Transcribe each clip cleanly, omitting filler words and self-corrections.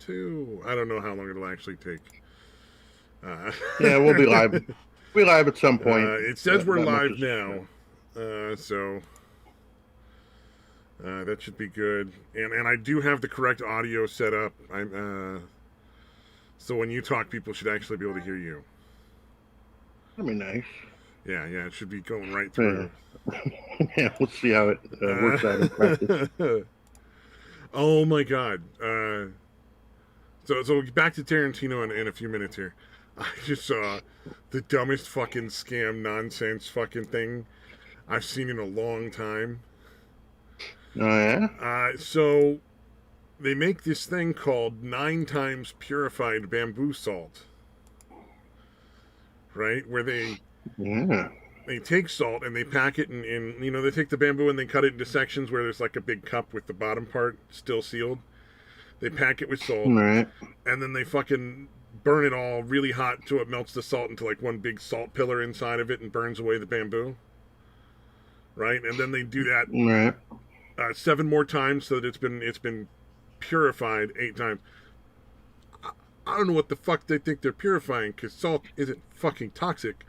2. I don't know how long it'll actually take. Yeah, we'll be live. We'll be live at some point. It says we're live now, so that should be good. And I do have the correct audio set up. So when you talk, people should actually be able to hear you. That'd be nice. Yeah, it should be going right through. Yeah, we'll see how it works out in practice. Oh my god. So back to Tarantino in a few minutes here. I just saw the dumbest fucking scam nonsense fucking thing I've seen in a long time. Oh, yeah? So they make this thing called 9 times purified bamboo salt. Right? Where they take salt and they pack it in, they take the bamboo and they cut it into sections where there's like a big cup with the bottom part still sealed. They pack it with salt. Right. And then they fucking burn it all really hot until it melts the salt into like one big salt pillar inside of it and burns away the bamboo. Right? And then they do that 7 more times so that it's been purified 8 times. I don't know what the fuck they think they're purifying, because salt isn't fucking toxic.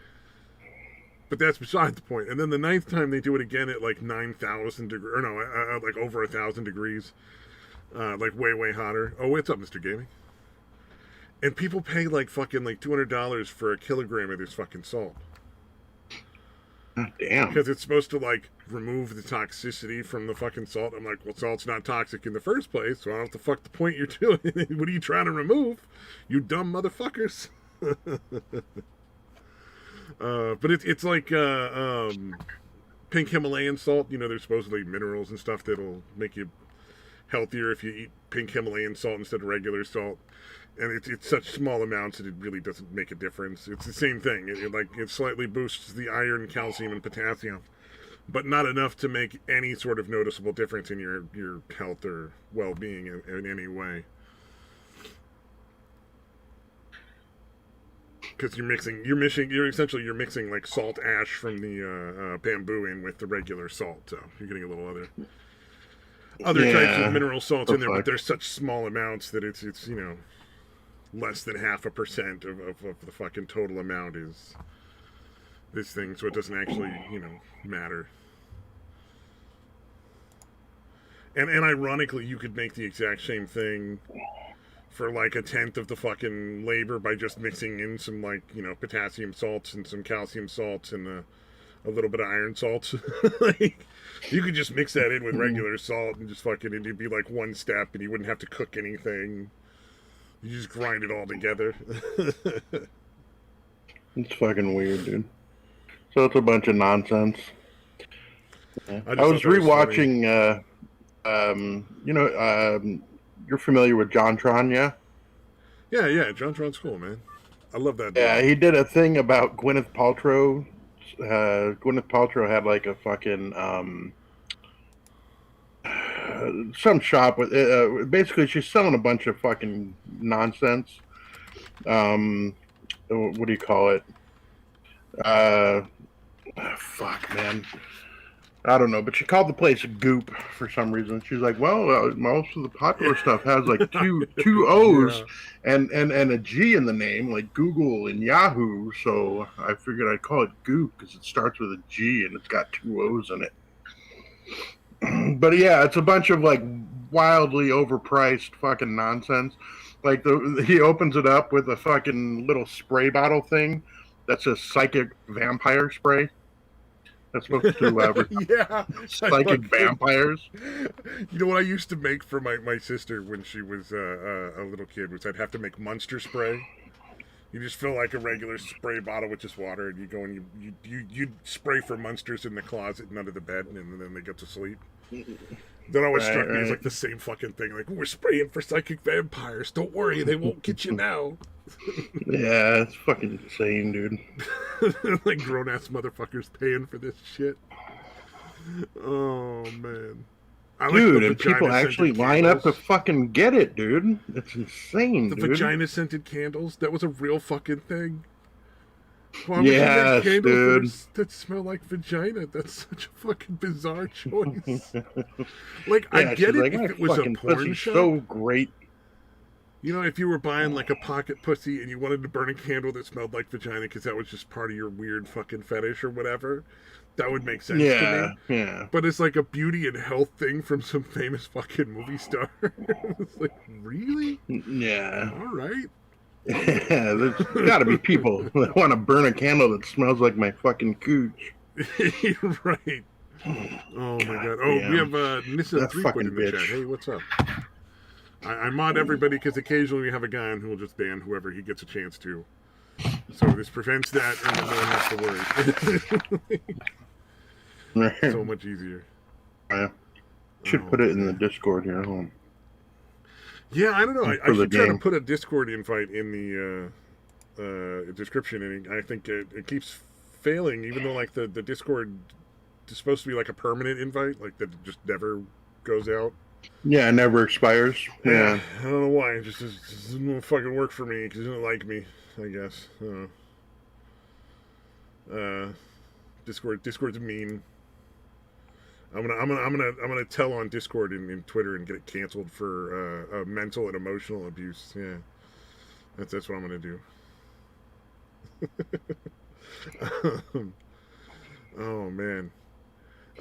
But that's beside the point. And then the 9th time they do it again at like 9,000 degrees, or no, like over 1,000 degrees. Like way, way hotter. Oh, what's up, Mr. Gaming? And people pay like fucking like $200 for a kilogram of this fucking salt. Damn. Because it's supposed to like remove the toxicity from the fucking salt. I'm like, well, salt's not toxic in the first place, so I don't know what the fuck the point you're doing. What are you trying to remove? You dumb motherfuckers. But it's like pink Himalayan salt. There's supposedly minerals and stuff that'll make you healthier if you eat pink Himalayan salt instead of regular salt. And it's such small amounts that it really doesn't make a difference. It's the same thing. It slightly boosts the iron, calcium, and potassium, but not enough to make any sort of noticeable difference in your health or well-being in any way. Because you're mixing like salt ash from the bamboo in with the regular salt, so you're getting a little other types of mineral salts in there, but they're such small amounts that it's less than 0.5% of the fucking total amount is this thing, so it doesn't actually matter. And ironically, you could make the exact same thing for like 1/10 of the fucking labor by just mixing in some like potassium salts and some calcium salts and a little bit of iron salts. Like, you could just mix that in with regular salt and just fucking, it'd be like one step and you wouldn't have to cook anything. You just grind it all together. It's fucking weird, dude. So it's a bunch of nonsense. Yeah. I was rewatching, you're familiar with JonTron, yeah? Yeah, JonTron's cool, man. I love that. Yeah, he did a thing about Gwyneth Paltrow. Gwyneth Paltrow had like a fucking some shop with basically she's selling a bunch of fucking nonsense. What do you call it? Fuck, man. I don't know, but she called the place Goop for some reason. She's like, well, most of the popular stuff has like two O's and a G in the name, like Google and Yahoo. So I figured I'd call it Goop because it starts with a G and it's got 2 O's in it. But yeah, it's a bunch of like wildly overpriced fucking nonsense. Like he opens it up with a fucking little spray bottle thing that says psychic vampire spray. That's supposed to psychic vampires. You know what I used to make for my sister when she was a little kid was I'd have to make Munster spray. You just fill like a regular spray bottle with just water, and you go and you spray for monsters in the closet and under the bed, and then they get to sleep. That always struck me as like the same fucking thing. Like, we're spraying for psychic vampires. Don't worry, they won't get you now. Yeah, it's fucking insane, dude. Like grown ass motherfuckers paying for this shit. Oh man. Dude, and people actually line up to fucking get it, dude. It's insane, dude. The vagina-scented candles, that was a real fucking thing. Why yes, dude. That smell like vagina. That's such a fucking bizarre choice. Like, I get it like, if it was a porn show. So great. You know, if you were buying like a pocket pussy and you wanted to burn a candle that smelled like vagina because that was just part of your weird fucking fetish or whatever, that would make sense to Yeah, me. yeah. But it's like a beauty and health thing from some famous fucking movie star. It's like, really? Yeah. All right. Yeah, there's got to be people that want to burn a candle that smells like my fucking cooch. Right. Oh my god. Oh, we Damn. have Nissa That Threepwood fucking in the chat. bitch. Hey, what's up? I mod everybody because occasionally we have a guy on who will just ban whoever he gets a chance to. So this prevents that, and then no one has to worry. So much easier. Should put it in the Discord here. Yeah, I don't know. I should try to put a Discord invite in the description, and I think it keeps failing, even though like the Discord is supposed to be like a permanent invite, like that just never goes out. Yeah, it never expires. Yeah. I don't know why. It just doesn't fucking work for me because it doesn't like me, I guess. Discord's mean. I'm gonna tell on Discord and Twitter and get it canceled for mental and emotional abuse. Yeah, that's what I'm gonna do. Oh man.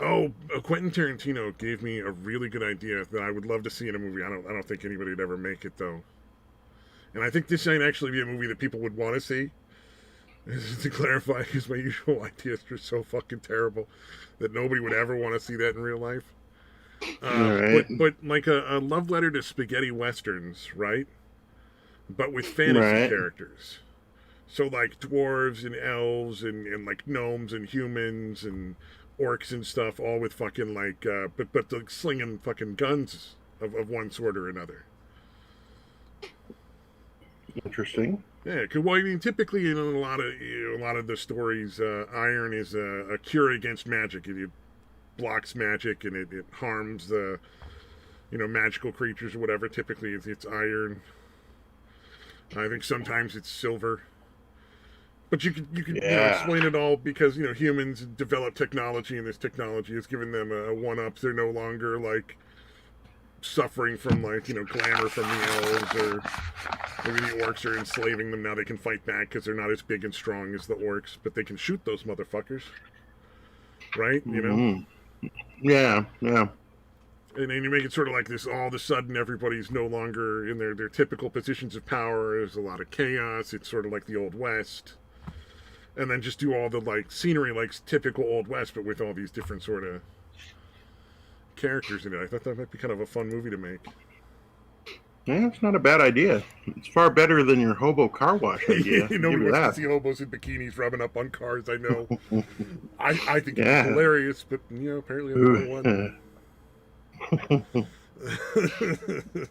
Oh, Quentin Tarantino gave me a really good idea that I would love to see in a movie. I don't think anybody would ever make it though. And I think this might actually be a movie that people would want to see. To clarify, because my usual ideas are so fucking terrible that nobody would ever want to see that in real life. Right. But like a love letter to spaghetti westerns, right? But with fantasy characters. So like dwarves and elves and like gnomes and humans and orcs and stuff, all with fucking like, but like slinging fucking guns of one sort or another. Interesting. Yeah, because well, I mean, typically in a lot of the stories, iron is a cure against magic. It blocks magic and it harms the magical creatures or whatever. Typically, it's iron. I think sometimes it's silver. But you can explain it all because humans develop technology, and this technology has given them a one-up. They're no longer like suffering from like glamour from the elves, or maybe the orcs are enslaving them. Now they can fight back because they're not as big and strong as the orcs, but they can shoot those motherfuckers, right? Yeah. And then you make it sort of like this. All of a sudden, everybody's no longer in their typical positions of power. There's a lot of chaos. It's sort of like the Old West. And then just do all the like scenery like typical Old West, but with all these different sort of characters in it. I thought that might be kind of a fun movie to make. Yeah, it's not a bad idea. It's far better than your hobo car wash idea. Nobody wants to see hobos in bikinis rubbing up on cars. I know. I think it's hilarious, but apparently I'm the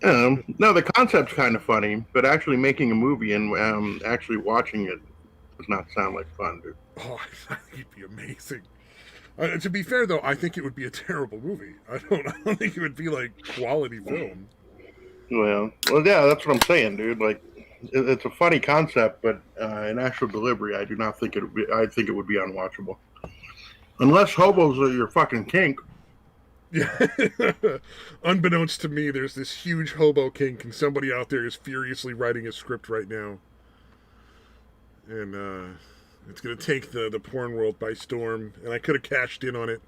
one. No, the concept's kind of funny, but actually making a movie and actually watching it does not sound like fun, dude. Oh, I think it'd be amazing. To be fair, though, I think it would be a terrible movie. I don't think it would be like quality film. Well, yeah, that's what I'm saying, dude. Like, it's a funny concept, but in actual delivery, I do not think it would be. I think it would be unwatchable, unless hobos are your fucking kink. Yeah. Unbeknownst to me, there's this huge hobo kink, and somebody out there is furiously writing a script right now. And it's going to take the porn world by storm. And I could have cashed in on it.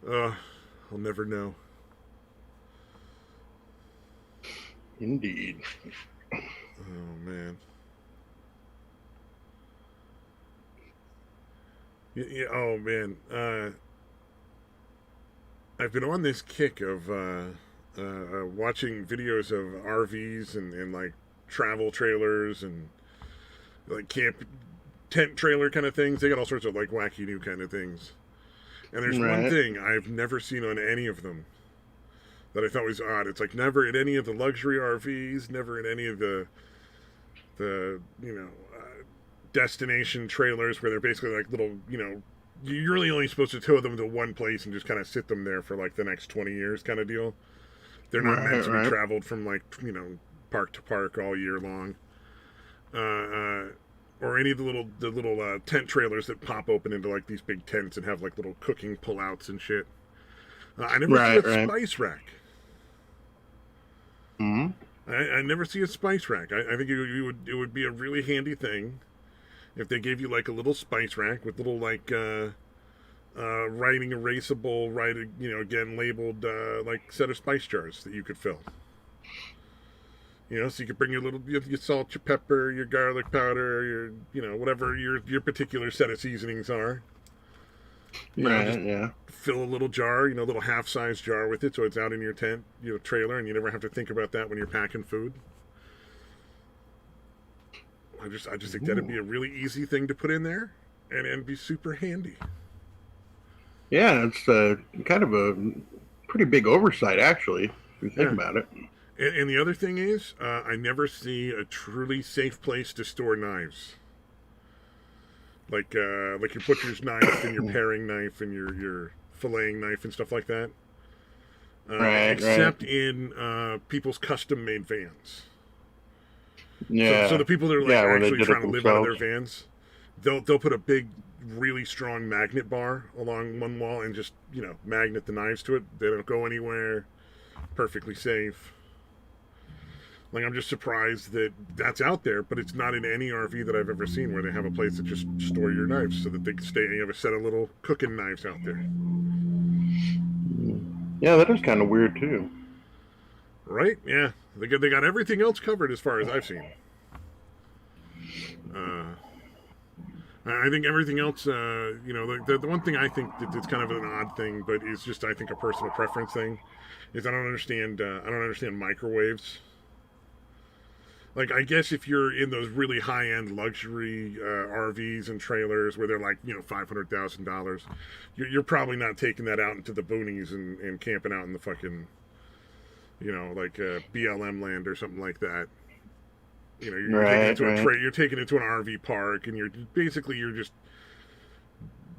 I'll never know. Indeed. Oh, man. Yeah, oh, man. I've been on this kick of watching videos of RVs and like travel trailers and like tent trailer kind of things. They got all sorts of like wacky new kind of things. And there's one thing I've never seen on any of them that I thought was odd. It's like never in any of the luxury RVs, never in any of the destination trailers where they're basically like little, you're really only supposed to tow them to one place and just kind of sit them there for like the next 20 years kind of deal. They're not meant to be traveled from like, park to park all year long. Or any of the little tent trailers that pop open into like these big tents and have like little cooking pullouts and shit. I never see a spice rack. Mm-hmm. I I never see a spice rack. I think it would be a really handy thing if they gave you like a little spice rack with little like writing erasable, again labeled like set of spice jars that you could fill. So you could bring your salt, your pepper, your garlic powder, your whatever your particular set of seasonings are. Yeah. Fill a little jar, a little half-size jar with it, so it's out in your tent, trailer, and you never have to think about that when you're packing food. I just think that'd be a really easy thing to put in there, and be super handy. Yeah, it's kind of a pretty big oversight, actually, if you think about it. And the other thing is, I never see a truly safe place to store knives. Like your butcher's knife and your paring knife and your filleting knife and stuff like that. Except in people's custom-made vans. Yeah. So the people that are actually trying to live out of their vans, they'll put a big, really strong magnet bar along one wall and just magnet the knives to it. They don't go anywhere. Perfectly safe. Like, I'm just surprised that that's out there, but it's not in any RV that I've ever seen where they have a place to just store your knives so that they can stay. You have a set of little cooking knives out there. Yeah, that is kind of weird too. Right? Yeah, they got everything else covered as far as I've seen. I think everything else, the one thing I think that's kind of an odd thing, but is just I think a personal preference thing, is I don't understand microwaves. Like, I guess if you're in those really high-end luxury RVs and trailers where they're like, $500,000, you're probably not taking that out into the boonies and camping out in the fucking, like BLM land or something like that. You're taking it to an RV park, and you're just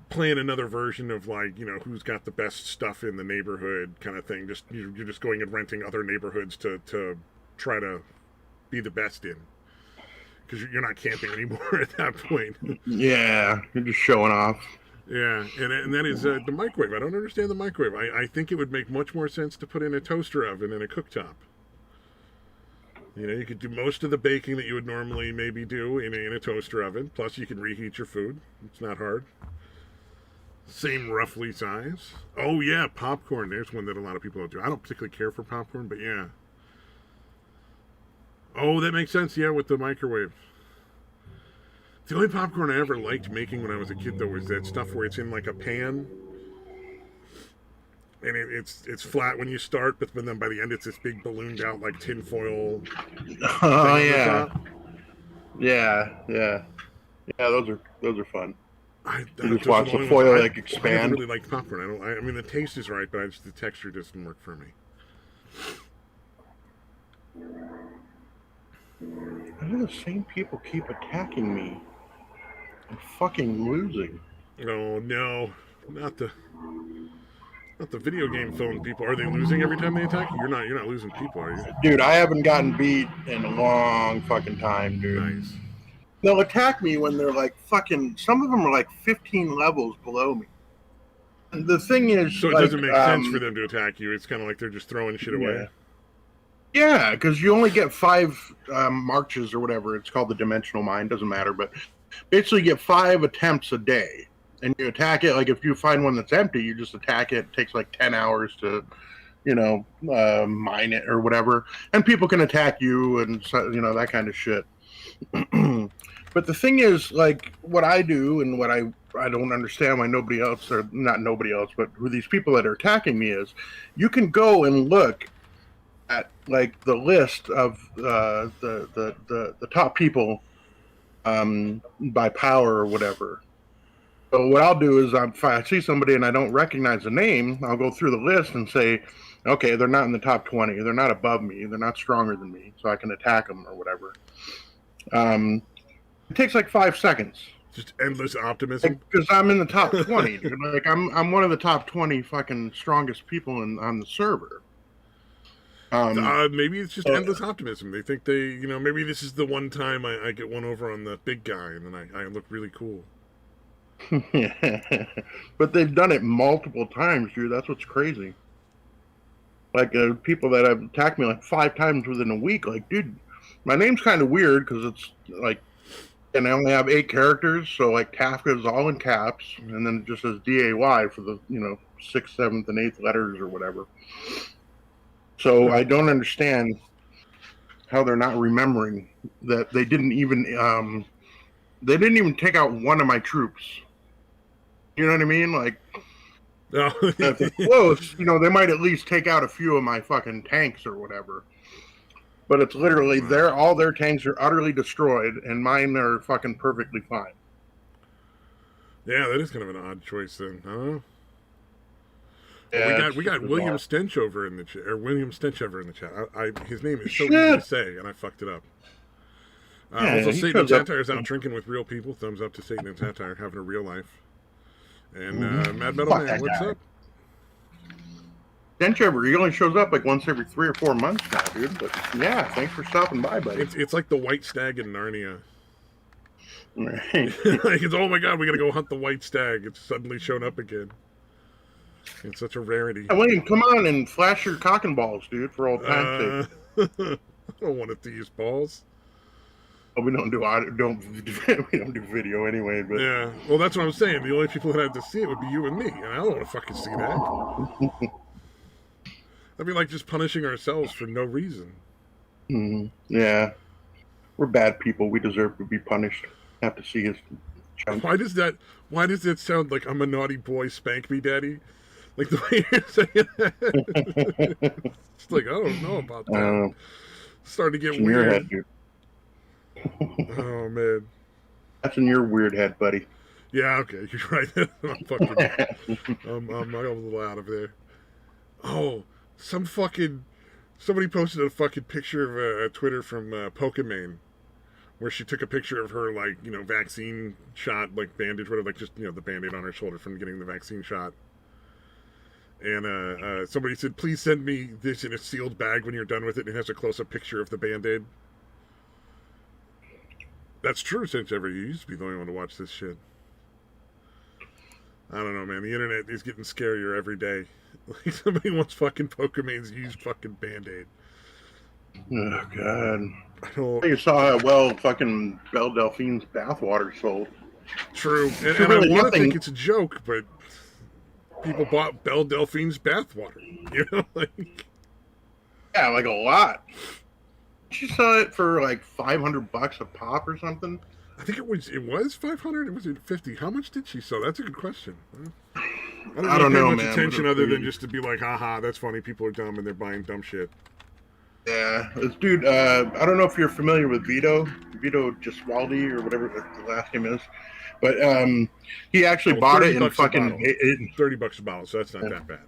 playing another version of like, who's got the best stuff in the neighborhood kind of thing. You're just going and renting other neighborhoods to try to be the best in, because you're not camping anymore at that point. Yeah, you're just showing off. Yeah, and that is the microwave. I don't understand the microwave. I think it would make much more sense to put in a toaster oven and a cooktop. You could do most of the baking that you would normally maybe do in a toaster oven. Plus, you can reheat your food. It's not hard. Same roughly size. Oh yeah, popcorn. There's one that a lot of people don't do. I don't particularly care for popcorn, but yeah. Oh, that makes sense, yeah, with the microwave. The only popcorn I ever liked making when I was a kid, though, was that stuff where it's in like a pan, and it's flat when you start, but then by the end it's this big ballooned out like tinfoil. Oh yeah, yeah. Those are fun. You just watch the foil like expand. I really like popcorn. I mean, the taste is right, but the texture doesn't work for me. Why do the same people keep attacking me? I'm fucking losing. Oh no, not the video game phone people. Are they losing every time they attack you? You're not losing people, are you? Dude, I haven't gotten beat in a long fucking time, dude. Nice. They'll attack me when they're like fucking. Some of them are like 15 levels below me. And the thing is, so it doesn't make sense for them to attack you. It's kind of like they're just throwing shit away. Yeah, because you only get 5 marches or whatever. It's called the dimensional mine. Doesn't matter, but basically you get 5 attempts a day, and you attack it. Like if you find one that's empty, you just attack it. It takes like 10 hours to, mine it or whatever. And people can attack you and that kind of shit. But the thing is, like what I do and what I don't understand why nobody else, or not nobody else, but who these people that are attacking me is, you can go and look at like the list of the top people by power or whatever. So what I'll do is if I see somebody and I don't recognize the name, I'll go through the list and say, okay, they're not in the top 20. They're not above me. They're not stronger than me, so I can attack them or whatever. It takes like 5 seconds. Just endless optimism. Because I'm in the top 20. Dude. Like I'm one of the top 20 fucking strongest people on the server. Maybe it's just endless optimism. They think maybe this is the one time I get one over on the big guy, and then I look really cool. But they've done it multiple times, dude. That's what's crazy. Like people that have attacked me like 5 times within a week. Like, dude, my name's kind of weird because it's like, and I only have 8 characters, so like Kafka is all in caps, and then it just says DAY for the 6th, 7th, and 8th letters or whatever. So I don't understand how they're not remembering that they didn't even take out one of my troops. You know what I mean? Like, if they're close, they might at least take out a few of my fucking tanks or whatever. But it's literally all their tanks are utterly destroyed, and mine are fucking perfectly fine. Yeah, that is kind of an odd choice then, huh? Yeah, well, we got William Stenchover in the chat, or William Stenchover in the chat. His name is so easy to say, and I fucked it up. Also, Satan and Satire is out drinking with real people. Thumbs up to Satan and Satire having a real life. And Mad Metal Man, what's up? Stenchover, he only shows up like once every 3 or 4 months now, dude. But yeah, thanks for stopping by, buddy. It's like the white stag in Narnia. Right. Like, it's, oh my god, we gotta go hunt the white stag. It's suddenly shown up again. It's such a rarity. William, come on and flash your cock and balls, dude, for old time's sake. I don't want to use balls. Well, we don't do video anyway, but yeah. Well, that's what I'm saying. The only people that have to see it would be you and me, and I don't want to fucking see that. That'd be like just punishing ourselves for no reason. Mm-hmm. Yeah, we're bad people. We deserve to be punished. Have to see his chunk. Why does that sound like I'm a naughty boy? Spank me, daddy. Like the way you're saying it. It's like, I don't know about that. Starting to get weird. Your head, dude. Oh man, that's in your weird head, buddy. Yeah, okay, you're right. I'm a little out of there. Oh, somebody posted a fucking picture of Twitter from Pokimane, where she took a picture of her vaccine shot, like bandage, whatever, like just the Band-Aid on her shoulder from getting the vaccine shot. And somebody said, please send me this in a sealed bag when you're done with it, and it has a close-up picture of the Band-Aid. That's true, since you used to be the only one to watch this shit. I don't know, man. The internet is getting scarier every day. Like, somebody wants fucking Pokemon's used fucking Band-Aid. Oh, God. You saw how well fucking Belle Delphine's bathwater sold. True. And really I want to think it's a joke, but people bought Belle Delphine's bathwater. Like... Yeah, like a lot. She saw it for like $500 a pop or something. I think it was 500. It was 50. How much did she sell? That's a good question. I don't know, much attention other than just to be like, haha, that's funny. People are dumb and they're buying dumb shit. Yeah, this dude. I don't know if you're familiar with Vito Gesualdi or whatever the last name is, but he actually bought it in fucking $30 a bottle. So that's not that bad.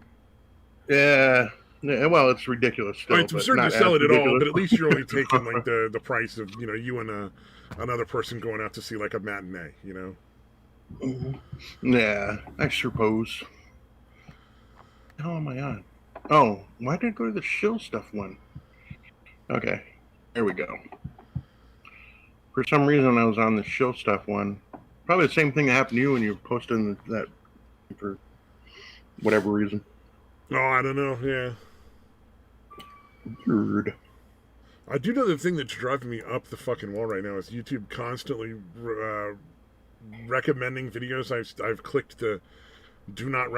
Yeah. Yeah, well, it's ridiculous still. It's absurd to sell it at all, but at least you're only taking like the price of you and another person going out to see like a matinee, Yeah, I suppose. How am I on? Oh, why did I go to the shill stuff one? Okay, there we go. For some reason, I was on the shill stuff one. Probably the same thing that happened to you when you posted that for whatever reason. Oh, I don't know. Yeah. Weird. I do know the thing that's driving me up the fucking wall right now is YouTube constantly recommending videos. I've clicked the do not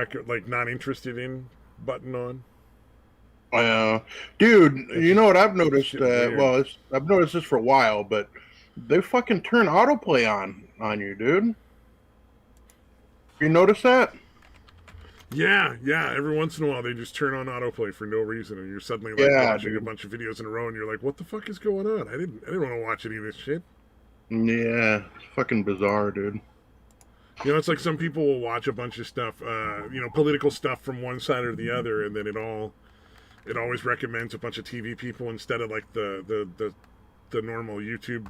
not interested in button on. Dude, you know what I've noticed? I've noticed this for a while, but they fucking turn autoplay on you, dude. You notice that? Yeah. Every once in a while, they just turn on autoplay for no reason, and you're suddenly watching a bunch of videos in a row, and you're like, "What the fuck is going on? I didn't want to watch any of this shit." Yeah, it's fucking bizarre, dude. It's like some people will watch a bunch of stuff, political stuff from one side or the other, and then it always recommends a bunch of TV people instead of like the normal YouTube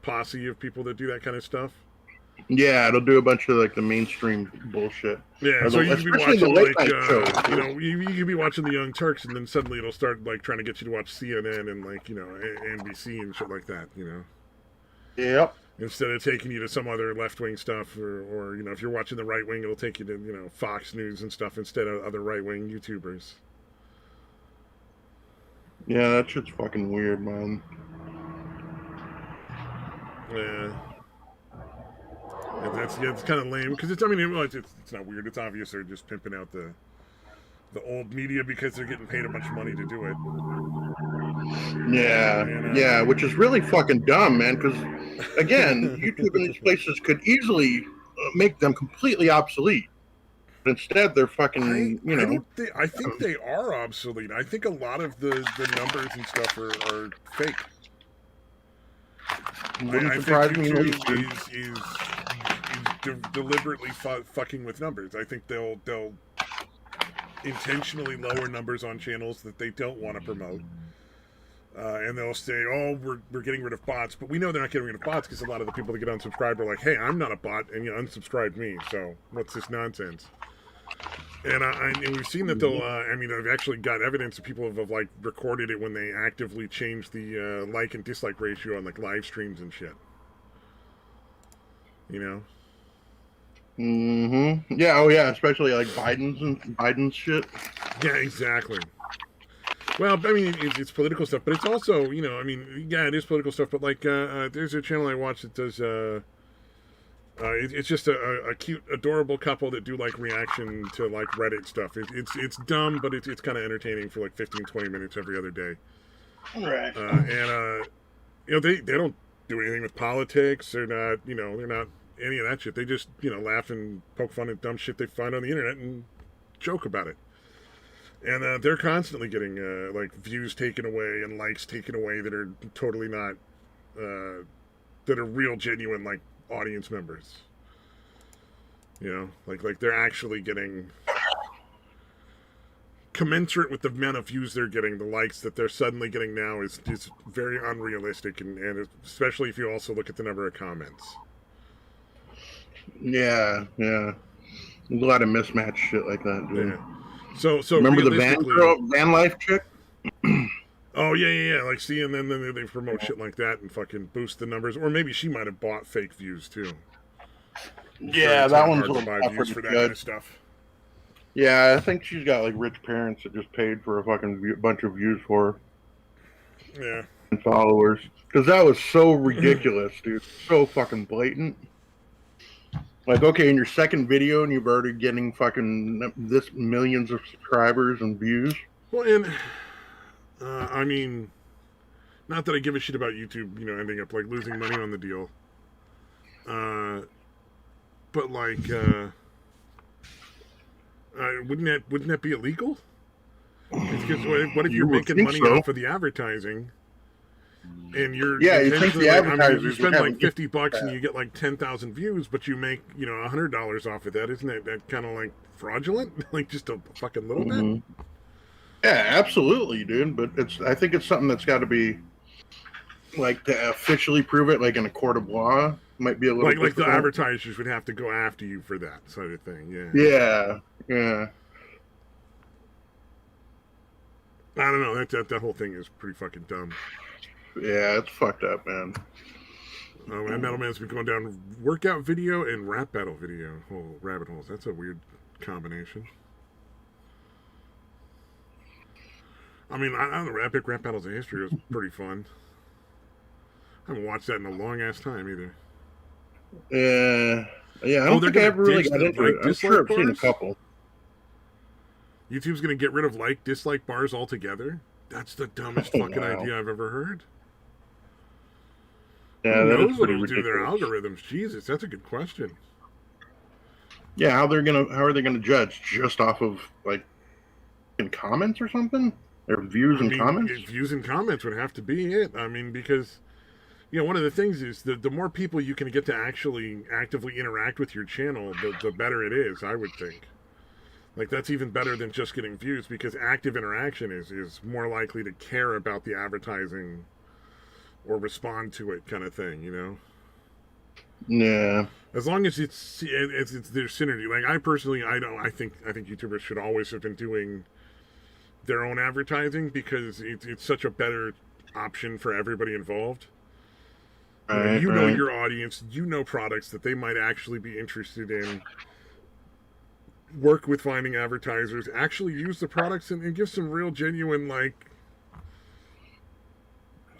posse of people that do that kind of stuff. Yeah, it'll do a bunch of like the mainstream bullshit. Yeah, so you could be watching like you could be watching the Young Turks, and then suddenly it'll start like trying to get you to watch CNN and like NBC and shit like that. Yep. Instead of taking you to some other left wing stuff, or if you're watching the right wing, it'll take you to Fox News and stuff instead of other right wing YouTubers. Yeah, that shit's fucking weird, man. Yeah. It's kind of lame because it's. I mean, it's not weird. It's obvious they're just pimping out the old media because they're getting paid a bunch of money to do it. Yeah, yeah, which is really fucking dumb, man. Because again, YouTube and these places could easily make them completely obsolete. But instead, they're fucking, I don't think. I think they are obsolete. I think a lot of the numbers and stuff are fake. Wouldn't I surprise think me. YouTube is deliberately fucking with numbers. I think they'll intentionally lower numbers on channels that they don't want to promote. And they'll say, "Oh, we're getting rid of bots," but we know they're not getting rid of bots because a lot of the people that get unsubscribed are like, "Hey, I'm not a bot, and you unsubscribed me, so what's this nonsense?" And we've seen that they'll. I mean, I've actually got evidence that people have like recorded it when they actively change the like and dislike ratio on like live streams and shit. You know. Mm-hmm. Yeah. Oh, yeah. Especially like Biden's shit. Yeah, exactly. Well, I mean, it's political stuff, but it's also, you know, I mean, yeah, it is political stuff, but like, there's a channel I watch that does, it's just a cute, adorable couple that do like reaction to like Reddit stuff. It's dumb, but it's kind of entertaining for like 15, 20 minutes every other day. Right. You know, they don't do anything with politics. They're not any of that shit. They just, you know, laugh and poke fun at dumb shit they find on the internet and joke about it. And they're constantly getting like views taken away and likes taken away that are totally not that are real genuine like audience members. You know, like they're actually getting commensurate with the amount of views they're getting. The likes that they're suddenly getting now is very unrealistic, and especially if you also look at the number of comments. Yeah, yeah. There's a lot of mismatched shit like that, dude. Yeah. So remember the van life chick? Oh yeah. Like, see, and then they promote shit like that and fucking boost the numbers, or maybe she might have bought fake views too. Yeah, that one's hard to buy views for that kind of stuff. Yeah, I think she's got like rich parents that just paid for a fucking bunch of views for her. Yeah. And followers, because that was so ridiculous, dude. So fucking blatant. Like, okay, in your second video, and you've already getting fucking this millions of subscribers and views. Well, and I mean, not that I give a shit about YouTube, you know, ending up like losing money on the deal. But like, wouldn't that be illegal? Because what if you're making money off of the advertising? And you're you think the advertisers you spend like $50 and you get like 10,000 views, but you make, you know, $100 off of that. Isn't that kind of like fraudulent? Like just a fucking little bit. Yeah, absolutely, dude. But I think it's something that's got to be like to officially prove it, like in a court of law, might be a little like the advertisers would have to go after you for that sort of thing. Yeah. I don't know. That whole thing is pretty fucking dumb. Yeah, it's fucked up, man. Oh, and Metal Man's been going down workout video and rap battle video. Oh, rabbit holes. That's a weird combination. I mean, I don't know. Epic Rap Battles of History was pretty fun. I haven't watched that in a long ass time either. Yeah, I don't think I ever really got into it. I'm sure I've seen a couple. YouTube's going to get rid of like dislike bars altogether? That's the dumbest fucking idea I've ever heard. Yeah, who knows what it'll do their algorithms? Jesus, that's a good question. Yeah, how are they gonna judge just off of like in comments or something? Or views and comments? Views and comments would have to be it. I mean, because you know, one of the things is the more people you can get to actually actively interact with your channel, the better it is, I would think. Like, that's even better than just getting views, because active interaction is more likely to care about the advertising or respond to it, kind of thing, you know? Yeah. As long as it's there's synergy. Like, I personally, I think YouTubers should always have been doing their own advertising, because it's such a better option for everybody involved. You know your audience, you know products that they might actually be interested in. Work with finding advertisers, actually use the products, and give some real genuine, like,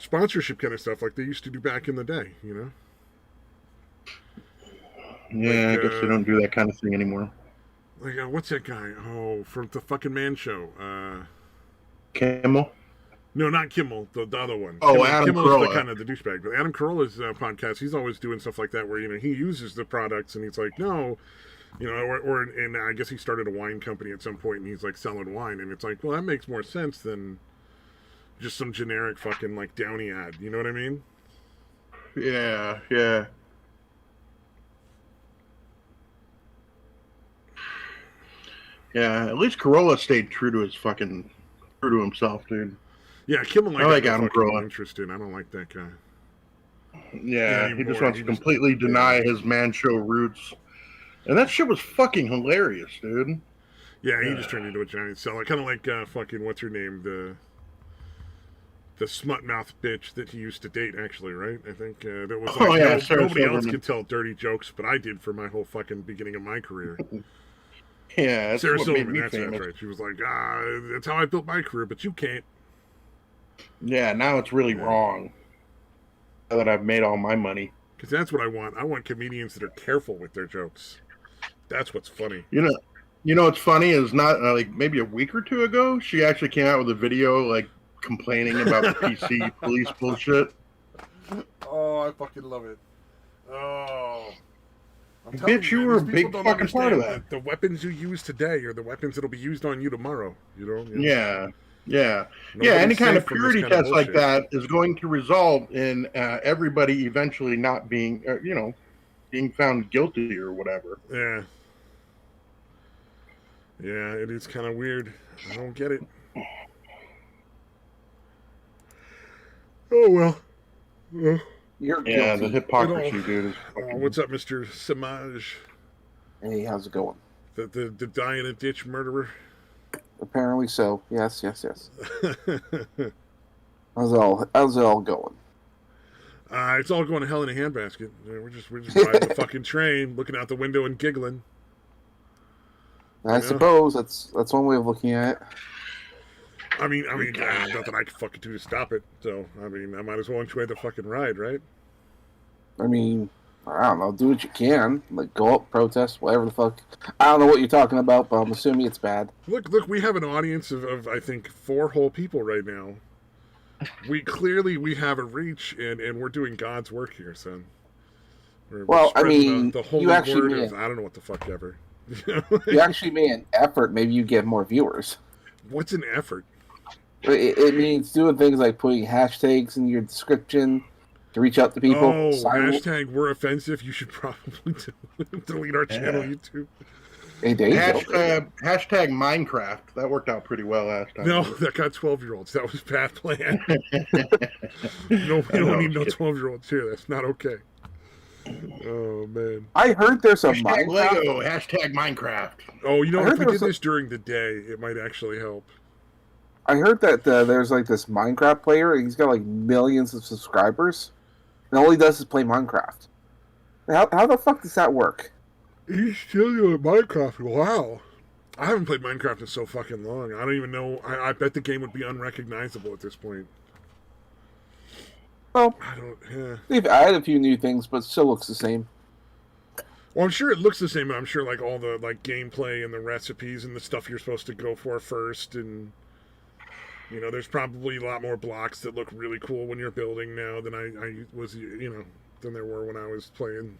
sponsorship kind of stuff like they used to do back in the day, you know? Yeah, Like, I guess they don't do that kind of thing anymore. Like, what's that guy? Oh, from the fucking Man Show. Kimmel? No, not Kimmel, the other one. Oh, Adam Kimmel's the Carolla. kind of the douchebag. But Adam Carolla's podcast, he's always doing stuff like that where, you know, he uses the products and he's like, no, you know, and I guess he started a wine company at some point and he's like selling wine. And it's like, well, that makes more sense than just some generic fucking like Downy ad. You know what I mean? Yeah, yeah. Yeah, at least Carolla stayed true to himself, dude. Yeah, Kimmel, I like Adam Carolla. Interested. I don't like that guy. Yeah, he just wants to completely deny his Man Show roots. And that shit was fucking hilarious, dude. Yeah, he just turned into a giant seller. Kind of like fucking, what's her name? The smut mouth bitch that he used to date, actually, right? I think that was like, nobody else could tell dirty jokes, but I did for my whole fucking beginning of my career. Yeah, that's Sarah what Silverman, made me that's famous. right. She was like, that's how I built my career, but you can't. Yeah, now it's really wrong. Now that I've made all my money. Because that's what I want. I want comedians that are careful with their jokes. That's what's funny. You know what's funny is not like maybe a week or two ago, she actually came out with a video like complaining about the PC police bullshit. Oh, I fucking love it. Oh. Bitch, you were a big fucking part of that. The weapons you use today are the weapons that'll be used on you tomorrow. You know? Yeah. Yeah. Nobody's yeah, any kind of purity kind of test like that is going to result in everybody eventually not being, being found guilty or whatever. Yeah. Yeah, it is kind of weird. I don't get it. Oh, well. You're guilty. Yeah, the hypocrisy, dude. What's up, Mr. Samaj? Hey, how's it going? The die in a ditch murderer? Apparently so. Yes. How's it all going? It's all going to hell in a handbasket. We're just riding the fucking train, looking out the window and giggling. I suppose that's one way of looking at it. I mean, there's nothing I can fucking do to stop it. So, I mean, I might as well enjoy the fucking ride, right? I mean, I don't know. Do what you can. Like, go up, protest, whatever the fuck. I don't know what you're talking about, but I'm assuming it's bad. Look, we have an audience of I think 4 whole people right now. We have a reach, and we're doing God's work here, son. Well, I mean, the holy word of I don't know what the fuck ever. You actually made an effort. Maybe you get more viewers. What's an effort? It means doing things like putting hashtags in your description to reach out to people. Oh, hashtag we're offensive. You should probably delete our channel, YouTube. Hey, hashtag Minecraft. That worked out pretty well last time. No, that got 12-year-olds. That was bad plan. No, we don't need no 12-year-olds here. That's not okay. Oh, man. I heard there's a Minecraft. Lego. Hashtag Minecraft. Oh, you know, if we did this during the day, it might actually help. I heard that there's like this Minecraft player, and he's got like millions of subscribers, and all he does is play Minecraft. How the fuck does that work? He's still doing Minecraft. Wow. I haven't played Minecraft in so fucking long. I don't even know. I bet the game would be unrecognizable at this point. Well, I don't. Yeah. They've added a few new things, but it still looks the same. Well, I'm sure it looks the same, but I'm sure like all the like gameplay and the recipes and the stuff you're supposed to go for first, and you know, there's probably a lot more blocks that look really cool when you're building now than I was, than there were when I was playing.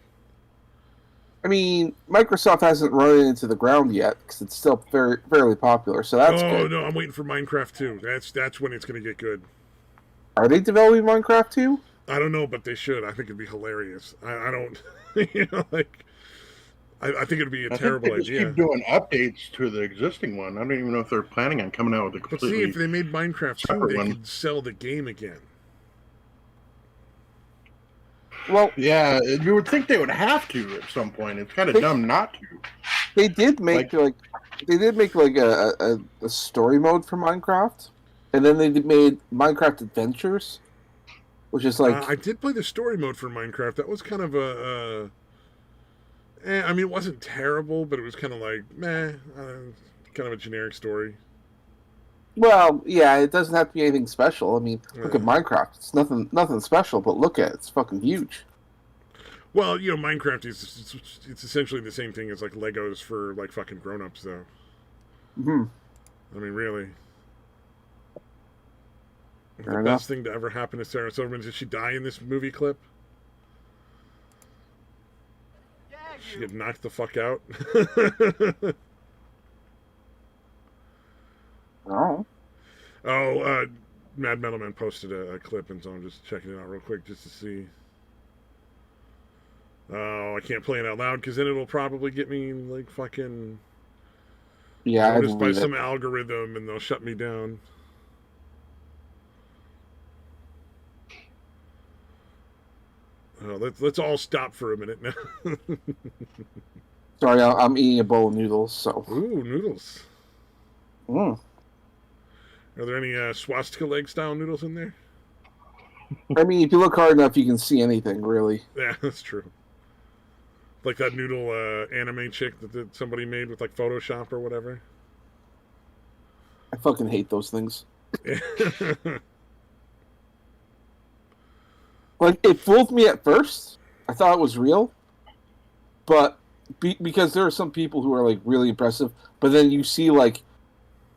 I mean, Microsoft hasn't run it into the ground yet because it's still fairly popular, so that's good. Oh, no, I'm waiting for Minecraft 2. That's when it's going to get good. Are they developing Minecraft 2? I don't know, but they should. I think it'd be hilarious. I don't, I think it'd be a terrible idea. Keep doing updates to the existing one. I don't even know if they're planning on coming out with a completely. But see, if they made Minecraft 2, they could sell the game again. Well, yeah, you would think they would have to at some point. It's kind of dumb not to. They did make a story mode for Minecraft, and then they made Minecraft Adventures, which is like I did play the story mode for Minecraft. That was kind of I mean, it wasn't terrible, but it was kind of like kind of a generic story. Well, yeah, it doesn't have to be anything special. I mean, look at Yeah. Minecraft. It's nothing special, but look at it. It's fucking huge. Well, Minecraft is it's essentially the same thing as like Legos for like fucking grown-ups, though. Hmm. I mean, really, the Fair best enough. thing to ever happen to Sarah Silverman, did she die in this movie clip? She get knocked the fuck out. Oh. Oh, Mad Metal Man posted a clip, and so I'm just checking it out real quick just to see. Oh, I can't play it out loud because then it'll probably get me like fucking Yeah, I noticed by believe it. some algorithm, and they'll shut me down. Oh, let's all stop for a minute now. Sorry, I'm eating a bowl of noodles, so. Ooh, noodles. Mm. Are there any swastika leg style noodles in there? I mean, if you look hard enough, you can see anything, really. Yeah, that's true. Like that noodle anime chick that somebody made with like Photoshop or whatever. I fucking hate those things. Yeah. Like, it fooled me at first. I thought it was real. But because there are some people who are, like, really impressive, but then you see, like,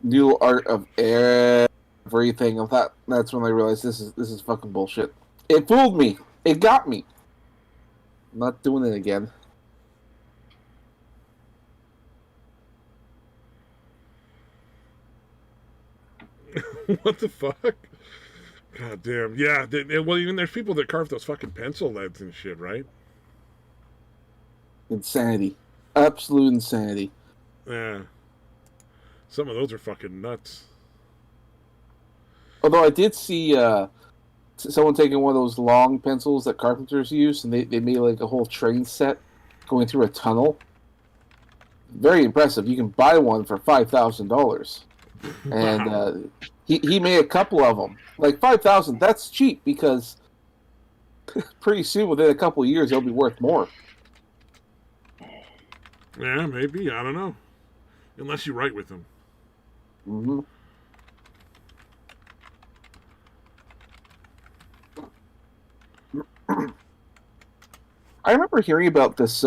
new art of everything. I thought that's when I realized this is fucking bullshit. It fooled me. It got me. I'm not doing it again. What the fuck? God damn. Yeah. Well, even there's people that carve those fucking pencil leads and shit, right? Insanity. Absolute insanity. Yeah. Some of those are fucking nuts. Although I did see someone taking one of those long pencils that carpenters use, and they made like a whole train set going through a tunnel. Very impressive. You can buy one for $5,000, and Wow. he made a couple of them. Like 5,000, that's cheap because pretty soon, within a couple of years, they'll be worth more. Yeah, maybe. I don't know. Unless you write with them. Hmm. I remember hearing about this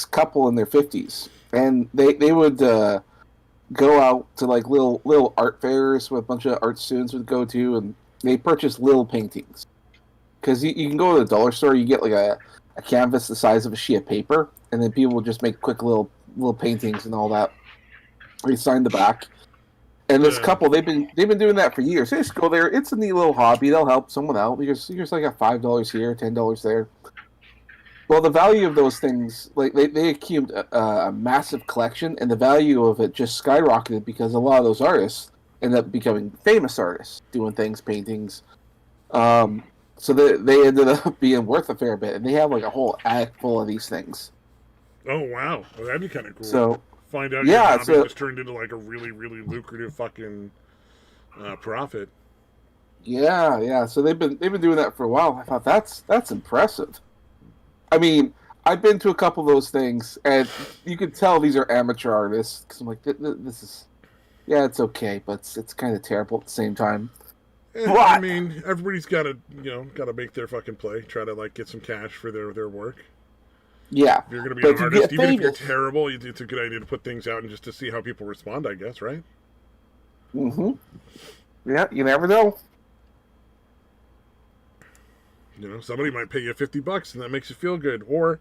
couple in their 50s, and they would go out to like little art fairs with a bunch of art students would go to, and they purchase little paintings. Because you can go to the dollar store, you get like a canvas the size of a sheet of paper, and then people will just make quick little paintings and all that. They sign the back. And this Yeah. couple, they've been doing that for years. They just go there. It's a neat little hobby. They'll help someone out. Here's like a $5 here, $10 there. Well, the value of those things, like they accumulated a massive collection, and the value of it just skyrocketed because a lot of those artists end up becoming famous artists, doing things, paintings. So they ended up being worth a fair bit, and they have like a whole attic full of these things. Oh, wow. Well, that'd be kind of cool. So Find out your yeah, hobby so just turned into like a really, really lucrative fucking profit. yeah. So they've been doing that for a while. I thought that's impressive. I mean, I've been to a couple of those things, and you can tell these are amateur artists. Because I'm like, this is, yeah, it's okay, but it's kind of terrible at the same time. I What? mean, everybody's got to, got to make their fucking play. Try to like get some cash for their work. Yeah, If you're going to be but an if you artist, get even if you're famous, terrible, it's a good idea to put things out and just to see how people respond. I guess, right? hmm yeah, you never know. Somebody might pay you $50 and that makes you feel good, or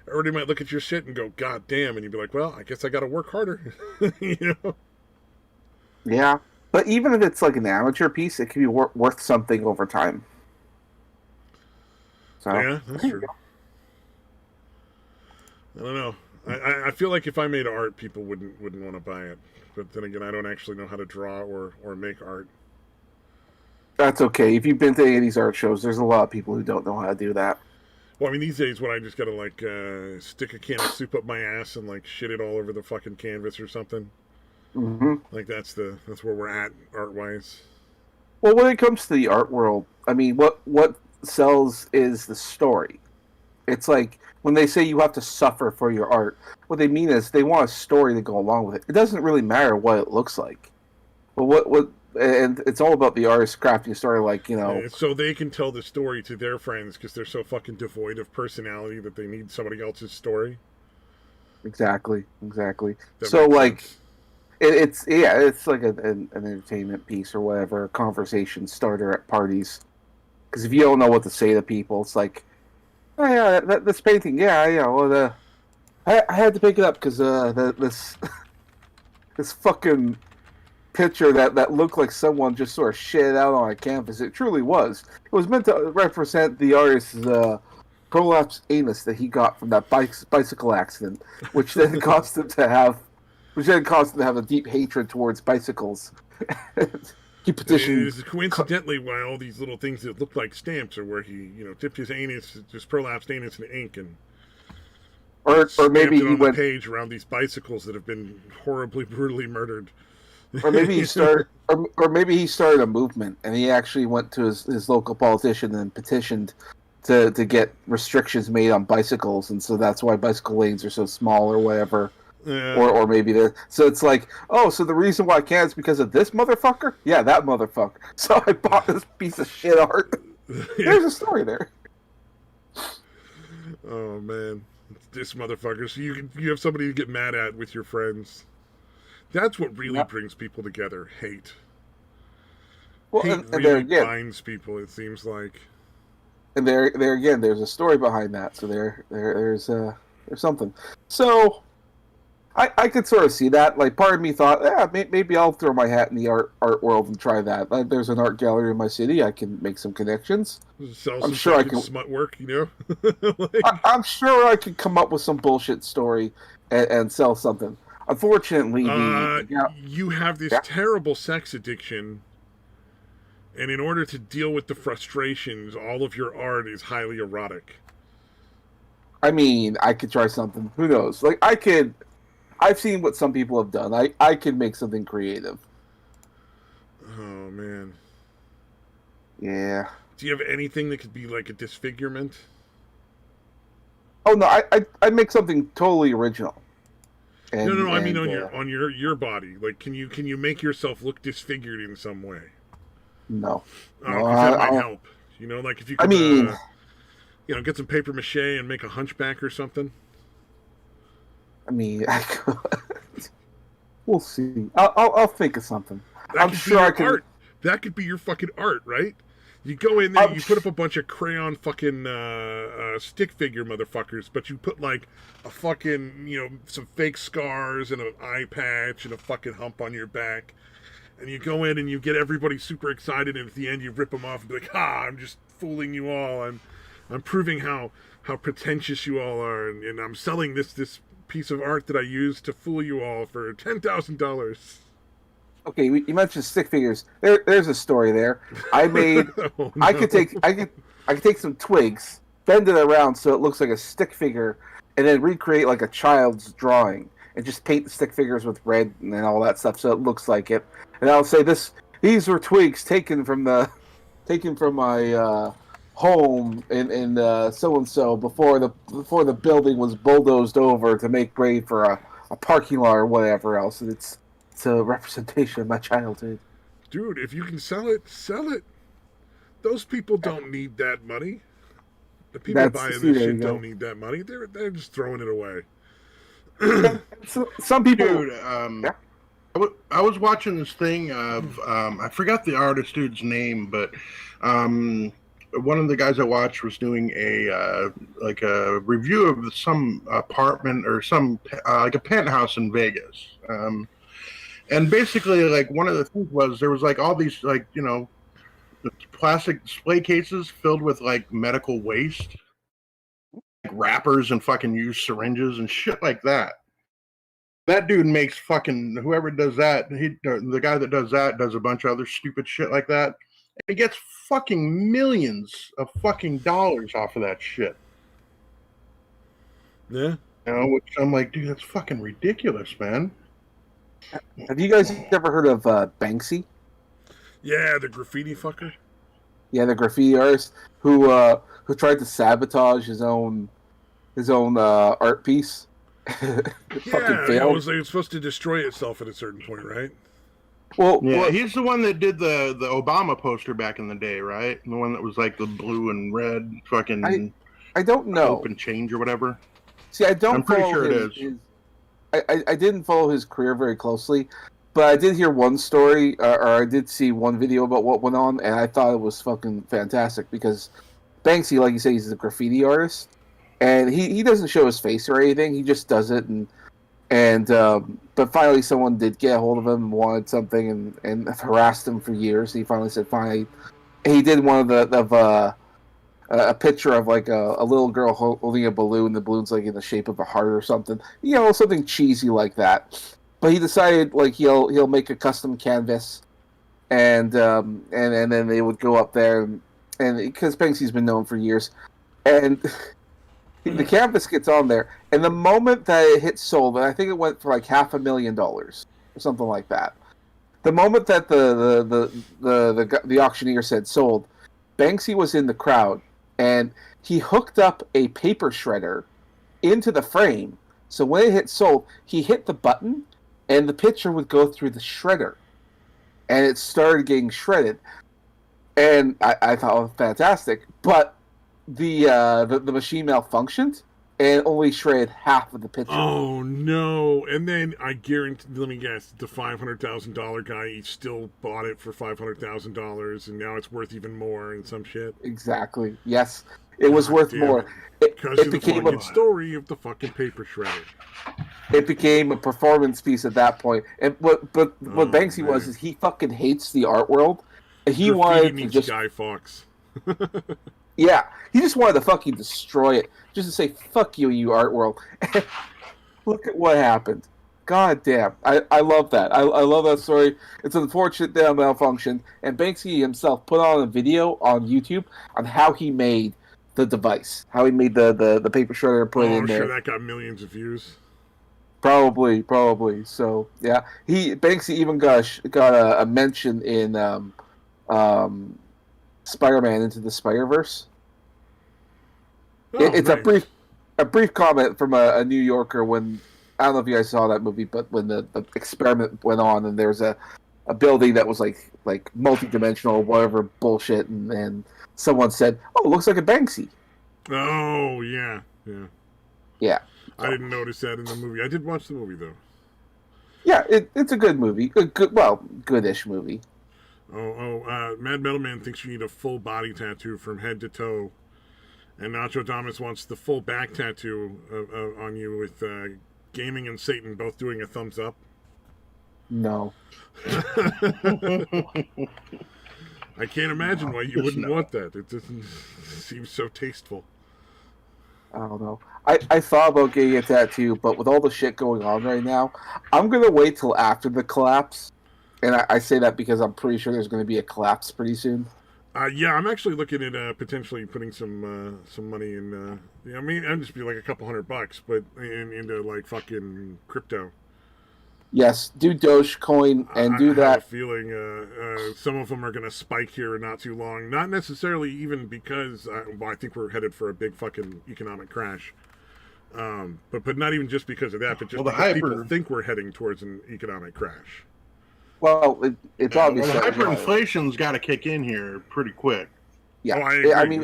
everybody might look at your shit and go, "God damn," and you'd be like, "Well, I guess I got to work harder." you know? Yeah, but even if it's like an amateur piece, it can be worth something over time. So Yeah, that's true. I don't know. I feel like if I made art, people wouldn't want to buy it. But then again, I don't actually know how to draw or make art. that's okay. If you've been to any of these art shows, there's a lot of people who don't know how to do that. Well, I mean, these days, what I just gotta like stick a can of soup up my ass and like shit it all over the fucking canvas or something. Hmm. Like that's where we're at art wise. Well, when it comes to the art world, I mean, what sells is the story. It's like when they say you have to suffer for your art, what they mean is they want a story to go along with it. It doesn't really matter what it looks like. But what and it's all about the artist crafting a story, like, So they can tell the story to their friends because they're so fucking devoid of personality that they need somebody else's story. exactly. That So makes like sense. it's like an entertainment piece or whatever, a conversation starter at parties. Because if you don't know what to say to people, it's like, oh yeah, this painting, yeah. Well, I had to pick it up because this this fucking picture that looked like someone just sort of shit out on a canvas. It truly was. It was meant to represent the artist's prolapsed anus that he got from that bicycle accident, which then caused him to have a deep hatred towards bicycles. He It petitioned. is coincidentally why all these little things that look like stamps are where he, dipped his anus, just prolapsed anus in ink and Or stamped maybe it he on the went. page around these bicycles that have been horribly, brutally murdered. Or maybe he started. Or maybe he started a movement, and he actually went to his local politician and petitioned to get restrictions made on bicycles, and so that's why bicycle lanes are so small or whatever. Yeah. Or maybe so it's like, oh, so the reason why I can't is because of this motherfucker? Yeah, that motherfucker. So I bought this piece of shit art. There's a story there. Oh man, this motherfucker. So you have somebody to get mad at with your friends. That's what really brings people together. Hate. Well, Hate and there really again, binds people. It seems like. and there again, there's a story behind that. So there's something. So I could sort of see that. Like, part of me thought, yeah, maybe I'll throw my hat in the art world and try that. There's an art gallery in my city. I can make some connections. Sell I'm some sure I fucking can. smut work, I'm sure I could come up with some bullshit story and sell something. Unfortunately, you have this yeah. terrible sex addiction, and in order to deal with the frustrations, all of your art is highly erotic. I mean, I could try something. Who knows? Like, I've seen what some people have done. I could make something creative. Oh man. Yeah. Do you have anything that could be like a disfigurement? Oh no, I'd make something totally original. No. I mean on your body. Like, can you make yourself look disfigured in some way? No. Oh, No, because that might help. Like if you could, I mean, get some paper mache and make a hunchback or something. We'll see. I'll think of something. I'm sure I can. Art. That could be your fucking art, right? You go in there, you put up a bunch of crayon fucking stick figure motherfuckers, but you put like a fucking, some fake scars and an eye patch and a fucking hump on your back. And you go in and you get everybody super excited, and at the end you rip them off and be like, I'm just fooling you all. I'm proving how pretentious you all are, and I'm selling this piece of art that I used to fool you all for $10,000. Okay, you mentioned stick figures. There's a story there. I made. Oh, no. I could take some twigs, bend it around so it looks like a stick figure, and then recreate like a child's drawing, and just paint the stick figures with red and all that stuff so it looks like it. And I'll say these were twigs taken from my home in so and so before the building was bulldozed over to make way for a parking lot or whatever else. And it's a representation of my childhood. Dude, if you can sell it, sell it. Those people don't need that money. The people buying this shit don't need that money. They're just throwing it away. So, some people. Dude, I was watching this thing of I forgot the artist dude's name, but one of the guys I watched was doing a review of some apartment or some like a penthouse in Vegas. And basically, like, one of the things was there was like all these plastic display cases filled with like medical waste, like wrappers and fucking used syringes and shit like that. That dude makes fucking whoever does that. The guy that does that does a bunch of other stupid shit like that. And he gets fucking millions of fucking dollars off of that shit. Yeah. Which I'm like, dude, that's fucking ridiculous, man. Have you guys ever heard of Banksy? Yeah, the graffiti fucker. Yeah, the graffiti artist who tried to sabotage his own art piece. Yeah, it was supposed to destroy itself at a certain point, right? Yeah, he's the one that did the Obama poster back in the day, right? The one that was like the blue and red fucking I don't know. Hope and Change or whatever. See, I don't I'm pretty follow sure it is. I didn't follow his career very closely, but I did hear one story, or I did see one video about what went on, and I thought it was fucking fantastic because Banksy, like you say, he's a graffiti artist, and he doesn't show his face or anything. He just does it, but finally someone did get a hold of him and wanted something and harassed him for years. He finally said, "Fine." He did one of a picture of like a little girl holding a balloon. The balloon's like in the shape of a heart or something, something cheesy like that. But he decided like he'll make a custom canvas, and then they would go up there and because Banksy's been known for years, and the canvas gets on there, and the moment that it hit sold, and I think it went for like $500,000 or something like that. The moment that the auctioneer said sold, Banksy was in the crowd, and he hooked up a paper shredder into the frame. So when it hit sold, he hit the button, and the picture would go through the shredder, and it started getting shredded. And I thought it was fantastic, but the machine malfunctioned and only shredded half of the picture. Oh no! And then I guarantee, let me guess, the $500,000 guy, he still bought it for $500,000, and now it's worth even more and some shit. Exactly. Yes, it was worth more. Because of the fucking story of the fucking paper shredder. It became a performance piece at that point. And what Banksy was is he fucking hates the art world. He wanted to just Guy Fawkes. Yeah, he just wanted to fucking destroy it, just to say "fuck you, you art world." Look at what happened. God damn, I love that. I love that story. It's unfortunate that it malfunctioned, and Banksy himself put on a video on YouTube on how he made the device, how he made the paper shredder and put it in there. I'm sure that got millions of views. Probably. So yeah, Banksy even got a mention in Spider-Man Into the Spider-Verse. It's nice. a brief comment from a New Yorker when, I don't know if you guys saw that movie, but when the experiment went on and there was a building that was like multi-dimensional, whatever bullshit, and someone said, "Oh, it looks like a Banksy." Oh yeah. So, I didn't notice that in the movie. I did watch the movie though. Yeah, it's a good movie. Goodish movie. Mad Metal Man thinks you need a full body tattoo from head to toe, and Nacho Damas wants the full back tattoo on you with Gaming and Satan both doing a thumbs up. No. I can't imagine why you wouldn't want that. It doesn't seem so tasteful. I don't know. I thought about getting a tattoo, but with all the shit going on right now, I'm going to wait till after the collapse. And I say that because I'm pretty sure there's going to be a collapse pretty soon. Yeah, I'm actually looking at potentially putting some money in. I mean, I'd just be like a couple $100, but into like fucking crypto. Yes, do Dogecoin and do that. I have a feeling some of them are going to spike here in not too long. Not necessarily even because I think we're headed for a big fucking economic crash. But not even just because of that, but just because people think we're heading towards an economic crash. Well, it's obvious. Well, hyperinflation's got to kick in here pretty quick. Yeah, I agree, I mean,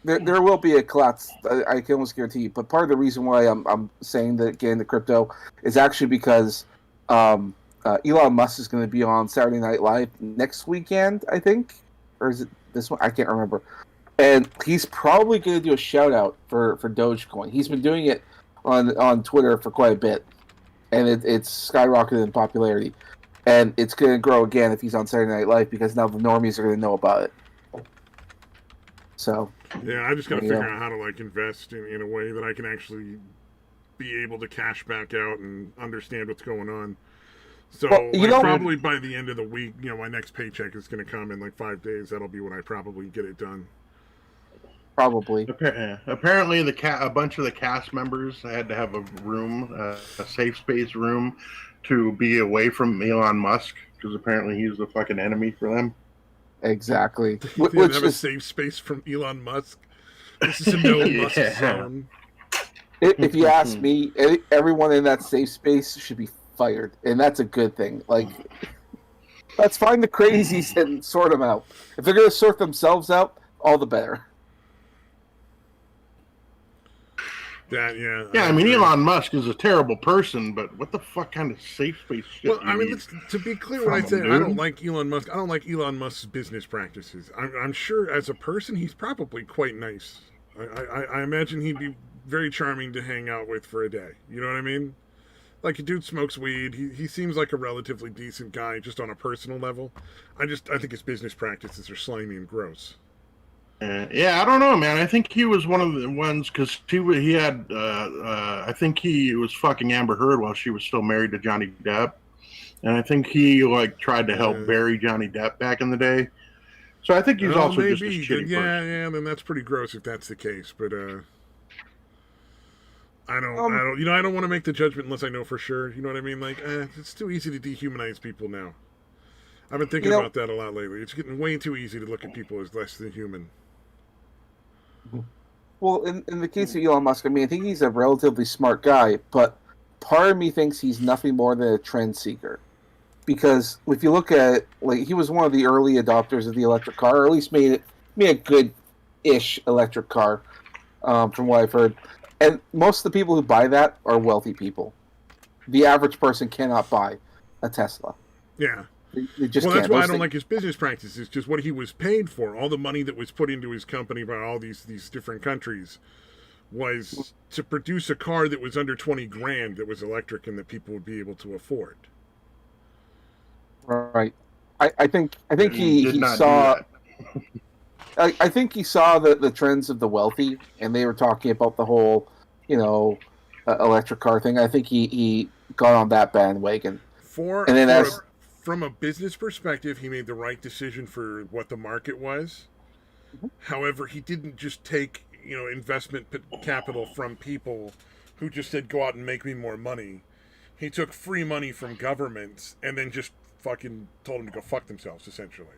there will be a collapse. I can almost guarantee you. But part of the reason why I'm saying that getting the crypto is actually because Elon Musk is going to be on Saturday Night Live next weekend, I think, or is it this one? I can't remember. And he's probably going to do a shout out for Dogecoin. He's been doing it on Twitter for quite a bit, and it's skyrocketed in popularity. And it's going to grow again if he's on Saturday Night Live because now the normies are going to know about it. So yeah, I just got to figure out how to like invest in a way that I can actually be able to cash back out and understand what's going on. So probably by the end of the week, my next paycheck is going to come in like 5 days. That'll be when I probably get it done. Probably. Apparently, a bunch of the cast members had to have a room, a safe space room, to be away from Elon Musk because apparently he's the fucking enemy for them. Exactly. They didn't have a safe space from Elon Musk. This is a no Musk zone. If you ask me, everyone in that safe space should be fired, and that's a good thing. Like, Let's find the crazies and sort them out. If they're going to sort themselves out, all the better. Yeah, I mean, Elon Musk is a terrible person, but what the fuck kind of safe space shit? Well, I mean, to be clear, when I say I don't like Elon Musk, I don't like Elon Musk's business practices. I'm sure as a person, he's probably quite nice. I imagine he'd be very charming to hang out with for a day. You know what I mean? Like, a dude smokes weed. He seems like a relatively decent guy, just on a personal level. I think his business practices are slimy and gross. Yeah, I don't know, man. I think he was one of the ones because he had. I think he was fucking Amber Heard while she was still married to Johnny Depp, and I think he like tried to help bury Johnny Depp back in the day. So I think he's also maybe just a shitty person. Yeah, then that's pretty gross if that's the case. But I don't want to make the judgment unless I know for sure. You know what I mean? Like, it's too easy to dehumanize people now. I've been thinking about that a lot lately. It's getting way too easy to look at people as less than human. Well, in the case of Elon Musk, I mean, I think he's a relatively smart guy, but part of me thinks he's nothing more than a trend seeker. Because if you look at it, like, he was one of the early adopters of the electric car, or at least made a good-ish electric car, from what I've heard. And most of the people who buy that are wealthy people. The average person cannot buy a Tesla. Yeah. That's why I don't like his business practices. Just what he was paid for, all the money that was put into his company by all these different countries, was to produce a car that was under $20,000 that was electric and that people would be able to afford. Right. I think he saw. I think he saw the trends of the wealthy, and they were talking about the whole, electric car thing. I think he got on that bandwagon. From a business perspective, he made the right decision for what the market was. Mm-hmm. However, he didn't just take, investment capital from people who just said, go out and make me more money. He took free money from governments and then just fucking told them to go fuck themselves, essentially.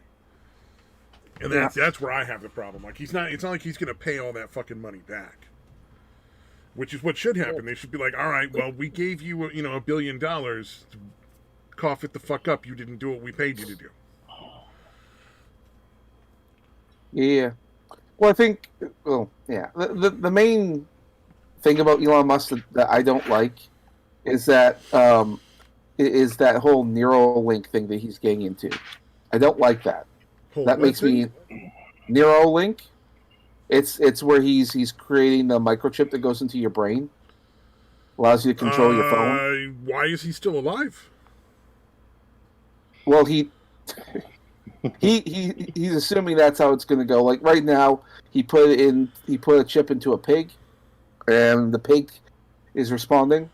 And that's where I have the problem. Like, it's not like he's going to pay all that fucking money back. Which is what should happen. They should be like, all right, well, we gave you, $1 billion. Cough it the fuck up. You didn't do what we paid you to do. Yeah. Well, I think, the main thing about Elon Musk that I don't like is that whole Neuralink thing that he's getting into. I don't like that. That makes me Neuralink. It's where he's creating the microchip that goes into your brain, allows you to control your phone. Why is he still alive? Well, he's assuming that's how it's going to go. Like right now, he put a chip into a pig, and the pig is responding.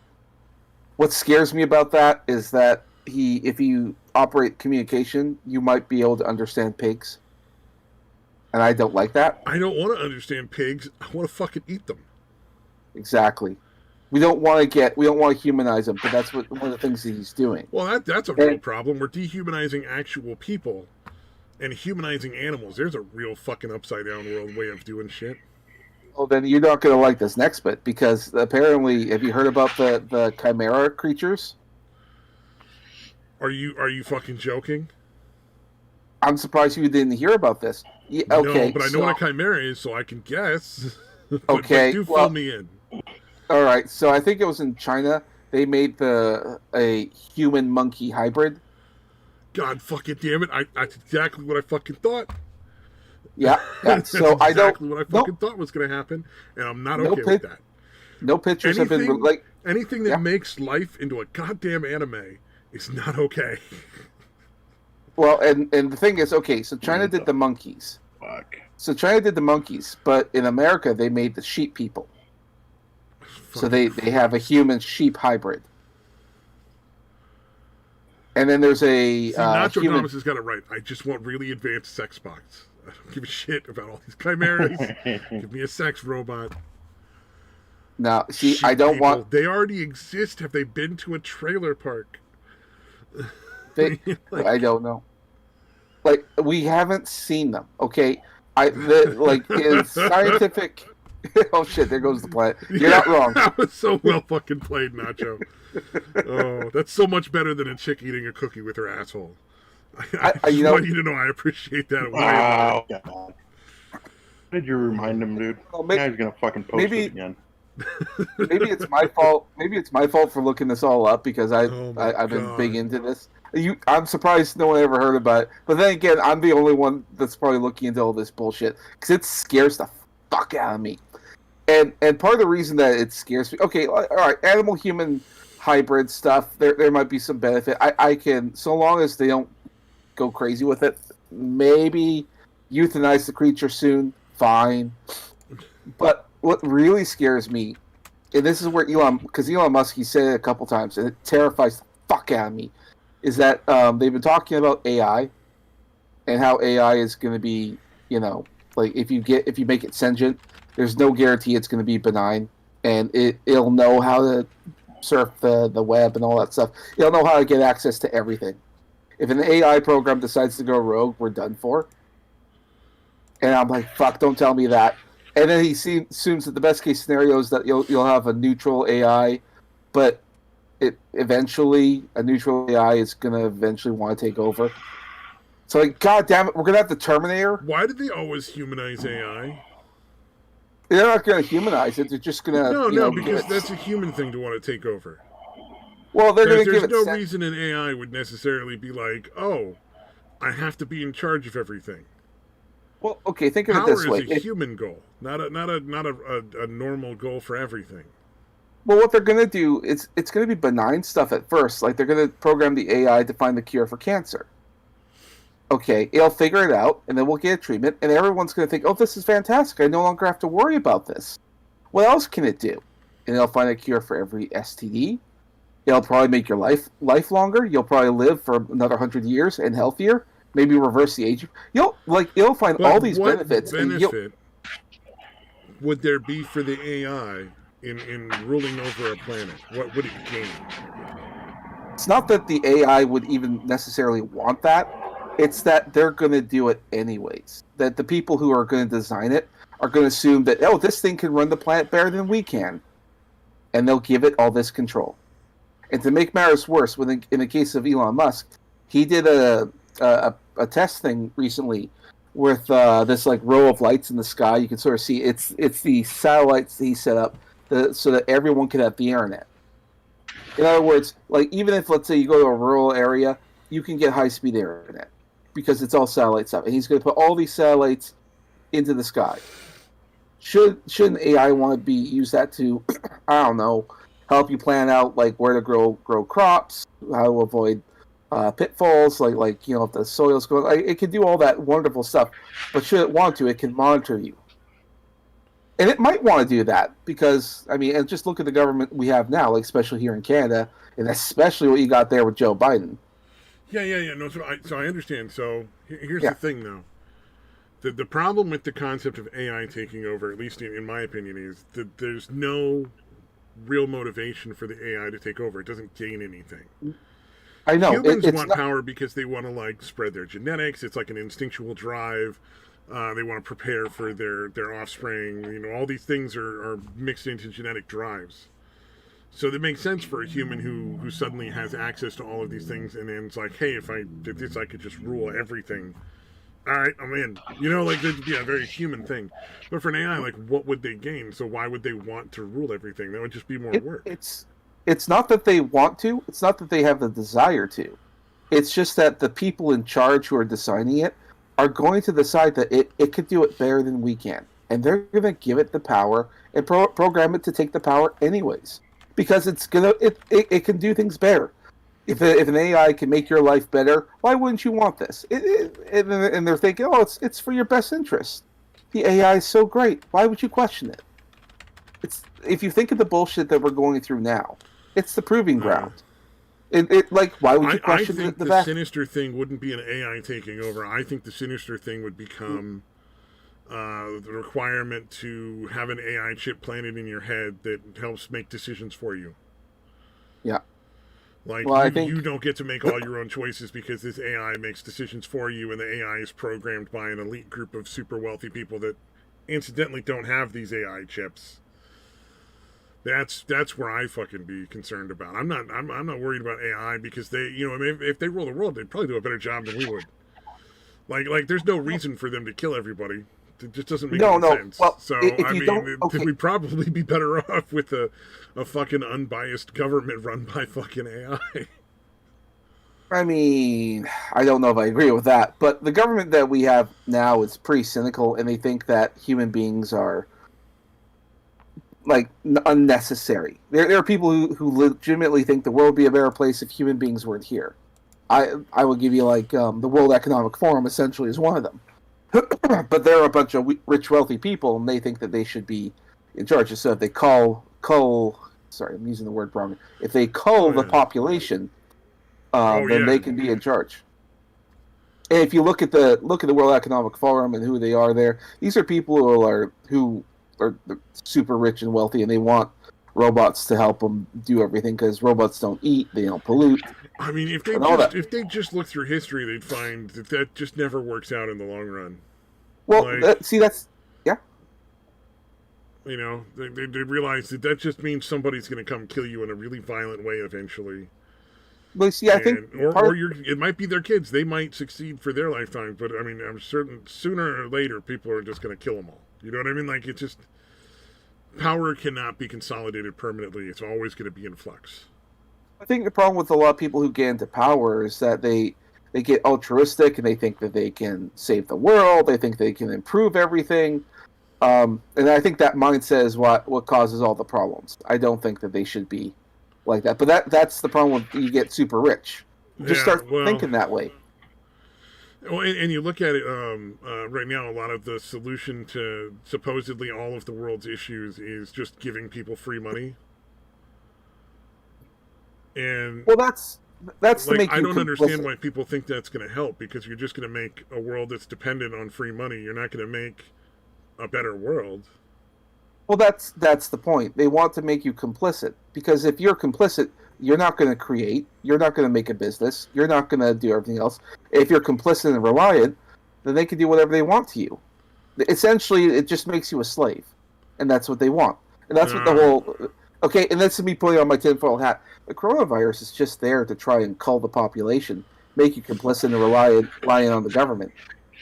What scares me about that is that if you operate communication, you might be able to understand pigs, and I don't like that. I don't want to understand pigs. I want to fucking eat them. Exactly. We don't want to humanize him, but that's one of the things that he's doing. Well, that's a real problem. We're dehumanizing actual people and humanizing animals. There's a real fucking upside down world way of doing shit. Well, then you're not going to like this next bit, because apparently, have you heard about the chimera creatures? Are you fucking joking? I'm surprised you didn't hear about this. Yeah, okay, no, but I know what a chimera is, so I can guess. but do fill me in. All right, so I think it was in China. They made a human monkey hybrid. God fucking damn it! That's exactly what I fucking thought. Yeah. That's exactly what I fucking thought was going to happen, and I'm not okay with that. No pictures have been anything that makes life into a goddamn anime is not okay. Well, and the thing is, okay, so China did the monkeys. Fuck. So China did the monkeys, but in America they made the sheep people. So they have a human sheep hybrid. And then there's Nacho Thomas has got it right. I just want really advanced sex bots. I don't give a shit about all these chimeras. Give me a sex robot. Now, see, I don't want... They already exist. Have they been to a trailer park? I don't know. Like, we haven't seen them, okay? In scientific... Oh shit, there goes the planet. You're not wrong. That was so well fucking played, Nacho. Oh, that's so much better than a chick eating a cookie with her asshole. I just want you to know I appreciate that. Wow. God. Did you remind him, dude? Well, Now he's gonna fucking post it again. Maybe it's my fault. Maybe it's my fault for looking this all up because I've been big into this. I'm surprised no one ever heard about it. But then again, I'm the only one that's probably looking into all this bullshit because it scares the fuck out of me. And part of the reason that it scares me, okay, all right, animal human hybrid stuff, there might be some benefit. I can, so long as they don't go crazy with it, maybe euthanize the creature soon, fine. But what really scares me, and this is where Elon Musk, he said it a couple times, and it terrifies the fuck out of me, is that they've been talking about AI and how AI is going to be, like if you make it sentient, there's no guarantee it's going to be benign, and it'll know how to surf the web and all that stuff. It'll know how to get access to everything. If an AI program decides to go rogue, we're done for. And I'm like, fuck, don't tell me that. And then he assumes that the best case scenario is that you'll have a neutral AI, but a neutral AI is going to eventually want to take over. So, like, god damn it, we're going to have the Terminator. Why do they always humanize AI? They're not going to humanize it. They're just going to... No, because that's a human thing to want to take over. Well, they're going to give it... There's no reason an AI would necessarily be like, oh, I have to be in charge of everything. Well, okay, think of it this way. Power is a human goal, not a normal goal for everything. Well, what they're going to do, it's going to be benign stuff at first. Like, they're going to program the AI to find the cure for cancer. Okay, it'll figure it out, and then we'll get a treatment, and everyone's going to think, oh, this is fantastic. I no longer have to worry about this. What else can it do? And it'll find a cure for every STD. It'll probably make your life longer. You'll probably live for another 100 years and healthier. Maybe reverse the age. You'll find all these benefits. What benefit would there be for the AI in ruling over a planet? What would it gain? It's not that the AI would even necessarily want that. It's that they're going to do it anyways. That the people who are going to design it are going to assume that, oh, this thing can run the planet better than we can. And they'll give it all this control. And to make matters worse, in the case of Elon Musk, he did a test thing recently with this like row of lights in the sky. You can sort of see it's the satellites that he set up so that everyone could have the internet. In other words, like even if let's say you go to a rural area, you can get high-speed internet because it's all satellite stuff. And he's going to put all these satellites into the sky. Shouldn't AI want to use that to, I don't know, help you plan out like where to grow crops, how to avoid pitfalls, like if the soil's going, it can do all that wonderful stuff. But should it want to, it can monitor you. And it might want to do that because, I mean, and just look at the government we have now, like especially here in Canada, and especially what you got there with Joe Biden. Yeah. No, so I understand. So here's the thing, though. The problem with the concept of AI taking over, at least in my opinion, is that there's no real motivation for the AI to take over. It doesn't gain anything. I know. Humans want power because they want to like spread their genetics. It's like an instinctual drive. They want to prepare for their offspring. All these things are mixed into genetic drives. So it makes sense for a human who suddenly has access to all of these things, and then it's like, hey, if I did this, I could just rule everything. All right, I'm in. Like that'd be a very human thing. But for an AI, like, what would they gain? So why would they want to rule everything? That would just be more work. It's not that they want to. It's not that they have the desire to. It's just that the people in charge who are designing it are going to decide that it could do it better than we can. And they're going to give it the power and program it to take the power anyways. Because it can do things better. If an AI can make your life better, why wouldn't you want this? And they're thinking, oh, it's for your best interest. The AI is so great. Why would you question it? If you think of the bullshit that we're going through now, it's the proving ground. Why would you question I think the sinister thing wouldn't be an AI taking over. I think the sinister thing would become the requirement to have an AI chip planted in your head that helps make decisions for you. Yeah. Like, you don't get to make all your own choices because this AI makes decisions for you, and the AI is programmed by an elite group of super wealthy people that incidentally don't have these AI chips. That's where I fucking be concerned about. I'm not worried about AI because they, I mean, if they rule the world, they'd probably do a better job than we would. Like there's no reason for them to kill everybody. It just doesn't make any sense. Well, so if I you mean, don't, okay. we'd probably be better off with a fucking unbiased government run by fucking AI. I mean, I don't know if I agree with that, but the government that we have now is pretty cynical, and they think that human beings are like unnecessary. There are people who legitimately think the world would be a better place if human beings weren't here. I will give you like the World Economic Forum essentially is one of them, but they're a bunch of rich, wealthy people, and they think that they should be in charge. So if they sorry, I'm using the word wrong. If they cull the population, then they can be in charge. And if you look at the World Economic Forum and who they are there, these are people who are super rich and wealthy, and they want robots to help them do everything because robots don't eat, they don't pollute. I mean, if they just look through history, they'd find that just never works out in the long run. Well, that's yeah. They realize that just means somebody's going to come kill you in a really violent way eventually. But see, I think it might be their kids. They might succeed for their lifetime, but I mean, I'm certain sooner or later people are just going to kill them all. You know what I mean? Like, it's just power cannot be consolidated permanently. It's always going to be in flux. I think the problem with a lot of people who get into power is that they get altruistic and they think that they can save the world. They think they can improve everything. And I think that mindset is what causes all the problems. I don't think that they should be like that. But that's the problem when you get super rich. You just start thinking that way. Well, and you look at it right now, a lot of the solution to supposedly all of the world's issues is just giving people free money. And well, that's to make I don't understand complicit. why people think that's going to help, because you're just going to make a world that's dependent on free money. You're not going to make a better world. Well, that's the point. They want to make you complicit, because if you're complicit, you're not going to create, you're not going to make a business, you're not going to do everything else. If you're complicit and reliant, then they can do whatever they want to you. Essentially, it just makes you a slave, and that's what they want. And that's what the whole... Okay, and that's me putting on my tinfoil hat. The coronavirus is just there to try and cull the population, make you complicit and reliant on the government.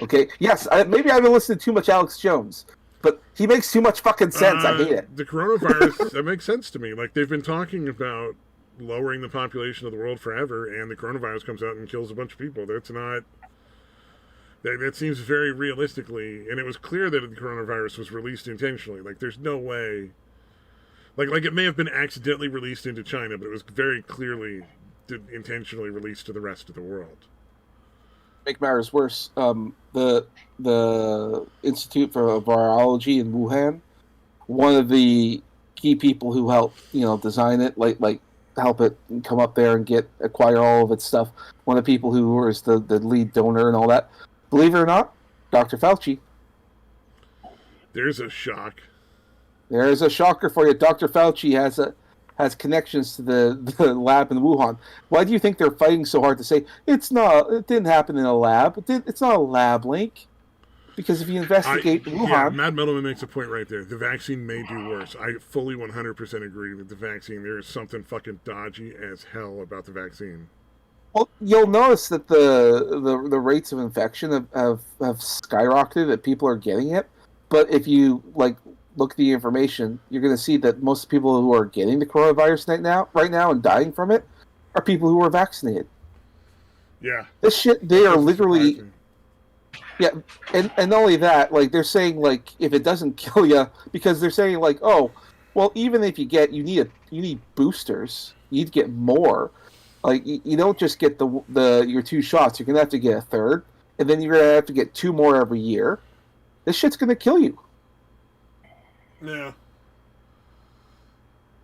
Okay? Yes, maybe I've been listening to too much Alex Jones, but he makes too much fucking sense. I hate it. The coronavirus, that makes sense to me. Like, they've been talking about lowering the population of the world forever, and the coronavirus comes out and kills a bunch of people. That's not... That seems very realistically, and it was clear that the coronavirus was released intentionally. Like, there's no way... Like it may have been accidentally released into China, but it was very clearly intentionally released to the rest of the world. Make matters worse, the Institute for Virology in Wuhan, one of the key people who helped design it, like help it come up there and acquire all of its stuff. One of the people who was the lead donor and all that. Believe it or not, Dr. Fauci. There's a shock. There's a shocker for you. Dr. Fauci has connections to the lab in Wuhan. Why do you think they're fighting so hard to say it didn't happen in a lab? It's not a lab link. Because if you investigate Wuhan... Yeah, Mad Metalman makes a point right there. The vaccine may do worse. I fully 100% agree with the vaccine. There is something fucking dodgy as hell about the vaccine. Well, you'll notice that the rates of infection have skyrocketed, that people are getting it. But if you look at the information, you're going to see that most people who are getting the coronavirus right now and dying from it are people who are vaccinated. Yeah. This shit, they are literally... Surprising. Yeah, and not only that, they're saying, if it doesn't kill you, because they're saying, oh, well, even if you need boosters, you need to get more. You don't just get your 2 shots, you're going to have to get a third, and then you're going to have to get 2 more every year. This shit's going to kill you. Yeah.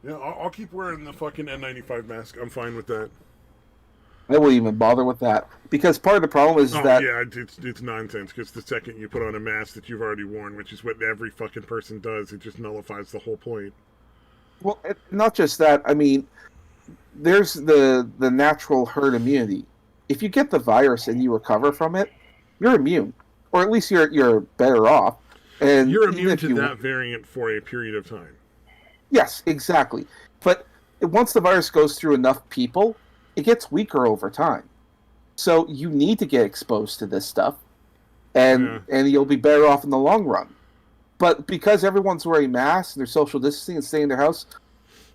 Yeah, I'll keep wearing the fucking N95 mask. I'm fine with that. I wouldn't even bother with that. Because part of the problem is that... yeah, it's nonsense. Because the second you put on a mask that you've already worn, which is what every fucking person does, it just nullifies the whole point. Well, not just that. I mean, there's the natural herd immunity. If you get the virus and you recover from it, you're immune. Or at least you're better off. And you're immune to that variant for a period of time. Yes, exactly. But once the virus goes through enough people, it gets weaker over time. So you need to get exposed to this stuff, Yeah. and you'll be better off in the long run. But because everyone's wearing masks and they're social distancing and staying in their house,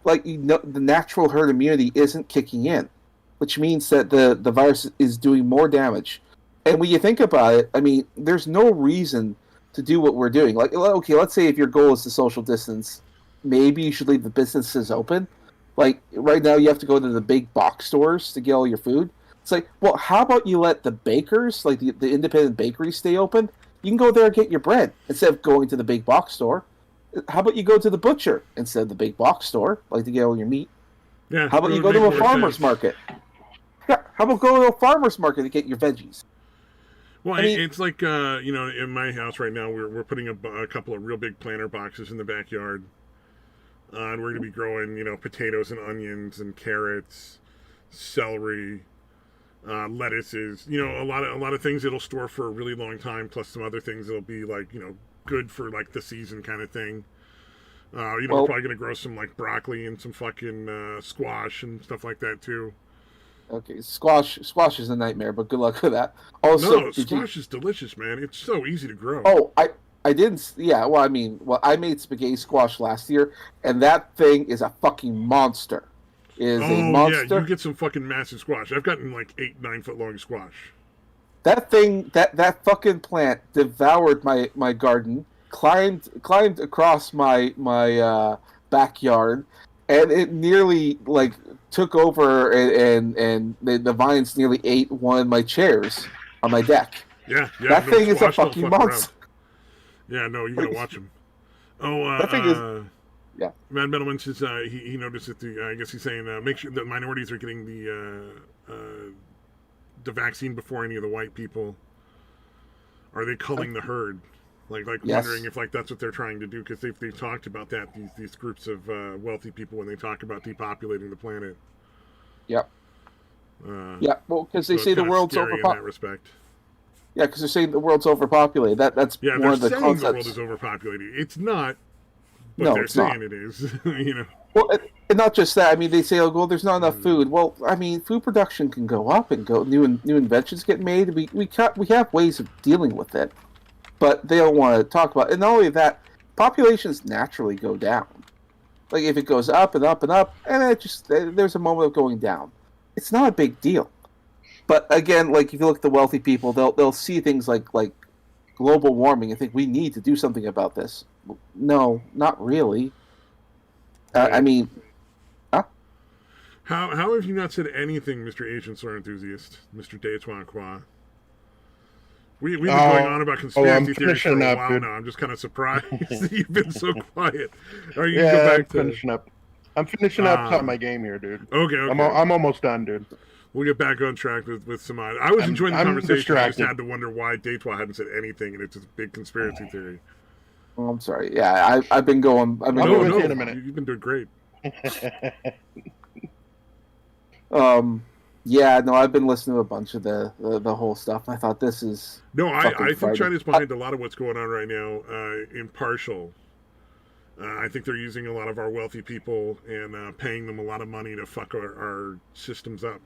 like the natural herd immunity isn't kicking in, which means that the virus is doing more damage. And when you think about it, I mean, there's no reason to do what we're doing. Like, okay, let's say if your goal is to social distance, maybe you should leave the businesses open. Like right now, you have to go to the big box stores to get all your food. It's like, well, how about you let the bakers, like the independent bakeries, stay open? You can go there and get your bread instead of going to the big box store. How about you go to the butcher instead of the big box store, like to get all your meat? Yeah. How about you go to a farmer's market? Yeah, how about go to a farmer's market to get your veggies? Well, it's like in my house right now, we're putting a couple of real big planter boxes in the backyard, and we're going to be growing potatoes and onions and carrots, celery, lettuces, a lot of things it'll store for a really long time, plus some other things that'll be like good for like the season kind of thing. We're probably going to grow some like broccoli and some fucking squash and stuff like that too. Okay, squash is a nightmare, but good luck with that. Also, no, squash is delicious, man. It's so easy to grow. Oh, I didn't. Yeah, well, I mean, I made spaghetti squash last year, and that thing is a fucking monster. A monster. Yeah, you get some fucking massive squash. I've gotten like 8-9 foot long squash. That thing, that fucking plant devoured my garden, climbed across my backyard, and it nearly like took over, and the vines nearly ate one of my chairs on my deck. Yeah. That thing is a fucking monster. Yeah, no, you gotta watch him. Oh, that thing is. Yeah. Mad Metalman says he noticed that I guess he's saying make sure that minorities are getting the vaccine before any of the white people. Are they culling the herd? Like yes. Wondering if like that's what they're trying to do, because they've talked about that, these groups of wealthy people, when they talk about depopulating the planet. Yep. Yeah, well, because they say the world's overpopulated. In that respect. Yeah, because they're saying the world's overpopulated. That's one of the concepts. The world is overpopulated. It's not. But they're saying it is. Well, and not just that. I mean, they say, "Oh, well, there's not enough food." Well, I mean, food production can go up and go. New inventions get made. We have ways of dealing with it, but they don't want to talk about it. And not only that, populations naturally go down. Like if it goes up and up and up, and there's a moment of going down. It's not a big deal. But again, like if you look at the wealthy people, they'll see things like global warming and think we need to do something about this. No, not really. I mean, huh? How have you not said anything, Mr. Asian Slur Enthusiast, Mr. Deitwanqua? We've been going on about conspiracy theories for a while now. I'm just kind of surprised that you've been so quiet. Or you go back to finishing up. I'm finishing up top of my game here, dude. Okay. I'm almost done, dude. We'll get back on track with some. I was enjoying the conversation. Distracted. I just had to wonder why Deitwa hadn't said anything, and it's a big conspiracy theory. Oh, I'm sorry. Yeah, I've been going. I'll be with you in a minute. You've been doing great. Yeah, no, I've been listening to a bunch of the whole stuff. I thought this is I think China's behind a lot of what's going on right now. Impartial. I think they're using a lot of our wealthy people and paying them a lot of money to fuck our systems up.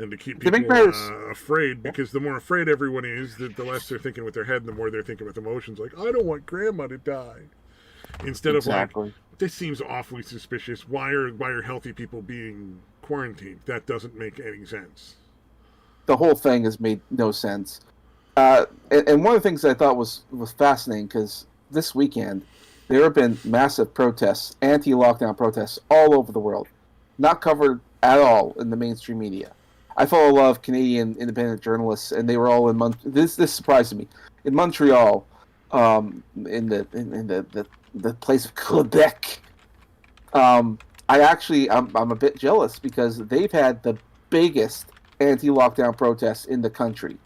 And to keep people afraid, because the more afraid everyone is, the less they're thinking with their head, and the more they're thinking with emotions. Like, I don't want grandma to die. Instead of like, this seems awfully suspicious. Why are healthy people being quarantined? That doesn't make any sense. The whole thing has made no sense. And one of the things I thought was fascinating, because this weekend there have been massive protests, anti-lockdown protests all over the world, not covered at all in the mainstream media. I follow a lot of Canadian independent journalists, and they were all in this surprised me. In Montreal, in the place of Quebec. I'm a bit jealous because they've had the biggest anti-lockdown protests in the country,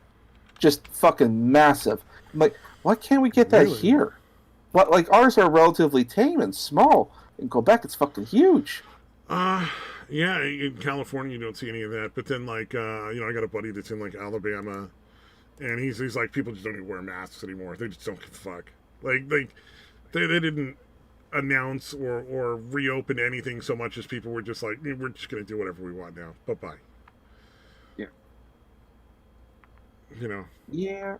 just fucking massive. I'm like, why can't we get that here? What, like ours are relatively tame and small. In Quebec, it's fucking huge. Yeah, in California you don't see any of that. But then, like, I got a buddy that's in like Alabama, and he's like, people just don't even wear masks anymore. They just don't give a fuck. Like they didn't announce or reopen anything so much as people were just like, we're just going to do whatever we want now. Bye-bye. Yeah. You know? Yeah.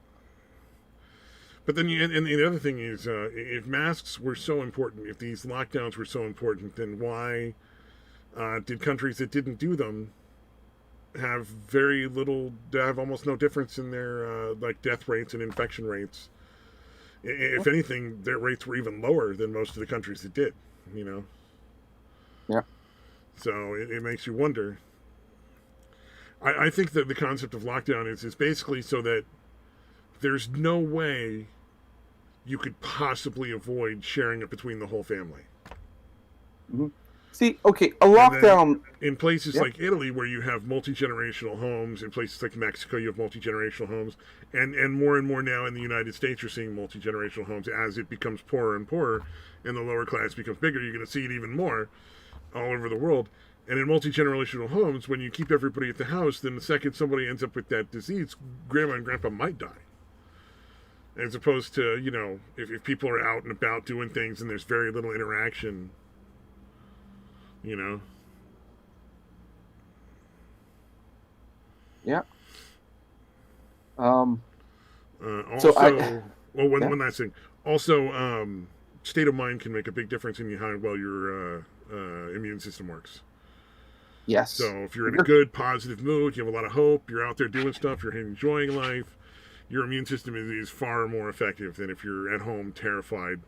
But then, and the other thing is, if masks were so important, if these lockdowns were so important, then why did countries that didn't do them have very little, have almost no difference in their like death rates and infection rates? If anything, their rates were even lower than most of the countries that did, you know? Yeah. So it makes you wonder. I think that the concept of lockdown is basically so that there's no way you could possibly avoid sharing it between the whole family. Mm-hmm. See, okay, a lockdown... In places like Italy, where you have multi-generational homes, in places like Mexico, you have multi-generational homes, and more now in the United States, you're seeing multi-generational homes as it becomes poorer and poorer, and the lower class becomes bigger. You're going to see it even more all over the world. And in multi-generational homes, when you keep everybody at the house, then the second somebody ends up with that disease, grandma and grandpa might die. As opposed to, you know, if people are out and about doing things and there's very little interaction, you know. Yeah. Also, one last thing. Also, state of mind can make a big difference in how well your immune system works. Yes. So if you're in a good, positive mood, you have a lot of hope, you're out there doing stuff, you're enjoying life, your immune system is far more effective than if you're at home terrified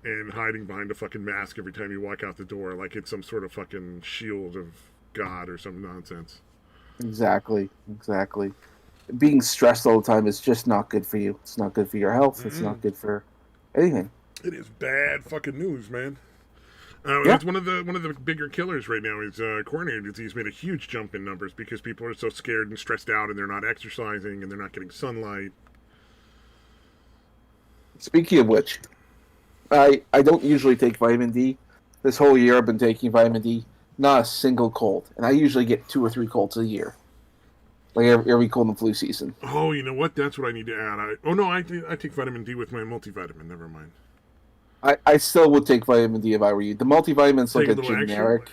and hiding behind a fucking mask every time you walk out the door like it's some sort of fucking shield of God or some nonsense. Exactly. Being stressed all the time is just not good for you. It's not good for your health. Mm-hmm. It's not good for anything. It is bad fucking news, man. That's one of the bigger killers right now is coronary disease made a huge jump in numbers because people are so scared and stressed out and they're not exercising and they're not getting sunlight. Speaking of which, I don't usually take vitamin D. This whole year I've been taking vitamin D. Not a single cold. And I usually get 2 or 3 colds a year. Like every cold and flu season. Oh, you know what? That's what I need to add. I take vitamin D with my multivitamin. Never mind. I still would take vitamin D if I were you. The multivitamin's like a generic.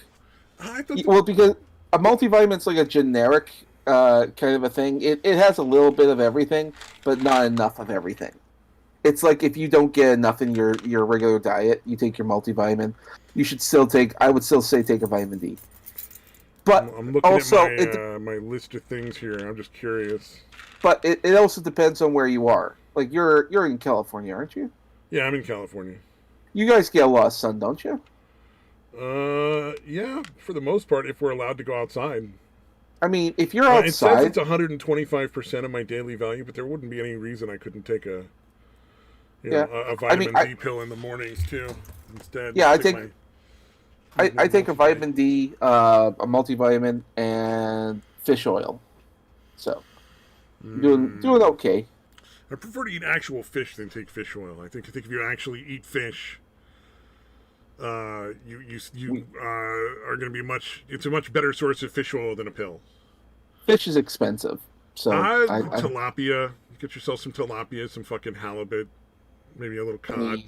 Well, because a multivitamin's like a generic kind of a thing. It has a little bit of everything, but not enough of everything. It's like if you don't get enough in your regular diet, you take your multivitamin. You should still take. I would still say take a vitamin D. But I'm looking also, at my list of things here. I'm just curious. But it also depends on where you are. Like you're in California, aren't you? Yeah, I'm in California. You guys get a lot of sun, don't you? Yeah, for the most part, if we're allowed to go outside. I mean, if you're outside... It says it's 125% of my daily value, but there wouldn't be any reason I couldn't take a vitamin D pill in the mornings, too, instead. Yeah, I take a vitamin D, a multivitamin, and fish oil. So, doing okay. I prefer to eat actual fish than take fish oil. I think if you actually eat fish, you are going to be it's a much better source of fish oil than a pill. Fish is expensive, so tilapia. Get yourself some tilapia, some fucking halibut, maybe a little cod.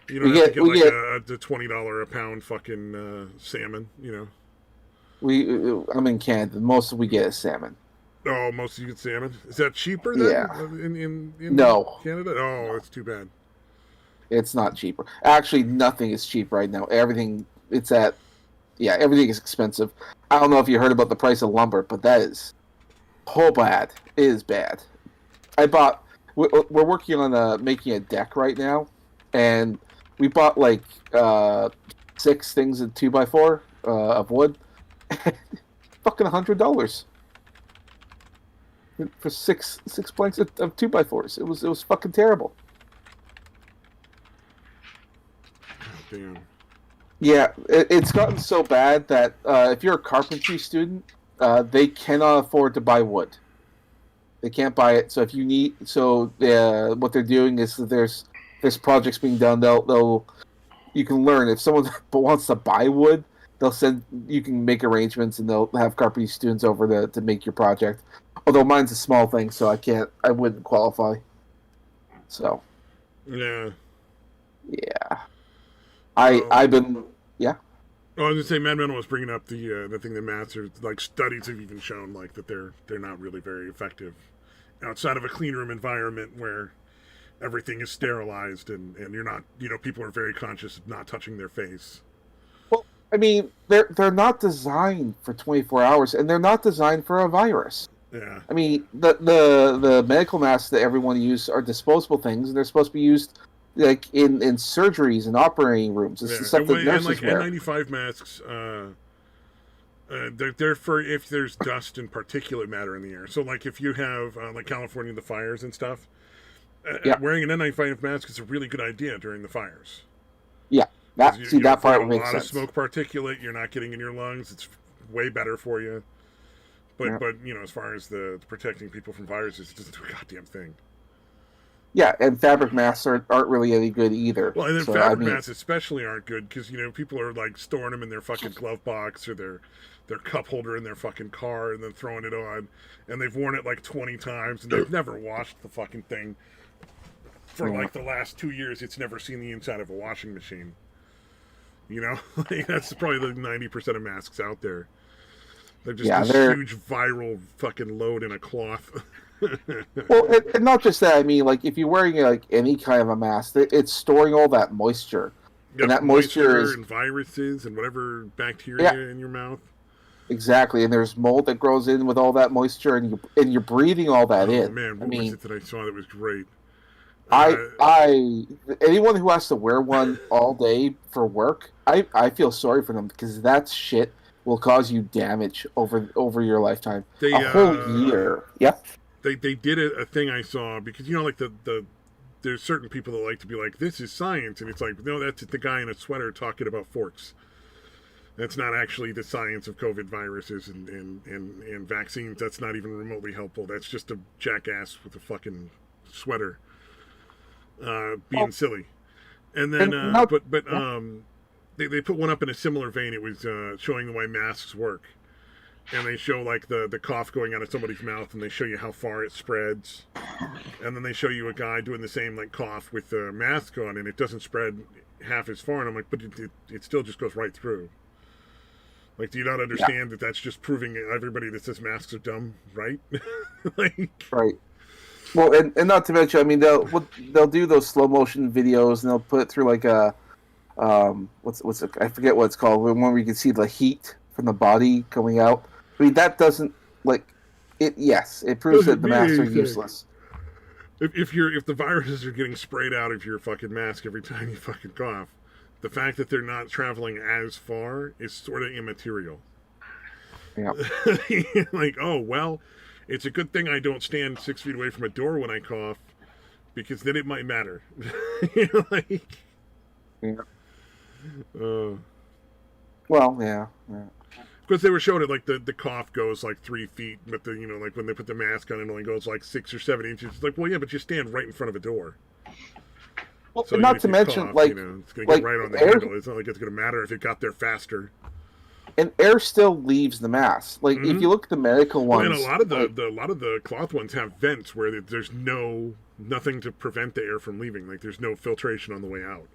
You don't have to get the $20 a pound fucking salmon. You know. I'm in Canada. Most we get is salmon. Oh, most of you get salmon. Is that cheaper then? Yeah. In no. Canada? Oh, that's too bad. It's not cheaper. Actually, nothing is cheap right now. Everything is expensive. I don't know if you heard about the price of lumber, but that is bad. It is bad. We're working on making a deck right now, and we bought like 6 things in 2x4 of wood. Fucking $100. For six planks of 2x4s. It was fucking terrible. Oh, damn. Yeah, it's gotten so bad that if you're a carpentry student, they cannot afford to buy wood. They can't buy it. So if you need, what they're doing is that there's projects being done. You can learn if someone wants to buy wood, you can make arrangements and they'll have carpentry students over to make your project. Although mine's a small thing, so I wouldn't qualify. So. Yeah. Yeah. I've been yeah. Oh, I was gonna say, Mad Men was bringing up the thing that masks are like studies have even shown like that they're not really very effective outside of a clean room environment where everything is sterilized and you're not people are very conscious of not touching their face. Well, I mean, they're not designed for 24 hours, and they're not designed for a virus. Yeah. I mean, the medical masks that everyone uses are disposable things, and they're supposed to be used like in surgeries and operating rooms. It's the stuff that nurses like wear. N95 masks, they're for if there's dust and particulate matter in the air. So like if you have like California, the fires and stuff, wearing an N95 mask is a really good idea during the fires. Yeah, that part makes sense. A lot of smoke particulate you're not getting in your lungs. It's way better for you. But as far as the protecting people from viruses, it doesn't do a goddamn thing. Yeah, and fabric masks aren't really any good either. Well, and then fabric masks especially aren't good because people are like storing them in their fucking glove box or their cup holder in their fucking car and then throwing it on, and they've worn it like 20 times and they've never washed the fucking thing for like the last 2 years. It's never seen the inside of a washing machine. Like, that's probably the 90% of masks out there. They're just this huge viral fucking load in a cloth. Well, and not just that. I mean, like if you're wearing like any kind of a mask, it's storing all that moisture, and that moisture is and viruses and whatever bacteria in your mouth. Exactly, and there's mold that grows in with all that moisture, and you're breathing all that in. Oh man, what was it that I saw that was great? Anyone who has to wear one all day for work, I feel sorry for them because that shit will cause you damage over your lifetime. A whole year. Yeah. They did a thing I saw because like there's certain people that like to be like, this is science, and it's like, no, that's the guy in a sweater talking about forks. That's not actually the science of COVID viruses and vaccines. That's not even remotely helpful. That's just a jackass with a fucking sweater being silly. And then they put one up in a similar vein. It was showing the way masks work. And they show like the cough going out of somebody's mouth, and they show you how far it spreads. And then they show you a guy doing the same like cough with the mask on, and it doesn't spread half as far. And I'm like, but it still just goes right through. Like, do you not understand that that's just proving everybody that says masks are dumb, right? Right. Well, and not to mention, I mean, they'll do those slow motion videos, and they'll put it through like a what's I forget what it's called, when we can see the heat from the body coming out. I mean, that doesn't it. Yes, it proves that the masks are useless. If the viruses are getting sprayed out of your fucking mask every time you fucking cough, the fact that they're not traveling as far is sort of immaterial. Yeah. Like, oh well, it's a good thing I don't stand 6 feet away from a door when I cough, because then it might matter. Well, yeah. Because they were showing it like the cough goes like 3 feet, but like when they put the mask on, it only goes like 6 or 7 inches. It's like, well, yeah, but you stand right in front of a door. Well, so not to mention, cough, it's going to get right on the handle. It's not like it's going to matter if it got there faster. And air still leaves the mask. Like if you look at the medical ones, and a lot of the cloth ones have vents where there's nothing to prevent the air from leaving. Like there's no filtration on the way out.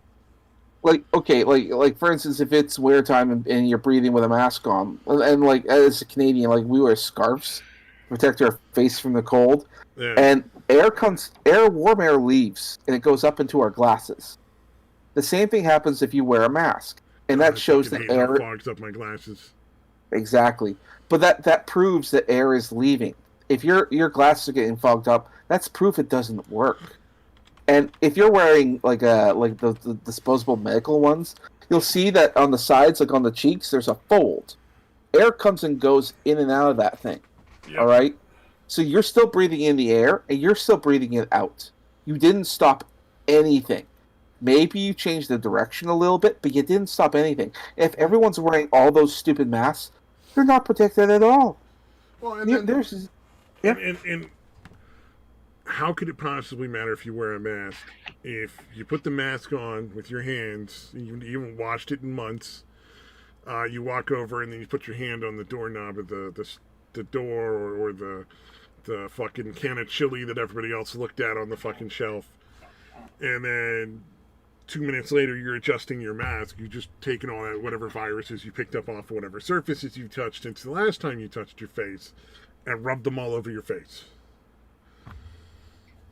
Like okay, like for instance, if it's winter time and you're breathing with a mask on, and like as a Canadian, like we wear scarves to protect our face from the cold, and warm air leaves and it goes up into our glasses. The same thing happens if you wear a mask, and that shows that air fogs up my glasses. Exactly, but that proves that air is leaving. If your glasses are getting fogged up, that's proof it doesn't work. And if you're wearing like the disposable medical ones, you'll see that on the sides, like on the cheeks, there's a fold. Air comes and goes in and out of that thing. Yep. All right? So you're still breathing in the air, and you're still breathing it out. You didn't stop anything. Maybe you changed the direction a little bit, but you didn't stop anything. If everyone's wearing all those stupid masks, they're not protected at all. Well, and how could it possibly matter if you wear a mask? If you put the mask on with your hands, you haven't washed it in months, you walk over and then you put your hand on the doorknob of the door or the fucking can of chili that everybody else looked at on the fucking shelf, and then 2 minutes later, you're adjusting your mask. You've just taken all that, whatever viruses you picked up off whatever surfaces you touched since the last time you touched your face, and rubbed them all over your face.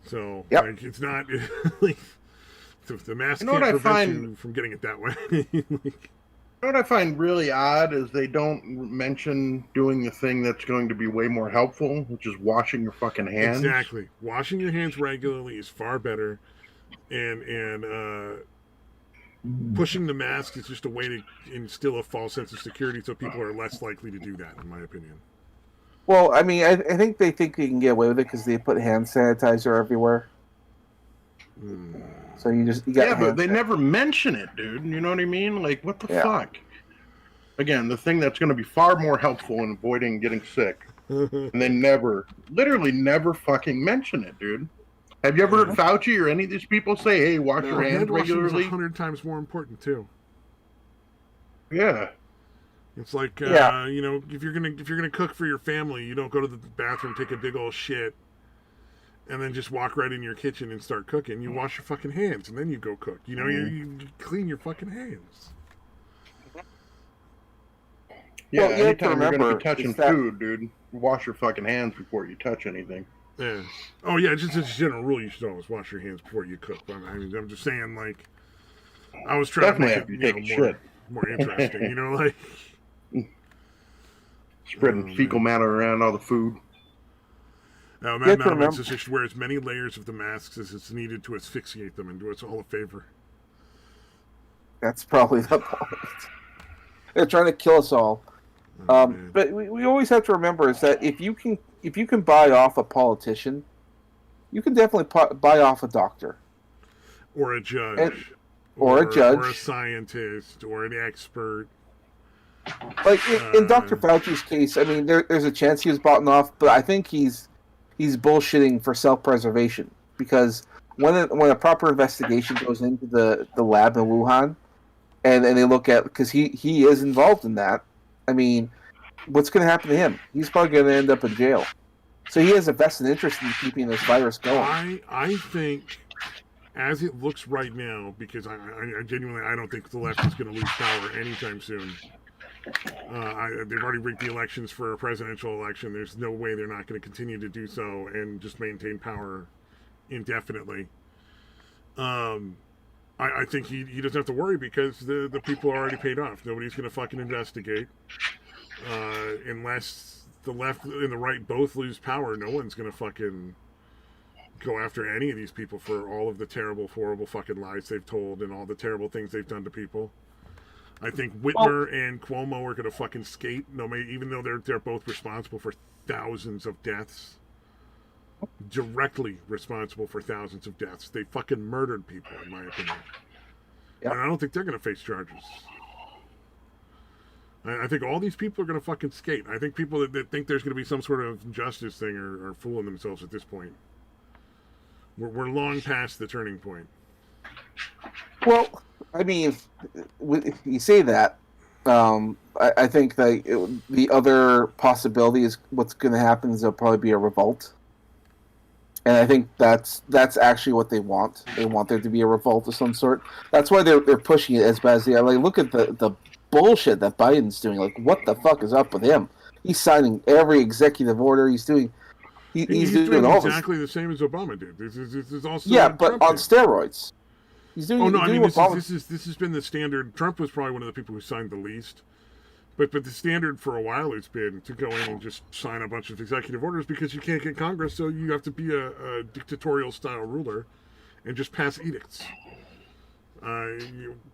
So, like, it's not like the mask can't prevent you from getting it that way. Like, what I find really odd is they don't mention doing the thing that's going to be way more helpful, which is washing your fucking hands. Exactly. Washing your hands regularly is far better, and pushing the mask is just a way to instill a false sense of security, so people are less likely to do that, in my opinion. Well, I mean, I think they can get away with it because they put hand sanitizer everywhere. So you got but they never mention it, dude. You know what I mean? Like, what the fuck? Again, the thing that's going to be far more helpful in avoiding getting sick, and they literally never fucking mention it, dude. Have you ever heard Fauci or any of these people say, "Hey, wash your hands regularly"? Is 100 times more important too. Yeah. It's like you know, if you're gonna cook for your family, you don't go to the bathroom, take a big old shit, and then just walk right in your kitchen and start cooking. You wash your fucking hands and then you go cook. You know, you clean your fucking hands. Yeah, anytime you're gonna be touching food, dude, wash your fucking hands before you touch anything. Yeah. Oh yeah, just as a general rule, you should always wash your hands before you cook. I mean, I'm just saying, like, I was trying to make it more interesting. You know, like spreading fecal matter around all the food. Now, Mad Madam says you should wear as many layers of the masks as it's needed to asphyxiate them and do us all a favor. That's probably the point. They're trying to kill us all. But we always have to remember is that if you can buy off a politician, you can definitely buy off a doctor. Or a judge. Or a judge. Or a scientist. Or an expert. Like in Dr. Fauci's case, I mean, there's a chance he was bought off, but I think he's bullshitting for self-preservation, because when a proper investigation goes into the lab in Wuhan, and they look at, because he is involved in that, I mean, what's going to happen to him? He's probably going to end up in jail. So he has a vested interest in keeping this virus going. I think, as it looks right now, because I genuinely I don't think the left is going to lose power anytime soon. They've already rigged the elections for a presidential election. There's no way they're not going to continue to do so and just maintain power indefinitely. I think he doesn't have to worry, because the people are already paid off. Nobody's going to fucking investigate. Unless the left and the right both lose power, no one's going to fucking go after any of these people for all of the terrible, horrible fucking lies they've told and all the terrible things they've done to people. I think Whitmer and Cuomo are going to fucking skate, even though they're both responsible for thousands of deaths. Directly responsible for thousands of deaths. They fucking murdered people, in my opinion. Yep. And I don't think they're going to face charges. I think all these people are going to fucking skate. I think people that think there's going to be some sort of justice thing are fooling themselves at this point. We're long past the turning point. Well, I mean, if you say that, I think that the other possibility is what's going to happen is there'll probably be a revolt. And I think that's actually what they want. They want there to be a revolt of some sort. That's why they're pushing it as bad as they are. Like, look at the bullshit that Biden's doing. Like, what the fuck is up with him? He's signing every executive order. He's doing all exactly the same as Obama did. This is also but on steroids. He's doing. Oh no, I mean this has been the standard. Trump was probably one of the people who signed the least. But the standard for a while has been to go in and just sign a bunch of executive orders, because you can't get Congress, so you have to be a dictatorial style ruler and just pass edicts.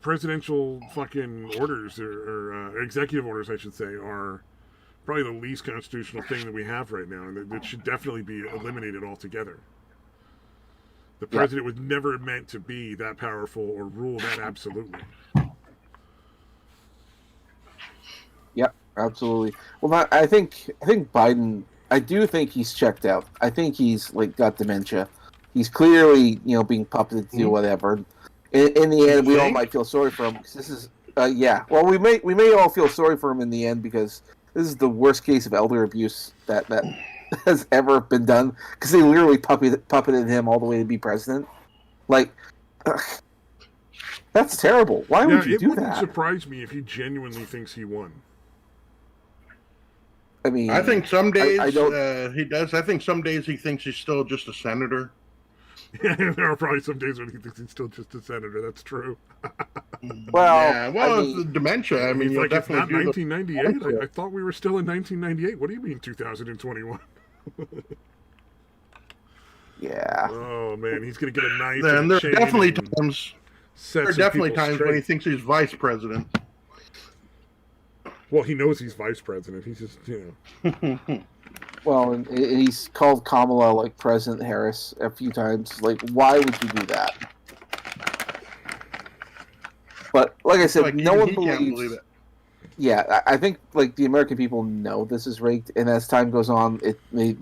Presidential fucking orders or executive orders, I should say, are probably the least constitutional thing that we have right now, and that should definitely be eliminated altogether. The president was never meant to be that powerful or rule that absolutely. Yep, absolutely. Well, I think Biden. I do think he's checked out. I think he's got dementia. He's clearly being puppeted to do whatever. In the end, we all might feel sorry for him, because this is Well, we may all feel sorry for him in the end, because this is the worst case of elder abuse that has ever been done. Because they literally puppeted him all the way to be president. Like, That's terrible. Why would you it do wouldn't that? surprise me if he genuinely thinks he won. I mean, I think some days I don't. he does. I think some days he thinks he's still just a senator. There are probably some days when he thinks he's still just a senator. That's true. Well, Yeah, well, I it's the dementia. I mean, He's you'll like, it's not definitely 1998. I thought we were still in 1998. What do you mean 2021? Yeah. Oh man, he's gonna get a knife. And there are definitely and times. set There are some definitely people times straight. when he thinks he's vice president. Well, he knows he's vice president. He's just, Well, and he's called Kamala like President Harris a few times. Like, why would you do that? But like I said, Like, no even one he can't believes. believe it. Yeah, I think like the American people know this is rigged, and as time goes on, they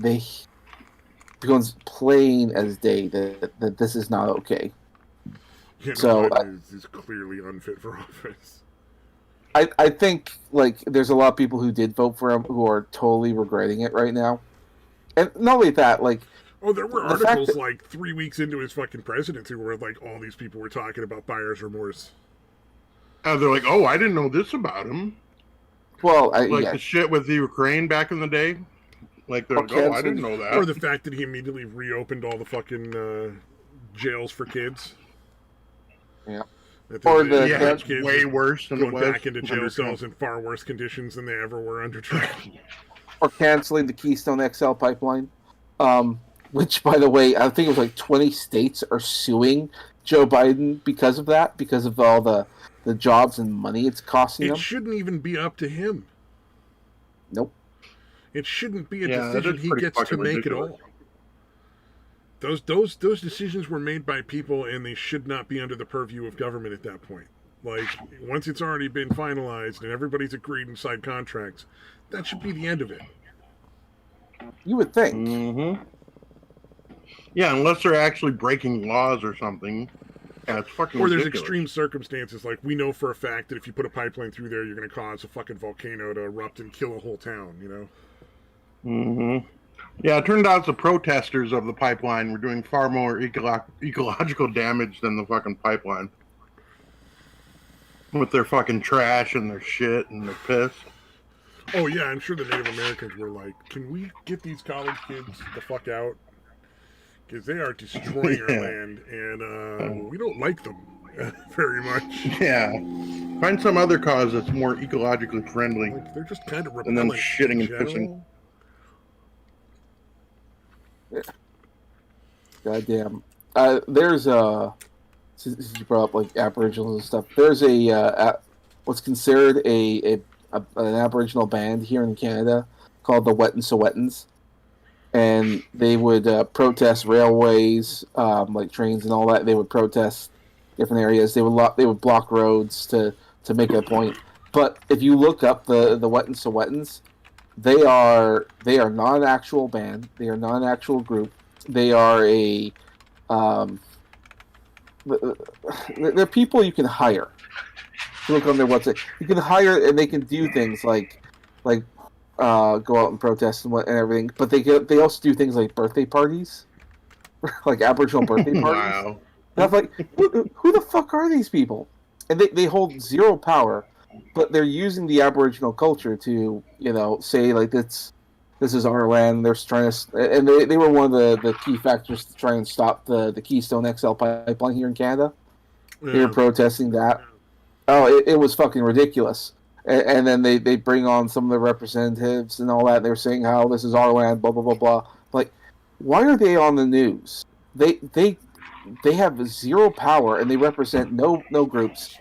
becomes plain as day that this is not okay. So, Biden is clearly unfit for office. I think like there's a lot of people who did vote for him who are totally regretting it right now, and not only that, like Oh, there were the fact articles that- like 3 weeks into his fucking presidency where like all these people were talking about buyer's remorse. They're like, oh, I didn't know this about him. well, Like yeah, the shit with the Ukraine back in the day. Like they're like, oh, I didn't know that. Or the fact that he immediately reopened all the fucking jails for kids. Yeah. That Or the the- yeah, college it's kids way worse than it going was back into jail under cells Trump. in far worse conditions than they ever were under Trump. or canceling the Keystone XL pipeline, which, by the way, I think it was like 20 states are suing Joe Biden because of that, because of all the jobs and money it's costing It them. shouldn't even be up to him. Nope. It shouldn't be a Yeah, that decision is he pretty gets to fucking make ridiculous. at all. Those decisions were made by people, and they should not be under the purview of government at that point. Like, once it's already been finalized and everybody's agreed and signed contracts, that should be the end of it. You would think. Mm-hmm. Yeah, unless they're actually breaking laws or something. Yeah, it's fucking Or there's ridiculous. extreme circumstances, like we know for a fact that if you put a pipeline through there, you're going to cause a fucking volcano to erupt and kill a whole town, you know? Mm-hmm. Yeah, it turned out the protesters of the pipeline were doing far more ecological damage than the fucking pipeline. With their fucking trash and their shit and their piss. Oh, yeah, I'm sure the Native Americans were like, can we get these college kids the fuck out? Because they are destroying our Yeah. land, and we don't like them very much. Yeah. Find some other cause that's more ecologically friendly. Like, they're just kind of And then repellent shitting in and pissing. general. Goddamn. There's since you brought up like Aboriginals and stuff. There's what's considered an Aboriginal band here in Canada called the Wet'suwet'ens, and they would protest railways, like trains and all that. They would protest different areas. They would block roads to make a point. But if you look up the Wet'suwet'ens, they are not an actual band. They are not an actual group. They are they're people you can hire. If you look on their website, you can hire, and they can do things like go out and protest and everything. But they also do things like birthday parties, like Aboriginal birthday parties. Wow. And I'm like, who the fuck are these people? And they hold zero power, but they're using the Aboriginal culture to, say like this is our land. They're trying to, and they were one of the key factors to try and stop the Keystone XL pipeline here in Canada. Yeah. They were protesting that. Oh, it was fucking ridiculous. And then they bring on some of the representatives and all that. They're saying how this is our land, blah blah blah blah. Like, why are they on the news? They have zero power, and they represent no groups,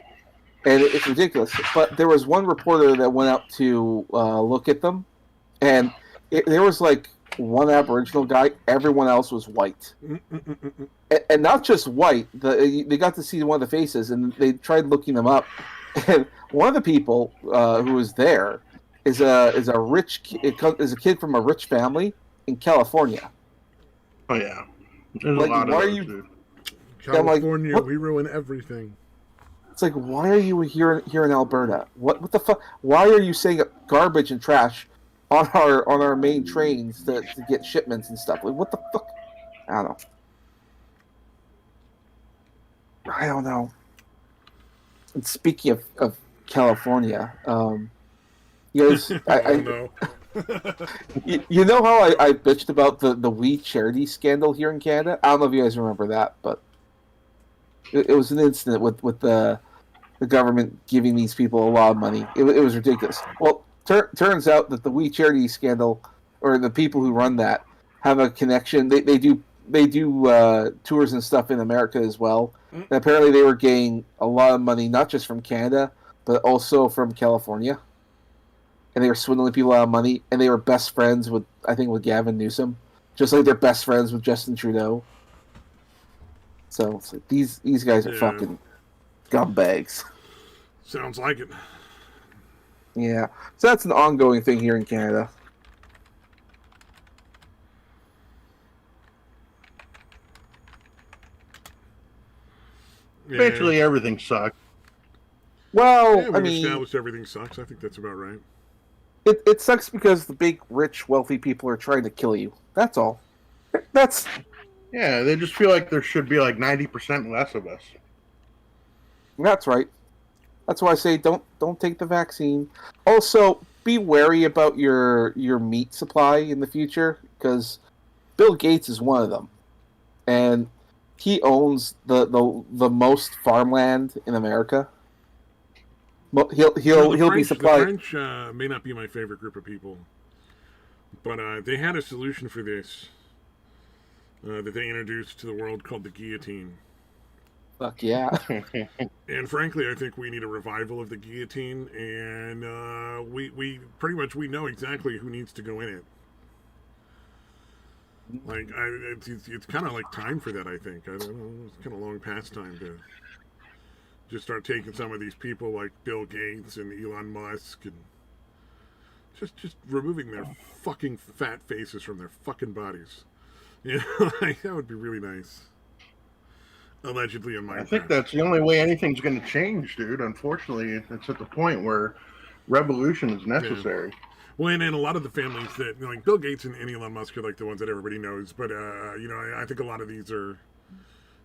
and it's ridiculous. But there was one reporter that went out to look at them, and there was like one Aboriginal guy. Everyone else was white, and not just white. They got to see one of the faces, and they tried looking them up. And one of the people who was there is a kid from a rich family in California. Oh, yeah. There's Like, a lot of why are those, you- dude. California, what- we ruin everything. It's like, why are you here in Alberta? What the fuck? Why are you saying garbage and trash on our main trains to get shipments and stuff? Like, what the fuck? I don't know. And speaking of California, you guys, Oh no. you know how I bitched about the We Charity scandal here in Canada? I don't know if you guys remember that, but it was an incident with the government giving these people a lot of money. It was ridiculous. Well, turns out that the We Charity scandal, or the people who run that, have a connection. They do tours and stuff in America as well. And apparently, they were getting a lot of money, not just from Canada, but also from California. And they were swindling people out of money. And they were best friends with, I think, with Gavin Newsom, just like they're best friends with Justin Trudeau. So it's like these guys are fucking scumbags. Sounds like it. Yeah, so that's an ongoing thing here in Canada. Yeah. Eventually, everything sucks. Well, Yeah, I we've mean, established everything sucks. I think that's about right. it sucks because the big, rich, wealthy people are trying to kill you. That's all. That's Yeah, they just feel like there should be like 90% less of us. right. That's why I say don't take the vaccine. Also, be wary about your meat supply in the future because Bill Gates is one of them, and he owns the most farmland in America. He'll be supplying. The French may not be my favorite group of people, but they had a solution for this that they introduced to the world called the guillotine. Fuck yeah! And frankly, I think we need a revival of the guillotine, and we pretty much we know exactly who needs to go in it. Like it's kind of like time for that. I think I don't know. It's kind of long past time to just start taking some of these people like Bill Gates and Elon Musk and just removing their fucking fat faces from their fucking bodies. You know, like, that would be really nice. Allegedly in Minecraft. I think that's the only way anything's going to change, dude. Unfortunately, it's at the point where revolution is necessary. Yeah. Well, and a lot of the families that, you know, like Bill Gates and Elon Musk are like the ones that everybody knows, but you know, I think a lot of these are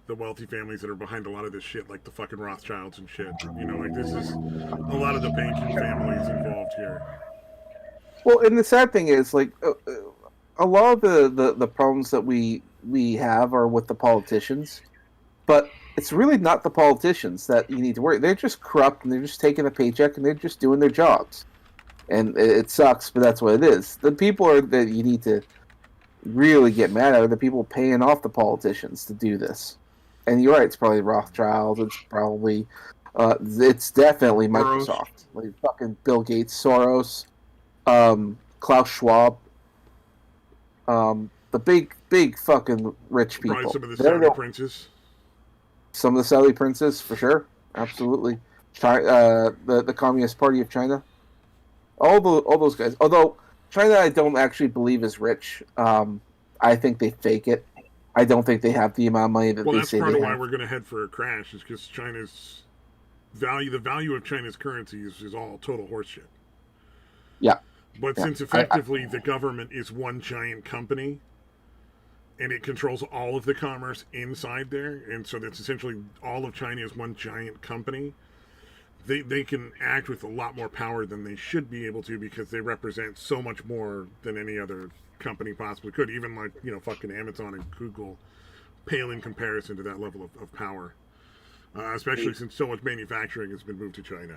the wealthy families that are behind a lot of this shit, like the fucking Rothschilds and shit. You know, like this is a lot of the banking families involved here. Well, and the sad thing is, like, a lot of the problems that we have are with the politicians, but it's really not the politicians that you need to worry. They're just corrupt, and they're just taking a paycheck, and they're just doing their jobs. And it sucks, but that's what it is. The people are that you need to really get mad at are the people paying off the politicians to do this. And you're right, it's probably Rothschild, it's probably, it's definitely Microsoft. Like fucking Bill Gates, Soros, Klaus Schwab, the big fucking rich people. Probably some of the Saudi princes. Some of the Saudi princes, for sure. Absolutely. China, the Communist Party of China. All those guys. Although China, I don't actually believe is rich. I think they fake it. I don't think they have the amount of money that they say they have. Well, that's part of why we're going to head for a crash, is because China's the value of China's currency is all total horseshit. Yeah. But since effectively the government is one giant company, and it controls all of the commerce inside there, and so that's essentially all of China is one giant company, they can act with a lot more power than they should be able to, because they represent so much more than any other company possibly could. Even like, you know, fucking Amazon and Google pale in comparison to that level of power, especially since so much manufacturing has been moved to China.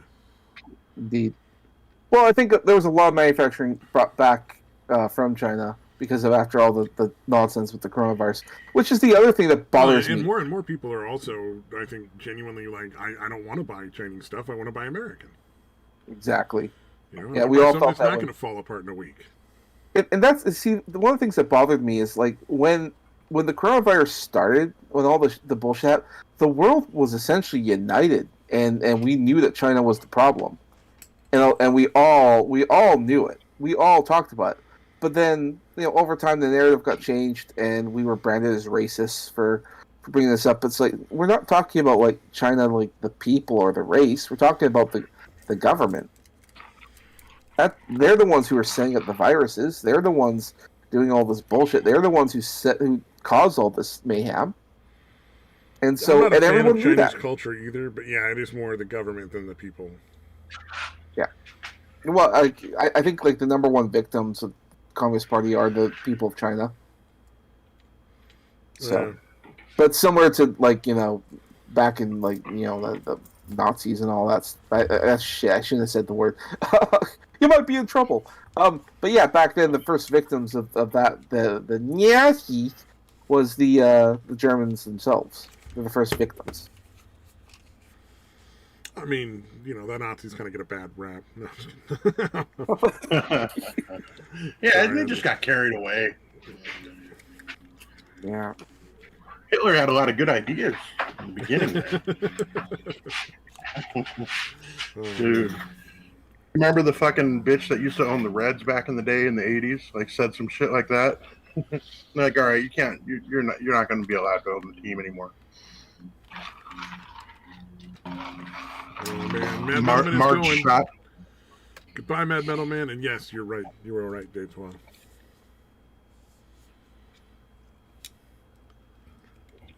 Indeed. Well, I think there was a lot of manufacturing brought back from China because of, after all the nonsense with the coronavirus, which is the other thing that bothers me. And more people are also, I think, genuinely like, I don't want to buy Chinese stuff. I want to buy American. Exactly. You know, yeah, we all felt it's not going to fall apart in a week. And that's, see, one of the things that bothered me is, like, when the coronavirus started, when all the bullshit happened, the world was essentially united, and we knew that China was the problem. And we all knew it. We all talked about it. But then, you know, over time the narrative got changed, and we were branded as racists for bringing this up. It's like, we're not talking about, like, China, like the people or the race. We're talking about the government. They're the ones who are setting up the viruses. They're the ones doing all this bullshit. They're the ones who caused all this mayhem. And so, I'm not a and fan everyone of knew Chinese that. culture either, but yeah, it is more the government than the people. Yeah. Well, I think like the number one victims of the Communist Party are the people of China. So, but similar to like back in like the Nazis and all that. That's shit. I shouldn't have said the word. You might be in trouble. But yeah, back then the first victims of that the Nazis was the Germans themselves. They're the first victims. I mean, the Nazis kind of get a bad rap. Yeah, and they just got carried away. Yeah. Hitler had a lot of good ideas in the beginning there. Dude. Remember the fucking bitch that used to own the Reds back in the day in the 80s? Like said some shit like that? Like, all right, you can't, you're not going to be allowed to own the team anymore. Oh man, Mad Metal Man is going. Shot. Goodbye, Mad Metal Man. And yes, you're right. You were right, Dave Twan.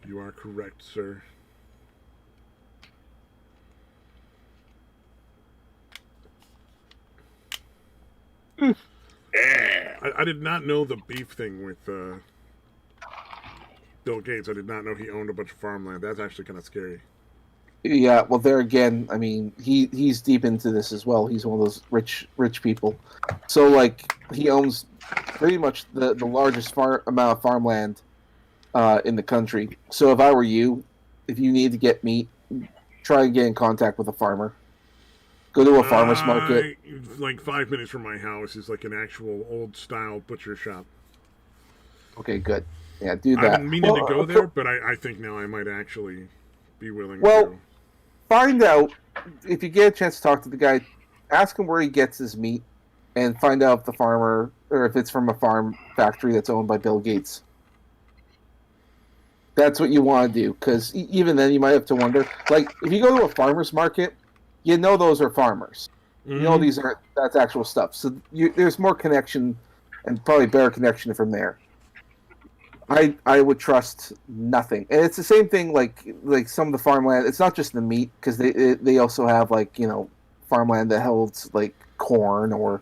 You are correct, sir. Yeah. I did not know the beef thing with Bill Gates. I did not know he owned a bunch of farmland. That's actually kind of scary. Yeah, well, there again, I mean, he's deep into this as well. He's one of those rich people. So, like, he owns pretty much the largest amount of farmland in the country. So, if I were you, if you need to get meat, try and get in contact with a farmer. Go to a farmer's market. Like 5 minutes from my house is like an actual old-style butcher shop. Okay, good. Yeah, do that. I've been meaning to go there, but I think now I might actually be willing to. To. Find out, if you get a chance to talk to the guy, ask him where he gets his meat, and find out if the farmer, or if it's from a farm factory that's owned by Bill Gates. That's what you want to do, because even then you might have to wonder, like, if you go to a farmer's market, you know those are farmers. Mm-hmm. You know that's actual stuff. So there's more connection, and probably better connection from there. I would trust nothing, and it's the same thing. Like some of the farmland, it's not just the meat, because they also have farmland that holds like corn or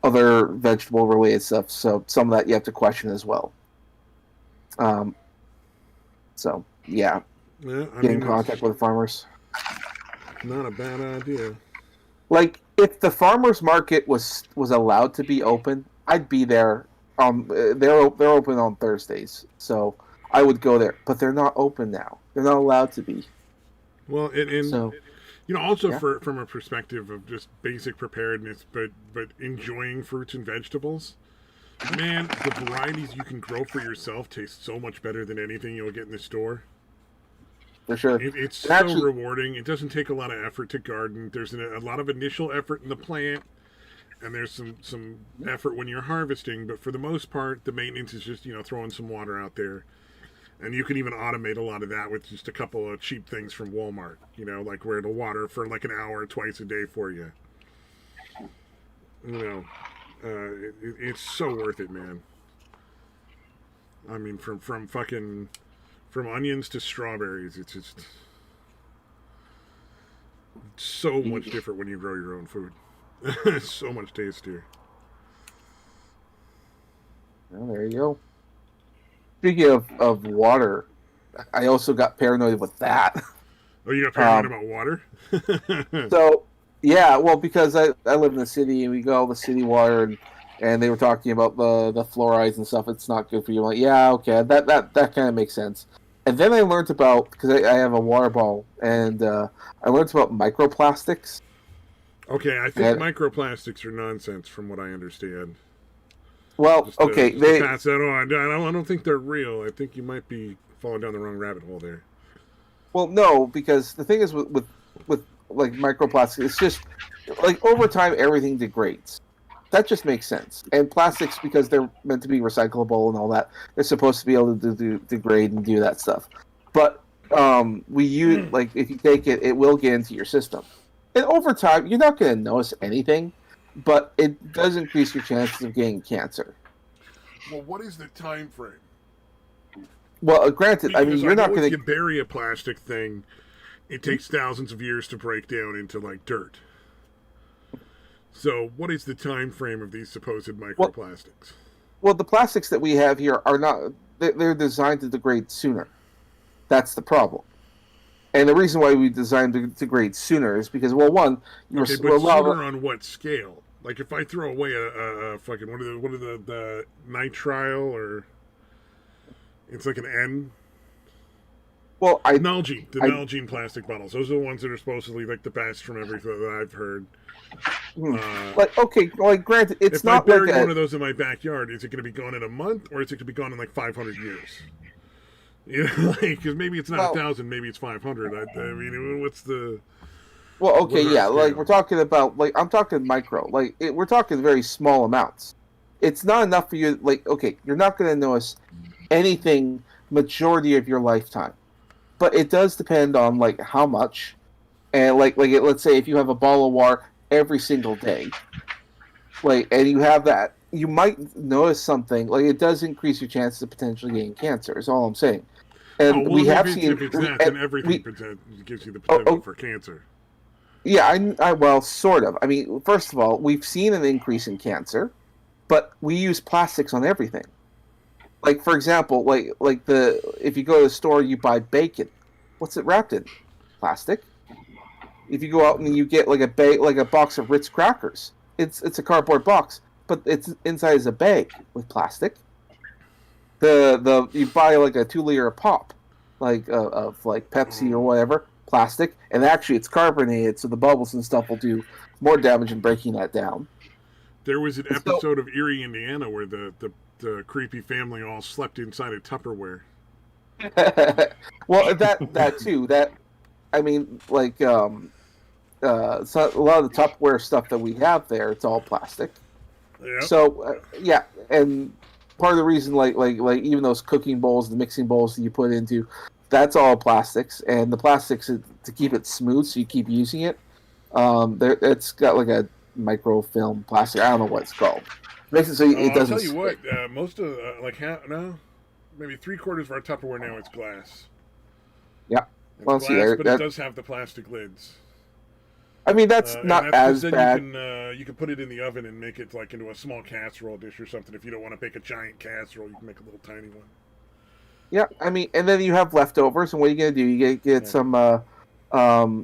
other vegetable related stuff. So some of that you have to question as well. So yeah, get in contact with the farmers. Not a bad idea. Like if the farmers market was allowed to be open, I'd be there. They're open on Thursdays, so I would go there. But they're not open now. They're not allowed to be. Well, and also yeah. from a perspective of just basic preparedness, but enjoying fruits and vegetables, man, the varieties you can grow for yourself taste so much better than anything you'll get in the store. For sure, it's so rewarding. It doesn't take a lot of effort to garden. There's a lot of initial effort in the plant. And there's some effort when you're harvesting, but for the most part, the maintenance is just, throwing some water out there. And you can even automate a lot of that with just a couple of cheap things from Walmart, like where it'll water for like an hour twice a day for you. It's so worth it, man. I mean, from onions to strawberries, it's just so much different when you grow your own food. It's so much tastier. Well, there you go. Speaking of water, I also got paranoid with that. Oh, you got paranoid about water? So, yeah, well, because I live in the city and we got all the city water, and they were talking about the fluorides and stuff. It's not good for you. I'm like, yeah, okay, that kind of makes sense. And then I learned about, because I have a water bottle, and I learned about microplastics. Okay, I think microplastics are nonsense from what I understand. Well, okay, they pass that on. I don't think they're real. I think you might be falling down the wrong rabbit hole there. Well, no, because the thing is with like microplastics, it's just like over time everything degrades. That just makes sense. And plastics, because they're meant to be recyclable and all that, they're supposed to be able to degrade and do that stuff. But we use if you take it, it will get into your system. And over time, you're not going to notice anything, but it does increase your chances of getting cancer. Well, what is the time frame? Well, granted, I mean, Because you're not if going you to. bury a plastic thing, it takes thousands of years to break down into like dirt. So, what is the time frame of these supposed Well, microplastics? well, the plastics that we have here are not. They're designed to degrade sooner. That's the problem. And the reason why we designed to degrade sooner is because, well, one, Okay, but sooner on what scale? Like if I throw away a fucking what are the nitrile or it's like an N. well, Nalgene plastic bottles. Those are the ones that are supposedly like the best from everything that I've heard. Like okay, like granted, it's if not I bury like one of those in my backyard, is it going to be gone in a month or is it going to be gone in like 500 years? You know, like because maybe it's not 1,000, maybe it's 500. I mean, what's the? Well, okay, yeah, scale? like we're talking about, like I'm talking micro, like we're talking very small amounts. It's not enough for you. Like, okay, you're not going to notice anything majority of your lifetime, but it does depend on like how much, and let's say if you have a bottle of water every single day, like, and you have that, you might notice something. Like, it does increase your chances of potentially getting cancer. Is all I'm saying. And well, we have seen if it's that, then everything gives you the potential for cancer. Yeah, well, sort of. I mean, first of all, we've seen an increase in cancer, but we use plastics on everything. Like, for example, if you go to the store, you buy bacon. What's it wrapped in? Plastic. If you go out and you get like a box of Ritz crackers, it's a cardboard box, but it's inside is a bag with plastic. You buy like a 2 liter of pop, of like Pepsi or whatever, plastic, and actually it's carbonated, so the bubbles and stuff will do more damage in breaking that down. There was an episode of Erie, Indiana, where the creepy family all slept inside a Tupperware. Well, that too. That I mean, so a lot of the Tupperware stuff that we have there, it's all plastic. Yep. So yeah, and part of the reason, like even those cooking bowls, the mixing bowls that you put into, that's all plastics, and the plastics to keep it smooth, so you keep using it. It's got like a microfilm plastic. I don't know what it's called. Makes it so it doesn't. I'll tell you what, most of maybe 3/4 of our Tupperware now is glass. Yeah, it's glass, but it does have the plastic lids. I mean, that's not as bad. You can put it in the oven and make it like into a small casserole dish or something. If you don't want to make a giant casserole, you can make a little tiny one. Yeah, I mean, and then you have leftovers, and what are you gonna do? You get some, the Saran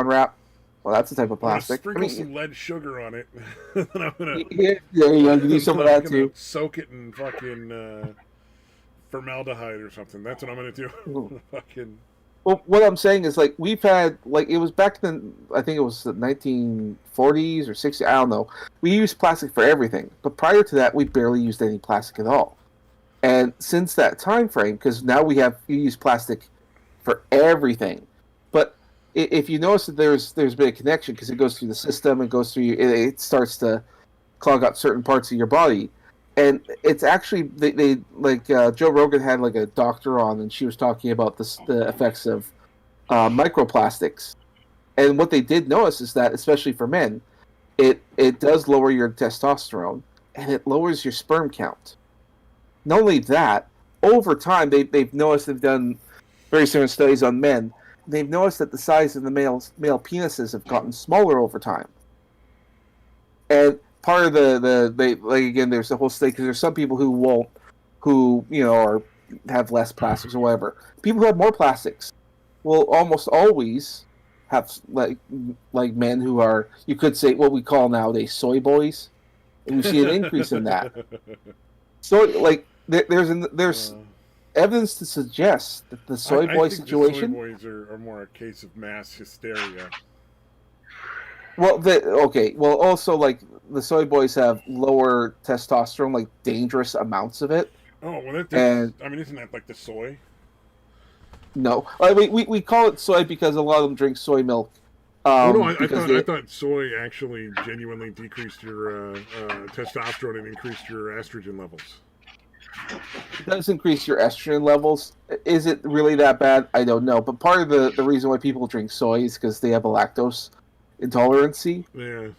wrap. Well, that's a type of plastic. Sprinkle some lead sugar on it. Then I'm gonna you do some of that too. Soak it in fucking formaldehyde or something. That's what I'm gonna do. Fucking. Well, what I'm saying is, like, we've had, like, it was back then, I think it was the 1940s or 60s, I don't know. We used plastic for everything. But prior to that, we barely used any plastic at all. And since that time frame, because now we use plastic for everything. But if you notice that there's been a connection, because it goes through the system, it goes through, it starts to clog up certain parts of your body. And it's actually Joe Rogan had like a doctor on, and she was talking about the effects of microplastics. And what they did notice is that, especially for men, it does lower your testosterone and it lowers your sperm count. Not only that, over time they've noticed, they've done very similar studies on men. They've noticed that the size of the male penises have gotten smaller over time. And part of again, there's the whole state, because there's some people who have less plastics or whatever. People who have more plastics will almost always have like men who are, you could say, what we call nowadays soy boys, and you see an increase in that. So like there's evidence to suggest that the soy boy situation. The soy boys are more a case of mass hysteria. Well, also, like, the soy boys have lower testosterone, like dangerous amounts of it. Oh, well, isn't that like the soy? No, we call it soy because a lot of them drink soy milk. I thought soy actually genuinely decreased your testosterone and increased your estrogen levels. It does increase your estrogen levels. Is it really that bad? I don't know. But part of the reason why people drink soy is because they have a lactose intolerance. Yeah.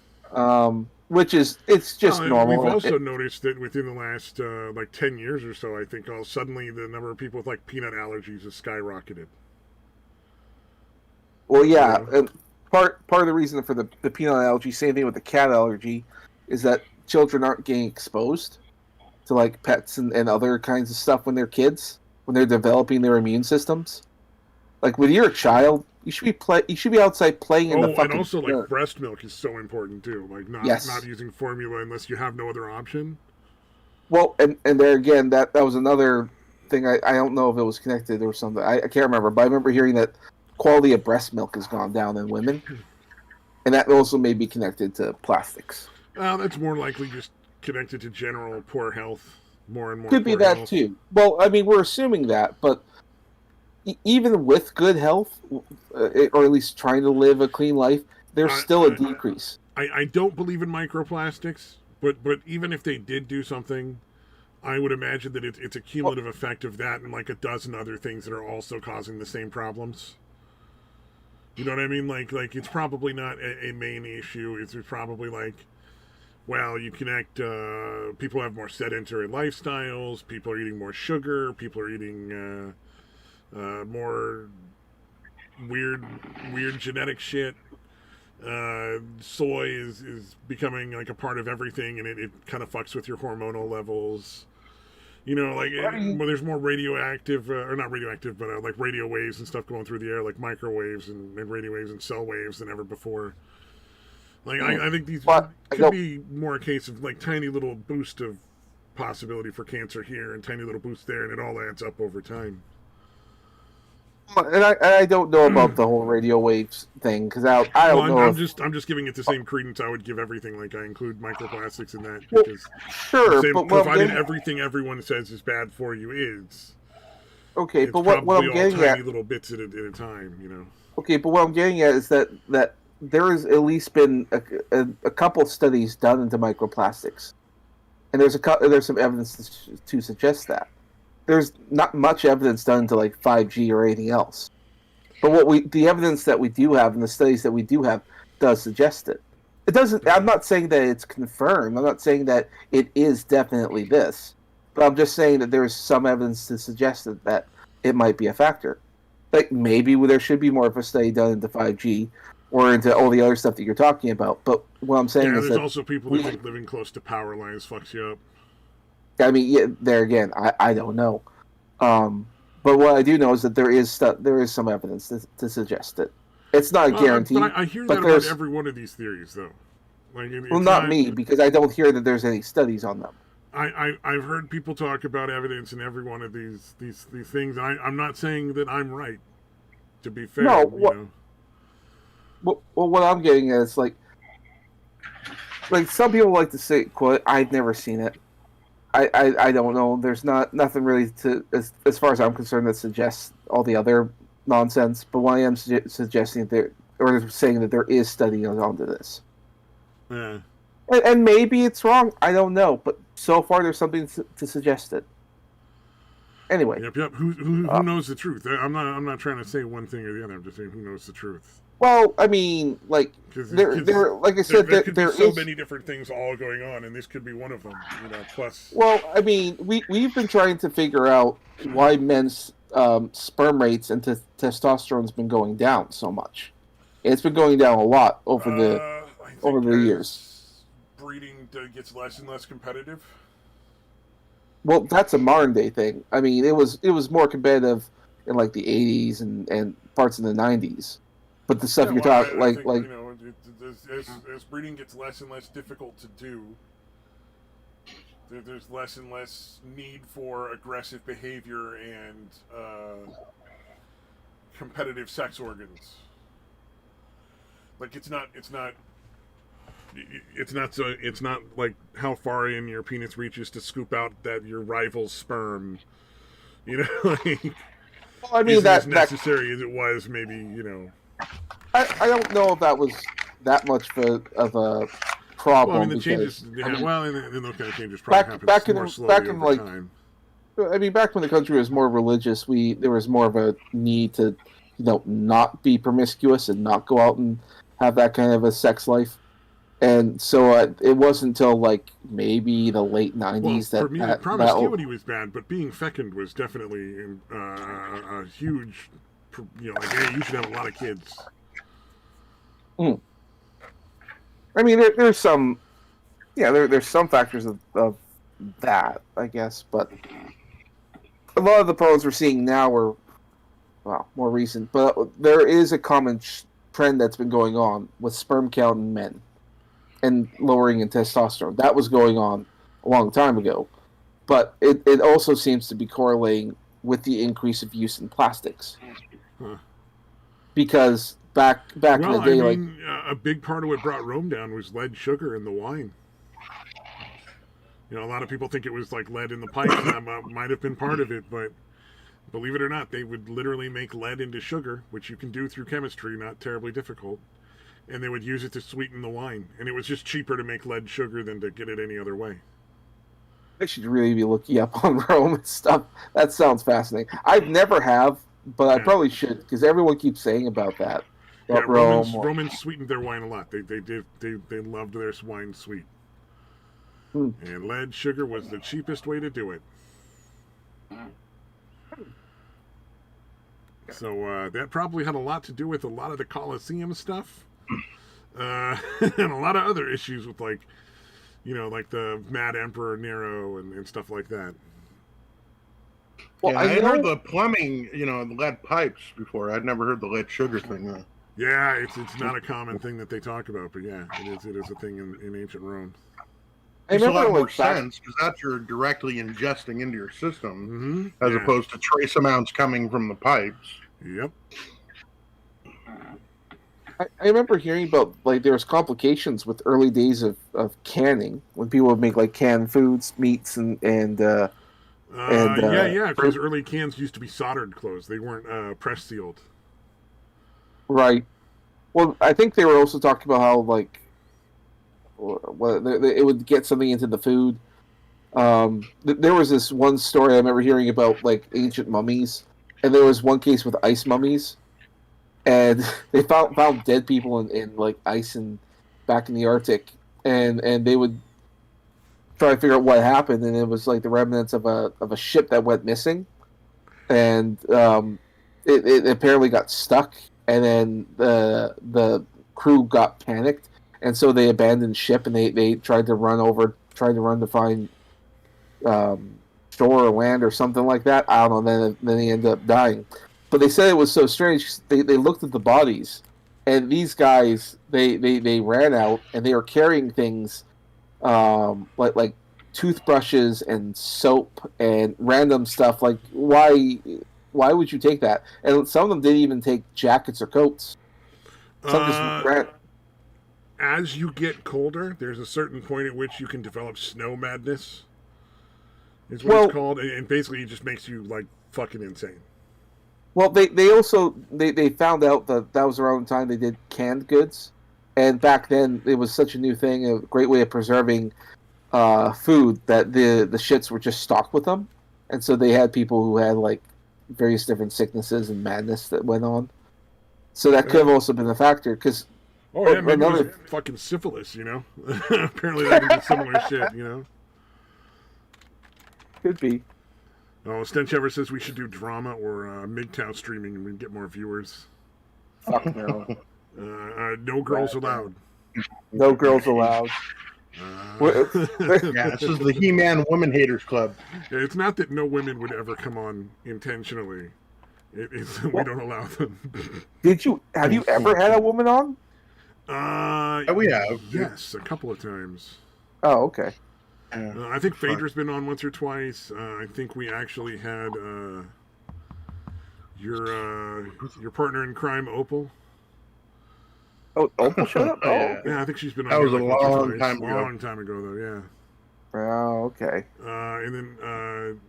which is it's just normal. We've also noticed that within the last 10 years or so, I think suddenly the number of people with like peanut allergies has skyrocketed. Well, yeah, and part of the reason for the peanut allergy, same thing with the cat allergy, is that children aren't getting exposed to like pets and other kinds of stuff when they're kids, when they're developing their immune systems. Like when you're a child, you should be outside playing in the fucking and also dirt. like breast milk is so important too. Like not using formula unless you have no other option. Well, and there again, that was another thing. I don't know if it was connected or something. I can't remember, but I remember hearing that quality of breast milk has gone down in women, and that also may be connected to plastics. That's more likely just connected to general poor health, more and more. Could be that health. too. Well, I mean, we're assuming that, but even with good health, or at least trying to live a clean life, there's still a decrease. I don't believe in microplastics, but even if they did do something, I would imagine that it's a cumulative effect of that and like a dozen other things that are also causing the same problems. You know what I mean? Like it's probably not a main issue. It's probably like, well, you connect, people have more sedentary lifestyles, people are eating more sugar, people are eating more weird genetic shit. Soy is becoming like a part of everything, and it kind of fucks with your hormonal levels. You know, like well, there's more radioactive, or not radioactive, but like radio waves and stuff going through the air, like microwaves and radio waves and cell waves than ever before. Like I think these could be more a case of like tiny little boost of possibility for cancer here and tiny little boost there, and it all adds up over time. And I don't know about the whole radio waves thing because I don't know. I'm just giving it the same credence I would give everything. Like I include microplastics in that because but provided everything everyone says is bad for you is okay. But what I'm getting tiny at, little bits at a time, you know. Okay, but what I'm getting at is that there has at least been a couple studies done into microplastics, and there's some evidence to suggest that. There's not much evidence done to like 5G or anything else, but the evidence that we do have and the studies that we do have does suggest it. It doesn't. I'm not saying that it's confirmed. I'm not saying that it is definitely this, but I'm just saying that there's some evidence to suggest that it might be a factor. Like maybe there should be more of a study done into 5G or into all the other stuff that you're talking about. But what I'm saying is there's that also people that think living close to power lines fucks you up. I mean, there again, I don't know. But what I do know is that there is some evidence to suggest it. It's not a guarantee. But I hear that about every one of these theories, though. Like, not me, because I don't hear that there's any studies on them. I've heard people talk about evidence in every one of these things. I'm not saying that I'm right. To be fair, no. Well, what I'm getting at is like some people like to say, "quote I've never seen it." I don't know. There's nothing really to as far as I'm concerned that suggests all the other nonsense. But what I am suggesting or saying that there is study onto this. Yeah. And maybe it's wrong. I don't know. But so far, there's something to suggest it. Anyway. Yep. Who knows the truth? I'm not trying to say one thing or the other. I'm just saying who knows the truth. Well, I mean, like like I said, there could be so many different things all going on, and this could be one of them. You know, plus. Well, I mean, we've been trying to figure out why men's sperm rates and testosterone's been going down so much. It's been going down a lot over the years. Breeding gets less and less competitive. Well, that's a modern day thing. I mean, it was more competitive in like the 80s and parts of the 90s. But the stuff you're talking, I think, you know, as breeding gets less and less difficult to do, there's less and less need for aggressive behavior and competitive sex organs. Like it's not like how far in your penis reaches to scoop out your rival's sperm. You know, like well, I mean as necessary as it was, maybe, you know. I don't know if that was that much of a problem. Well, I mean, the changes. Yeah, and those kind of changes probably happen more slowly over time. I mean, back when the country was more religious, there was more of a need to, not be promiscuous and not go out and have that kind of a sex life. And so it wasn't until like maybe the late Well, '90s for that me, that promiscuity was bad, but being fecund was definitely a huge, like, hey, you should have a lot of kids. Mm. I mean, there's some, there's some factors of that, I guess, but a lot of the problems we're seeing now are, well, more recent. But there is a common trend that's been going on with sperm count in men and lowering in testosterone. That was going on a long time ago, but it also seems to be correlating with the increase of use in plastics. Huh. Because back in the day, a big part of what brought Rome down was lead sugar in the wine. A lot of people think it was like lead in the pipes, and that might have been part of it, but believe it or not, they would literally make lead into sugar, which you can do through chemistry, not terribly difficult, and they would use it to sweeten the wine, and it was just cheaper to make lead sugar than to get it any other way. I should really be looking up on Rome and stuff. That sounds fascinating. I've never have, but I probably should, because everyone keeps saying about that. Yeah, Romans sweetened their wine a lot. They loved their wine sweet. And lead sugar was the cheapest way to do it. So that probably had a lot to do with a lot of the Colosseum stuff. And a lot of other issues with, like, like the Mad Emperor Nero and stuff like that. Well, I had heard the plumbing, the lead pipes before. I'd never heard the lead sugar thing, though. Yeah, it's not a common thing that they talk about, but yeah, it is a thing in ancient Rome. Makes a lot more sense, because that you're directly ingesting into your system, as opposed to trace amounts coming from the pipes. Yep. I remember hearing about, like, there was complications with early days of canning, when people would make, like, canned foods, meats, because early cans used to be soldered closed. They weren't press sealed. Right. Well, I think they were also talking about how, like, it would get something into the food. There was this one story I remember hearing about, like, ancient mummies, and there was one case with ice mummies, and they found dead people in like ice and back in the Arctic, and they would try to figure out what happened, and it was like the remnants of a ship that went missing, and it apparently got stuck, and then the crew got panicked. And so they abandoned ship, and they tried to run to find shore or land or something like that. I don't know. Then they ended up dying. But they said it was so strange. They looked at the bodies, and these guys they ran out, and they were carrying things like toothbrushes and soap and random stuff. Like, why would you take that? And some of them didn't even take jackets or coats. Some just ran. As you get colder, there's a certain point at which you can develop snow madness. Is what it's called, and basically it just makes you, like, fucking insane. Well, they also found out that was around the time they did canned goods, and back then it was such a new thing, a great way of preserving food, that the shits were just stocked with them, and so they had people who had, like, various different sicknesses and madness that went on. So that could have also been a factor, because. Oh, yeah, maybe it was fucking syphilis, Apparently they did similar shit, Could be. Oh, Stench Ever says we should do drama or MGTOW streaming and we'd get more viewers. Fuck no. No girls allowed. No girls allowed. This is the He-Man Women Haters Club. It's not that no women would ever come on intentionally. It's we don't allow them. Have you ever had a woman on? We have. Yes, a couple of times. Oh, okay. I think Phaedra's been on once or twice. I think we actually had your partner in crime, Opal. Oh, Opal showed up? Oh. Yeah, I think she's been on. That was a long time ago. Long time ago, though, yeah. Oh, okay. And then,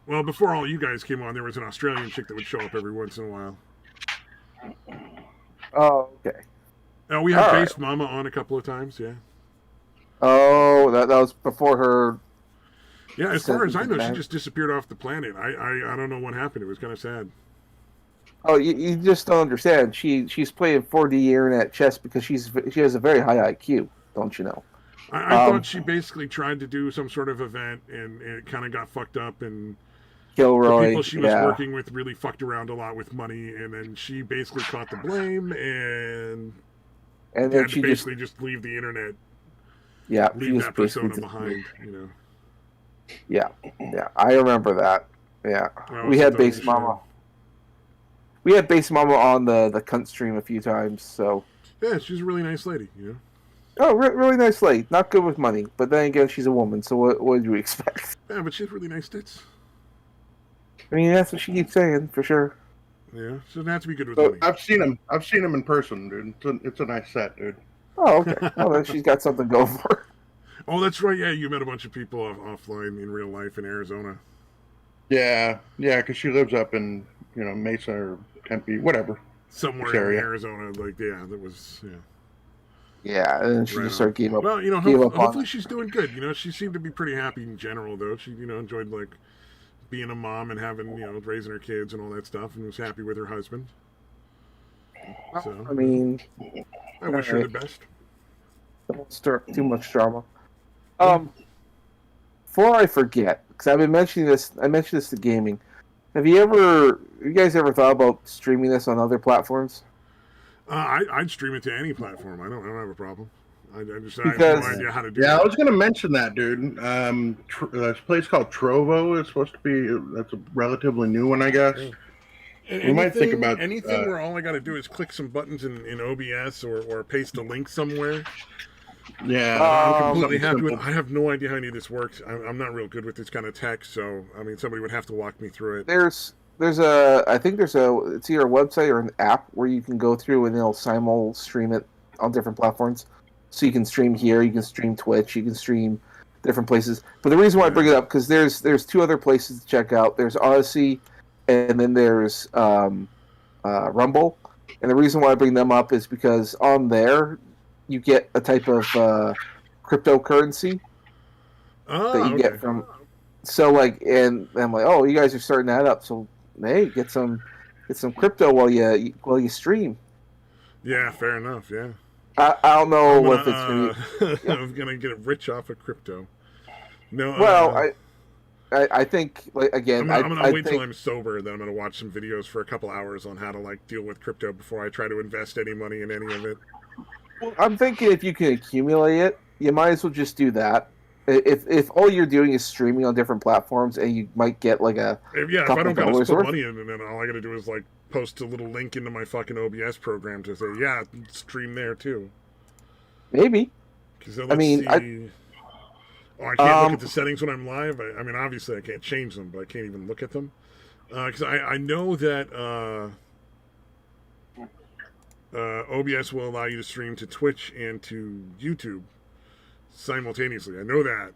well, before all you guys came on, there was an Australian chick that would show up every once in a while. Oh, okay. Oh, we had Base Mama on a couple of times, yeah. Oh, that was before her. Yeah, as far as I know, she just disappeared off the planet. I don't know what happened. It was kind of sad. Oh, you just don't understand. She's playing 4D internet chess because she has a very high IQ. don't you know? I thought she basically tried to do some sort of event, and it kind of got fucked up, and Kilroy, the people she was working with really fucked around a lot with money, and then she basically caught the blame, and then had she to basically just leave the internet. Yeah, leave that persona behind, you know. Yeah, I remember that. Yeah, Oh, we had Base Mama. We had Base Mama on the cunt stream a few times. So yeah, she's a really nice lady, you know. Oh, really nice lady. Not good with money, but then again, she's a woman. So what do you expect? Yeah, but she has really nice tits. I mean, that's what she keeps saying for sure. Yeah, she doesn't have to be good with money. I've seen him in person, dude. It's a nice set, dude. Oh, okay. Well, then she's got something going for her. Oh, that's right. Yeah, you met a bunch of people offline in real life in Arizona. Yeah, because she lives up in Mesa or Tempe, whatever. Somewhere in Arizona, like that was yeah. Yeah, and then she just started gave up. Well, hopefully she's doing good. You know, she seemed to be pretty happy in general, though. She enjoyed like being a mom and having raising her kids and all that stuff, and was happy with her husband. So I mean, I wish her the best. Don't stir too much drama. Before I forget, because I've been mentioning this, I mentioned this to gaming. Have you guys ever thought about streaming this on other platforms? I'd stream it to any platform. I don't have a problem. I have no idea how to do it. Yeah, I was going to mention that, dude. This place called Trovo is supposed to be, that's a relatively new one, I guess. We might think about anything where all I got to do is click some buttons in OBS or paste a link somewhere. Yeah, I'm completely happy with it. I have no idea how any of this works. I'm not real good with this kind of tech, so I mean, somebody would have to walk me through it. I think it's either a website or an app where you can go through and they'll simul stream it on different platforms. So you can stream here, you can stream Twitch, you can stream different places. But the reason why I bring it up, because there's two other places to check out. There's Odyssey, and then there's Rumble. And the reason why I bring them up is because on there you get a type of cryptocurrency that you get from. So and I'm like, oh, you guys are starting that up. So hey, get some crypto while you stream. Yeah, fair enough. Yeah. I don't know if it's gonna. I'm gonna get rich off of crypto. No. Well, I think again. I'm gonna wait till I'm sober. Then I'm gonna watch some videos for a couple hours on how to deal with crypto before I try to invest any money in any of it. Well, I'm thinking if you can accumulate it, you might as well just do that. If all you're doing is streaming on different platforms, and you might get if I don't gotta put money in, and then all I gotta do is post a little link into my fucking OBS program to say stream there too. Maybe. I can't look at the settings when I'm live. I mean, obviously I can't change them, but I can't even look at them because I know that OBS will allow you to stream to Twitch and to YouTube simultaneously. I know that.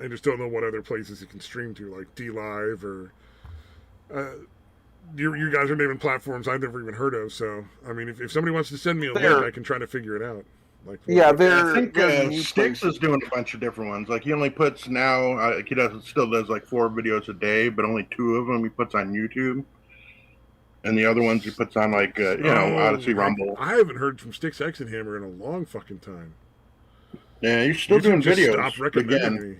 I just don't know what other places you can stream to, like DLive or you guys are naming platforms I've never even heard of. So I mean, if somebody wants to send me a link, I can try to figure it out. I think Styx is doing a bunch of different ones. Like he only puts now, still does 4 videos a day, but only 2 of them he puts on YouTube. And the other ones he puts on Odyssey, Rumble. I haven't heard from Styx X and Hammer in a long fucking time. Yeah, you're still doing videos. Stop recommending me.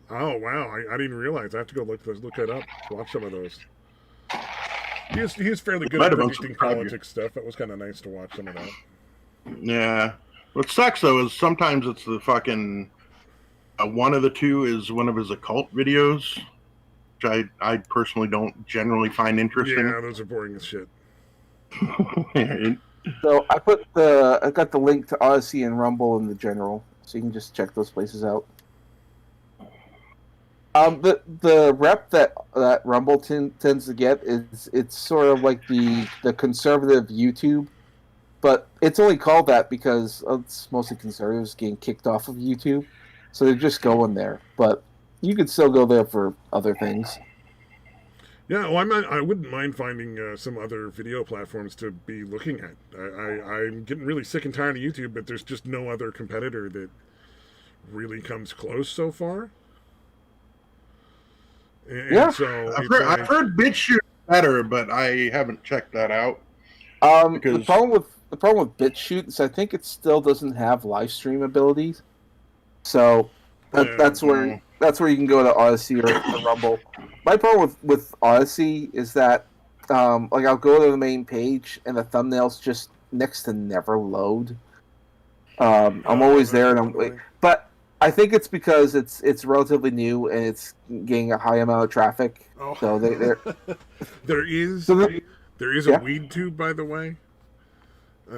Oh wow, I didn't realize. I have to go look that up. Watch some of those. He is fairly good at predicting politics stuff. It was kind of nice to watch some of that. Yeah. What sucks though is sometimes it's the fucking one of the two is one of his occult videos, which I personally don't generally find interesting. Yeah, those are boring as shit. So I got the link to Odyssey and Rumble in the general, so you can just check those places out. The rep that Rumble tends to get it's sort of like the conservative YouTube, but it's only called that because it's mostly conservatives getting kicked off of YouTube, so they're just going there. But you could still go there for other things. Yeah, well, I wouldn't mind finding some other video platforms to be looking at. I'm getting really sick and tired of YouTube, but there's just no other competitor that really comes close so far. And so I've heard BitChute better, but I haven't checked that out. The problem with the problem with BitChute is I think it still doesn't have live stream abilities. So that's where you can go to Odyssey or Rumble. My problem with Odyssey is that like I'll go to the main page and the thumbnails just next to never load. I'm always there, but I think it's because it's relatively new and it's getting a high amount of traffic. Oh. So there is yeah. a weed tube, by the way,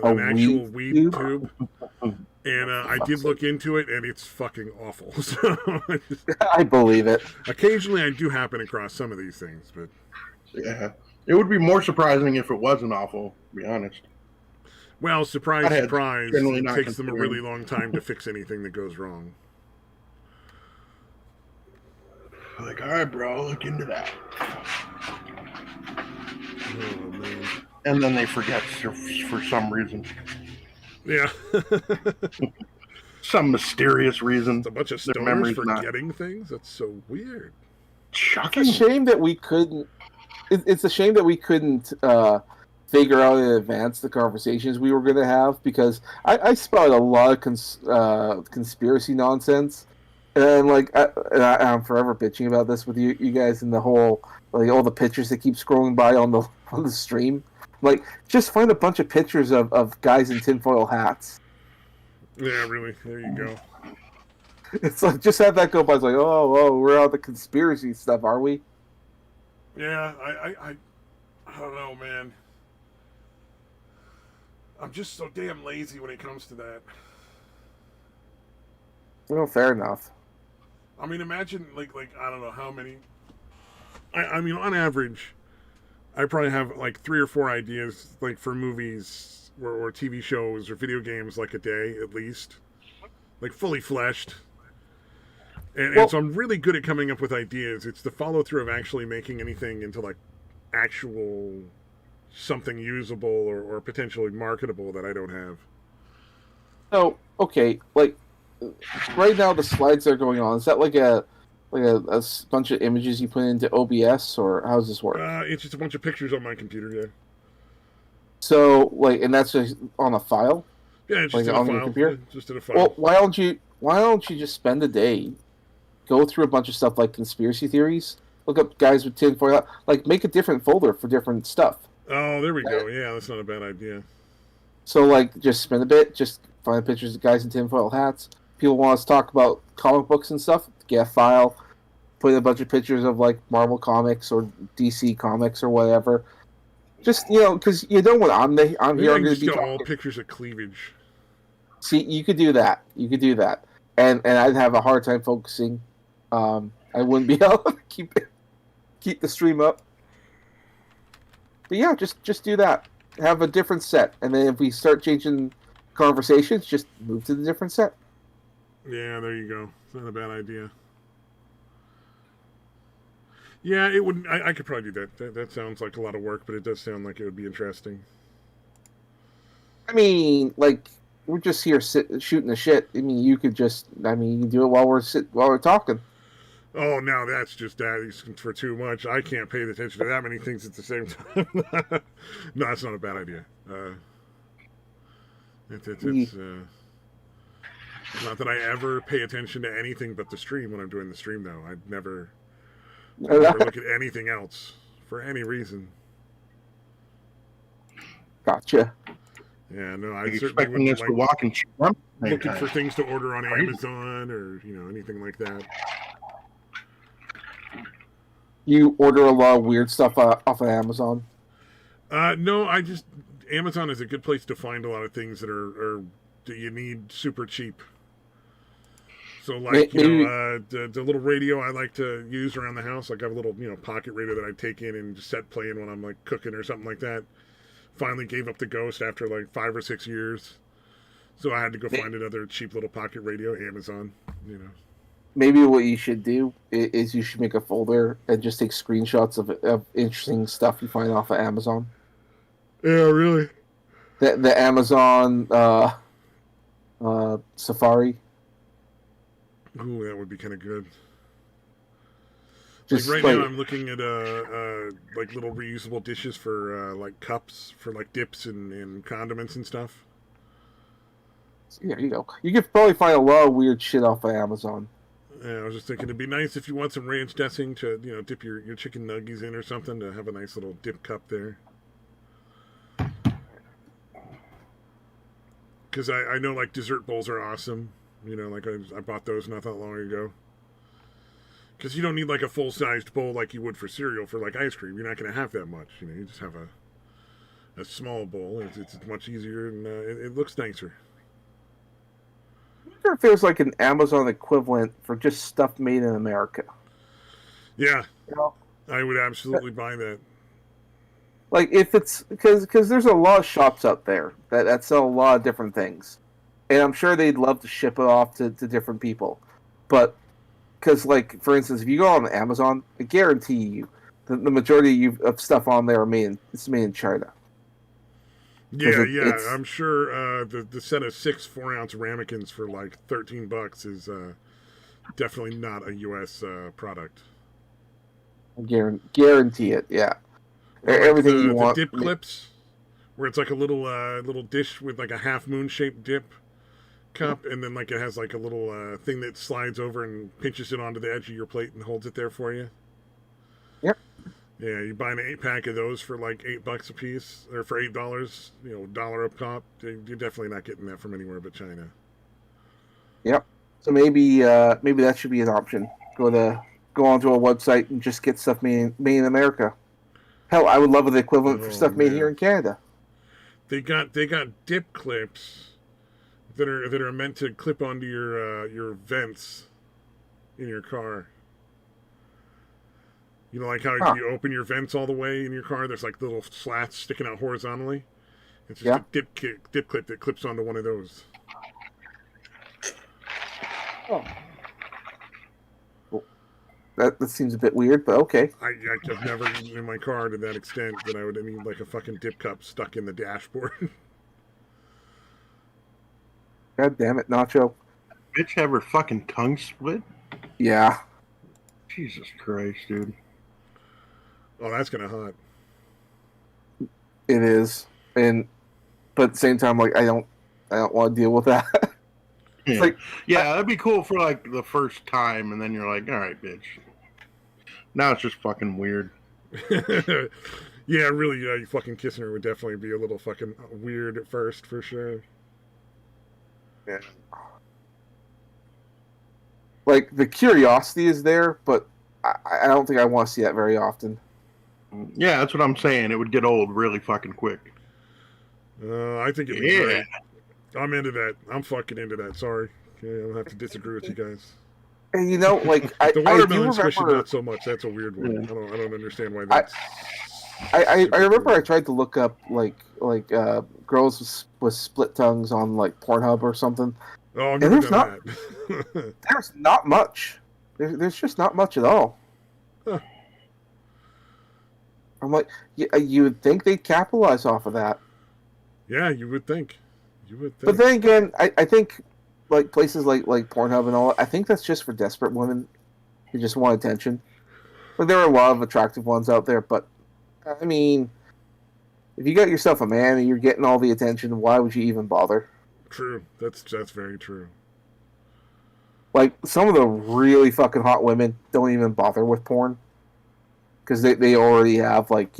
an actual weed tube. And I did look into it, and it's fucking awful. So I believe it. Occasionally, I do happen across some of these things, but yeah, it would be more surprising if it wasn't awful. To be honest. Well, surprise! It takes them a really long time to fix anything that goes wrong. Like, all right, bro, look into that. Oh man! And then they forget for some reason. Yeah. Some mysterious reason. It's a bunch of stoners forgetting things. That's so weird. Shocking. It's a shame that we couldn't. It's a shame that we couldn't figure out in advance the conversations we were going to have, because I spotted a lot of conspiracy nonsense, and like I'm forever bitching about this with you guys, and the whole like all the pictures that keep scrolling by on the stream. Like, just find a bunch of pictures of guys in tinfoil hats. Yeah, really. There you go. It's like, just have that go by. It's like, oh, we're on the conspiracy stuff, are we? Yeah, I don't know, man. I'm just so damn lazy when it comes to that. Well, fair enough. I mean, imagine, like I don't know how many... I mean, on average... I probably have like 3 or 4 ideas, like for movies or TV shows or video games, like a day at least, like fully fleshed. And so I'm really good at coming up with ideas. It's the follow through of actually making anything into like actual something usable or potentially marketable that I don't have. So, okay, like right now the slides that are going on, is that like a bunch of images you put into OBS, or how does this work? It's just a bunch of pictures on my computer, yeah. So, like, and that's just on a file? Yeah, it's just like in on a your file. computer? Yeah, just in a file. Well, why don't you just spend a day, go through a bunch of stuff like conspiracy theories, look up guys with tinfoil, like make a different folder for different stuff. Oh, there we go. Yeah, that's not a bad idea. So, like, just spend a bit, just find pictures of guys in tinfoil hats. People want us to talk about comic books and stuff, get a file, put in a bunch of pictures of, like, Marvel Comics or DC Comics or whatever. Just, because you know what I'm here. I'm going to be talking. All pictures of cleavage. See, you could do that. And I'd have a hard time focusing. I wouldn't be able to keep the stream up. But yeah, just do that. Have a different set, and then if we start changing conversations, just move to the different set. Yeah, there you go. It's not a bad idea. Yeah, it would. I could probably do that. That sounds like a lot of work, but it does sound like it would be interesting. I mean, like, we're just here shooting the shit. I mean, you could just. I mean, you can do it while we're talking. Oh, now that's just asking for too much. I can't pay attention to that many things at the same time. No, that's not a bad idea. It's not that I ever pay attention to anything but the stream when I'm doing the stream, though. I never look at anything else for any reason. Gotcha. Yeah, no, I certainly expecting us to walk and looking for things to order on Amazon or anything like that. You order a lot of weird stuff off of Amazon? No, Amazon is a good place to find a lot of things that are that you need super cheap. So, like, the little radio I like to use around the house, like I have a little, pocket radio that I take in and just set playing when I'm, like, cooking or something like that. Finally gave up the ghost after, like, 5 or 6 years. So I had to go find another cheap little pocket radio, Amazon, Maybe what you should do is you should make a folder and just take screenshots of interesting stuff you find off of Amazon. Yeah, really? The Amazon Safari. Ooh, that would be kind of good. Like right now, I'm looking at like little reusable dishes for like cups for like dips and condiments and stuff. There you go. You could probably find a lot of weird shit off of Amazon. Yeah, I was just thinking it'd be nice if you want some ranch dressing to dip your chicken nuggies in or something, to have a nice little dip cup there. Because I know like dessert bowls are awesome. Like I bought those not that long ago. Because you don't need like a full-sized bowl like you would for cereal for like ice cream. You're not going to have that much. You just have a small bowl. It's much easier and it looks nicer. I wonder if there's like an Amazon equivalent for just stuff made in America. Yeah, I would absolutely buy that. Like if it's because there's a lot of shops out there that sell a lot of different things, and I'm sure they'd love to ship it off to different people, but because like for instance, if you go on Amazon, I guarantee you the majority of stuff on there made in China. Yeah, I'm sure the set of 6 4-ounce ramekins for like $13 is definitely not a U.S. product. I guarantee it. Yeah, like everything you want. The dip clips, where it's like a little dish with like a half moon shaped dip cup, and then like it has like a little thing that slides over and pinches it onto the edge of your plate and holds it there for you. Yep. Yeah, you buy an 8-pack of those for like $8 a piece, or for $8, $1 a pop. You're definitely not getting that from anywhere but China. Yep. So maybe that should be an option. Go onto a website and just get stuff made in America. Hell, I would love the equivalent for stuff made here in Canada. They got dip clips that are meant to clip onto your vents in your car. Like how you open your vents all the way in your car, there's like little slats sticking out horizontally. It's just a dip clip that clips onto one of those. Oh. Well, that seems a bit weird, but okay. I've never in my car to that extent that I would need like a fucking dip cup stuck in the dashboard. God damn it, Nacho. Bitch have her fucking tongue split? Yeah. Jesus Christ, dude. Oh, that's kind of hot. It is, but at the same time, like I don't want to deal with that. It's like, that'd be cool for like the first time, and then you're like, all right, bitch. Now it's just fucking weird. Yeah, really, you fucking kissing her would definitely be a little fucking weird at first, for sure. Yeah. Like the curiosity is there, but I don't think I want to see that very often. Yeah, that's what I'm saying. It would get old really fucking quick. I think it'd be great. I'm into that. I'm fucking into that. Sorry. Okay, I'll have to disagree with you guys. And like the watermelon squishing, not so much. That's a weird one. Yeah. I don't understand why that's. I remember I tried to look up like girls with split tongues on like Pornhub or something. Oh, I've never done that. There's not much. There's just not much at all. Huh. I'm like, you would think they'd capitalize off of that. Yeah, you would think. But then again, I think like places like Pornhub and all, I think that's just for desperate women who just want attention. But there are a lot of attractive ones out there. But I mean, if you got yourself a man and you're getting all the attention, why would you even bother? True. That's very true. Like some of the really fucking hot women don't even bother with porn because they already have like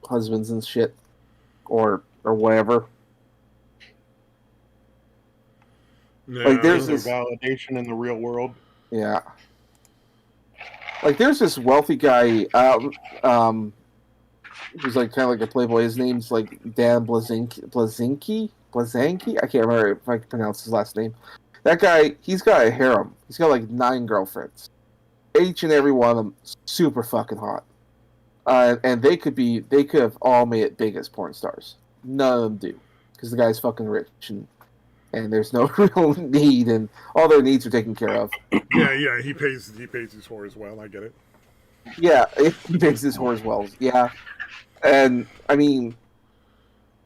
husbands and shit or whatever. Yeah, like there's this validation in the real world. Yeah. Like there's this wealthy guy who's like kind of like a playboy. His name's like Dan Blazanki. I can't remember if I can pronounce his last name. That guy, he's got a harem. He's got like 9 girlfriends. Each and every one of them super fucking hot. And they could have all made it big as porn stars. None of them do. Because the guy's fucking rich and there's no real need and all their needs are taken care of. Yeah, he pays his whore as well, I get it. Yeah, he pays his whore as well. Yeah. And I mean,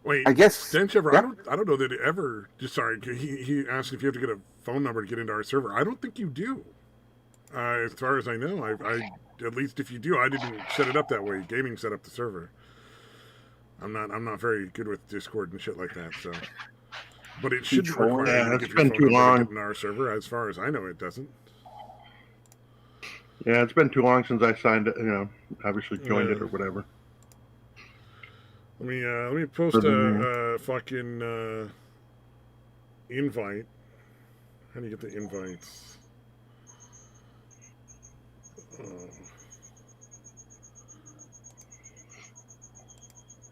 wait, I guess Dan Chever, yeah. I don't know that it ever. Just sorry, he asked if you have to get a phone number to get into our server. I don't think you do. As far as I know, I at least if you do, I didn't set it up that way. Gaming set up the server. I'm not very good with Discord and shit like that. So, but it shouldn't require you to give your phone number to get in our server. As far as I know, it doesn't. Yeah, it's been too long since I signed it. Obviously joined it or whatever. Let me post a fucking invite. How do you get the invites?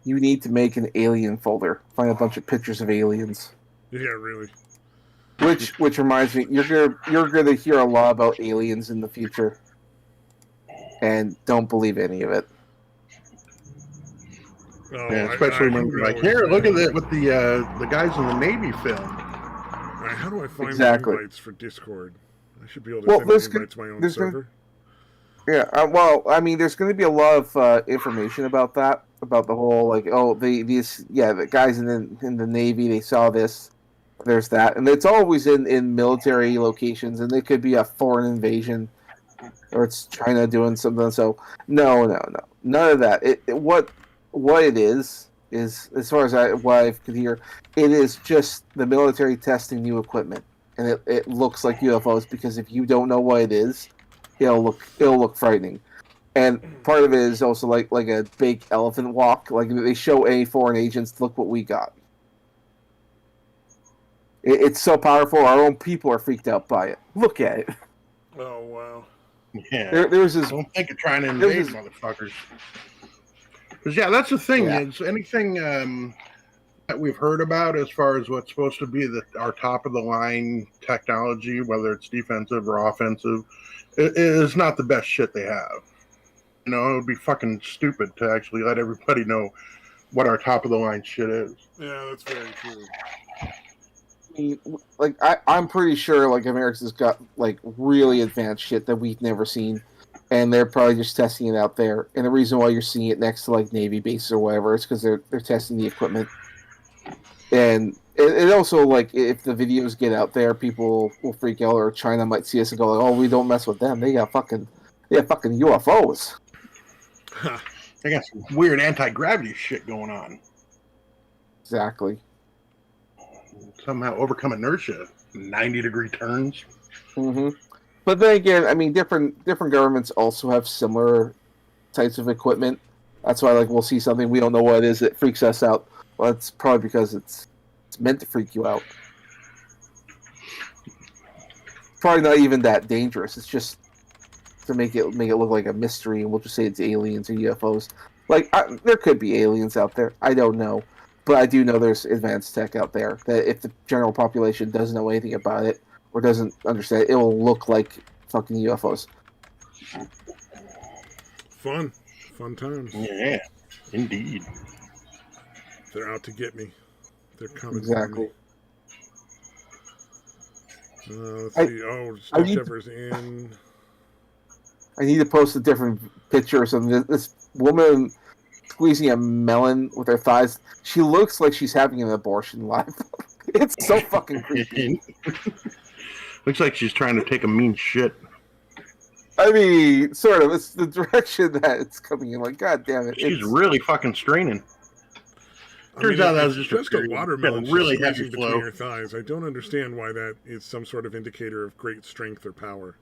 You need to make an alien folder. Find a bunch of pictures of aliens. Yeah, really. Which reminds me, you're gonna hear a lot about aliens in the future, and don't believe any of it. Oh, yeah, especially when you're like, here, look at it with the guys in the Navy film. How do I find the invites for Discord? I should be able to send invites to my own server. Yeah, well, I mean, there's going to be a lot of information about that, about the whole the guys in the Navy, they saw this, there's that, and it's always in military locations, and it could be a foreign invasion, or it's China doing something. So no, none of that. What it is as far as what I could hear, it is just the military testing new equipment, and it looks like UFOs because if you don't know what it is, it'll look frightening. And part of it is also like a big elephant walk. Like they show any foreign agents, look what we got. It's so powerful. Our own people are freaked out by it. Look at it. Oh wow. Yeah. There's this. Don't think of trying to invade motherfuckers. Because that's the thing. Yeah. Is anything that we've heard about as far as what's supposed to be our top of the line technology, whether it's defensive or offensive, it is not the best shit they have. It would be fucking stupid to actually let everybody know what our top of the line shit is. Yeah, that's very true. I mean, I'm pretty sure America's got really advanced shit that we've never seen, and they're probably just testing it out there. And the reason why you're seeing it next to Navy bases or whatever is because they're testing the equipment. And it also if the videos get out there, people will freak out, or China might see us and go "Oh, we don't mess with them. They got fucking UFOs." They got some weird anti-gravity shit going on. Exactly. Somehow overcome inertia, 90-degree turns. Mm-hmm. But then again, I mean, different governments also have similar types of equipment. That's why we'll see something we don't know what it is that freaks us out. Well, it's probably because it's meant to freak you out. Probably not even that dangerous. It's just to make it look like a mystery, and we'll just say it's aliens or UFOs. There could be aliens out there. I don't know, but I do know there's advanced tech out there that if the general population doesn't know anything about it or doesn't understand it, it will look like fucking UFOs. Fun times. Yeah, indeed. They're out to get me. They're coming. Exactly. Let's see. Oh, Snowshover's in. I need to post a different picture or something. This woman squeezing a melon with her thighs. She looks like she's having an abortion live. It's so fucking creepy. Looks like she's trying to take a mean shit. I mean, sort of. It's the direction that it's coming in. God damn it. She's really fucking straining. Turns out that was just a watermelon really heavy flow between your thighs. I don't understand why that is some sort of indicator of great strength or power.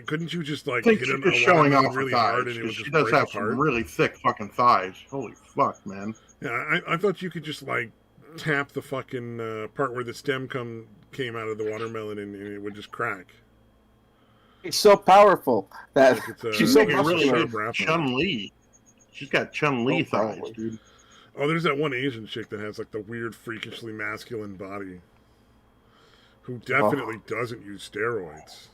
Couldn't you just hit it a showing off really hard and it was just she does have some really thick fucking thighs. Holy fuck, man. Yeah, I thought you could just tap the fucking part where the stem came out of the watermelon and it would just crack. It's so powerful that she's so really Chun-Li. She's got Chun-Li thighs, dude. Oh, there's that one Asian chick that has the weird, freakishly masculine body, who definitely doesn't use steroids.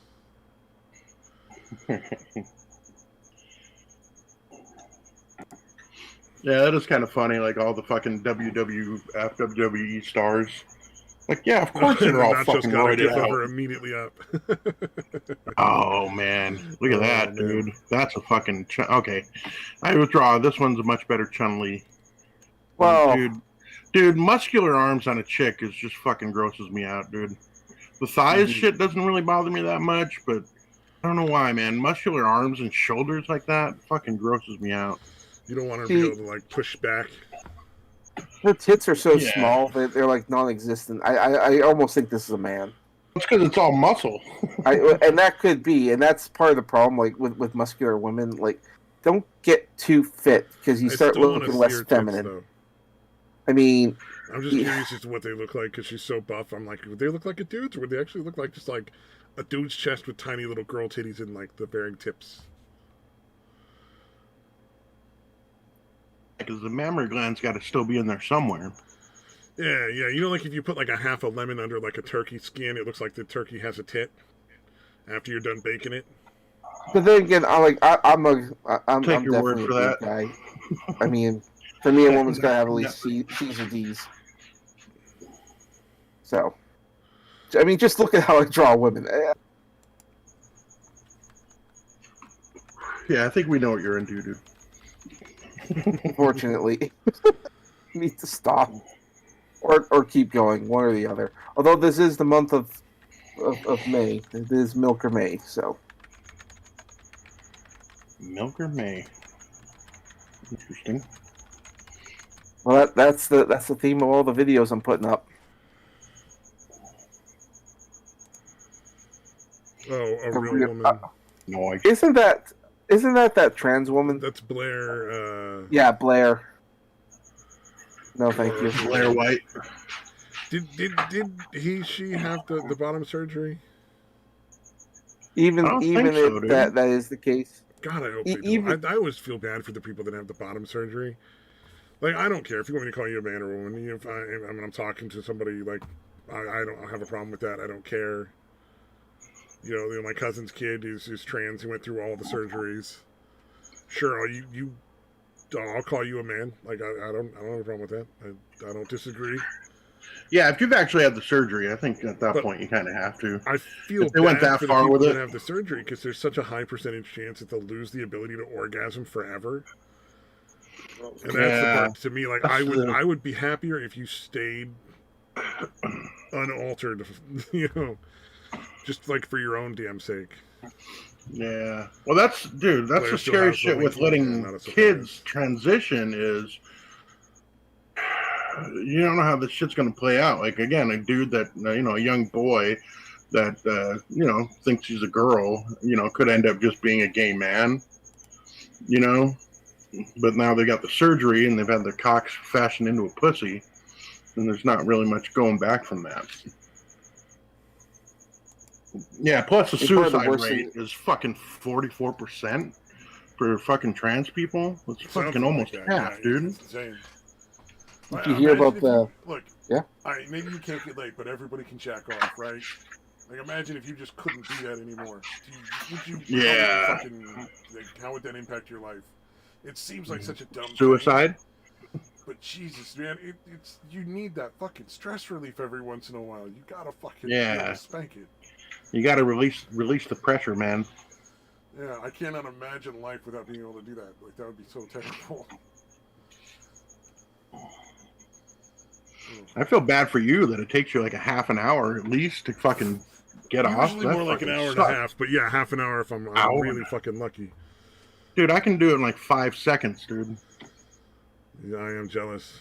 Yeah, that is kind of funny. All the fucking WWE stars. Yeah, of course they're all fucking roided out. Over immediately up. Oh man, look at that, dude. That's a fucking okay. I withdraw. This one's a much better Chun-Li. Well, dude, muscular arms on a chick is just fucking grosses me out, dude. The thighs shit doesn't really bother me that much, but I don't know why, man. Muscular arms and shoulders like that fucking grosses me out. You don't want to be able to like push back. Her tits are so small that they're like non-existent. I almost think this is a man. It's because it's all muscle. And that could be, and that's part of the problem. Like with muscular women, like don't get too fit because you start looking less feminine. Tits, I mean, I'm just curious as to what they look like because she's so buff. I'm like, would they look like a dude's, or would they actually look like just like a dude's chest with tiny little girl titties and like the varying tips? Because the mammary gland's got to still be in there somewhere. Yeah. You know, like if you put like a half a lemon under like a turkey skin, it looks like the turkey has a tit after you're done baking it. But then again, I'm Take your word definitely for a that. big guy. I mean, for me, a woman's got to have at least C's or D's. So, I mean, just look at how I draw women. Yeah, I think we know what you're into, dude. Unfortunately, need to stop or keep going, one or the other. Although this is the month of May, it is Milker May, so Milker May. Interesting. Well, that's the theme of all the videos I'm putting up. Oh, a real woman. No, Isn't that trans woman? That's Blair. Yeah, Blair. No, thank you. Blair White. Did she have the bottom surgery? Even so, if that is the case. God, I hope they don't. I always feel bad for the people that have the bottom surgery. Like, I don't care if you want me to call you a man or a woman. If I'm talking to somebody, like, I don't have a problem with that. I don't care. You know, my cousin's kid is trans. He went through all the surgeries. Sure, I'll call you a man. Like, I don't have a problem with that. I don't disagree. Yeah, if you've actually had the surgery, I think at that point you kind of have to. I feel if they went that far with it. That have the surgery because there's such a high percentage chance that they'll lose the ability to orgasm forever. And that's the part to me. Like, I would be happier if you stayed unaltered. You know, just like for your own damn sake. Yeah. Well, that's the scary shit with letting kids transition is you don't know how this shit's going to play out. Like, again, a dude that, a young boy that, thinks he's a girl, could end up just being a gay man, but now they got the surgery and they've had their cocks fashioned into a pussy, and there's not really much going back from that. Yeah, plus the suicide rate is fucking 44% for fucking trans people. It's fucking almost half, dude. It's insane. Did you hear about the... Look, yeah? All right, maybe you can't get laid, but everybody can jack off, right? Like, imagine if you just couldn't do that anymore. How would that impact your life? It seems like such a dumb suicide thing, but Jesus, man, it's you need that fucking stress relief every once in a while. You gotta fucking spank it. You gotta release the pressure, man. Yeah, I cannot imagine life without being able to do that. Like, that would be so terrible. I feel bad for you that it takes you like a half an hour at least to fucking get off. Usually more like an hour and a half, but yeah, half an hour if I'm really fucking lucky. Dude, I can do it in like 5 seconds, dude. Yeah, I am jealous.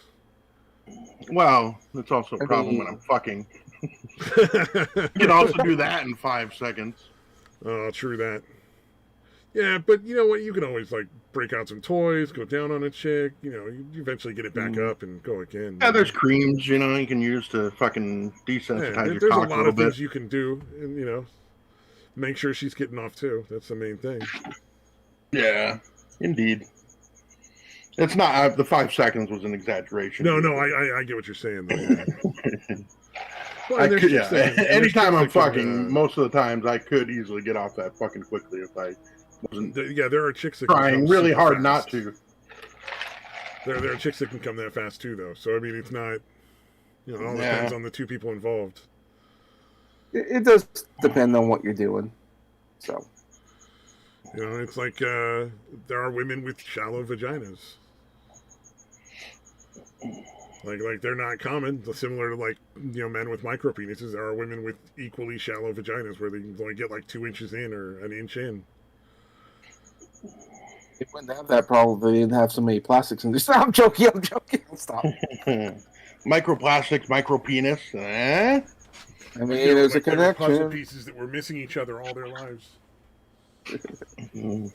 Well, it's also a problem when I'm fucking. You can also do that in 5 seconds. Oh, true that. Yeah, but you know what? You can always like break out some toys, go down on a chick. You eventually get it back up and go again. Yeah, there's creams, you can use to fucking desensitize your cock a little bit. There's a lot of things you can do, and make sure she's getting off too. That's the main thing. Yeah, indeed. It's not. The 5 seconds was an exaggeration. No, I get what you're saying. Though. Well, I could, anytime I'm fucking, most of the times I could easily get off that fucking quickly if I wasn't. There are chicks that trying really hard fast. Not to. There are chicks that can come that fast too, though. So I mean, it's not. It all depends on the two people involved. It does depend on what you're doing. So. It's like there are women with shallow vaginas. Like they're not common. Similar to like men with micro penises. There are women with equally shallow vaginas where they only get like 2 inches in or an inch in. They wouldn't have that problem if they didn't have so many plastics in this. I'm joking. Stop. Microplastics, micro penis. Eh? I mean, there's a connection. Puzzle pieces that were missing each other all their lives. From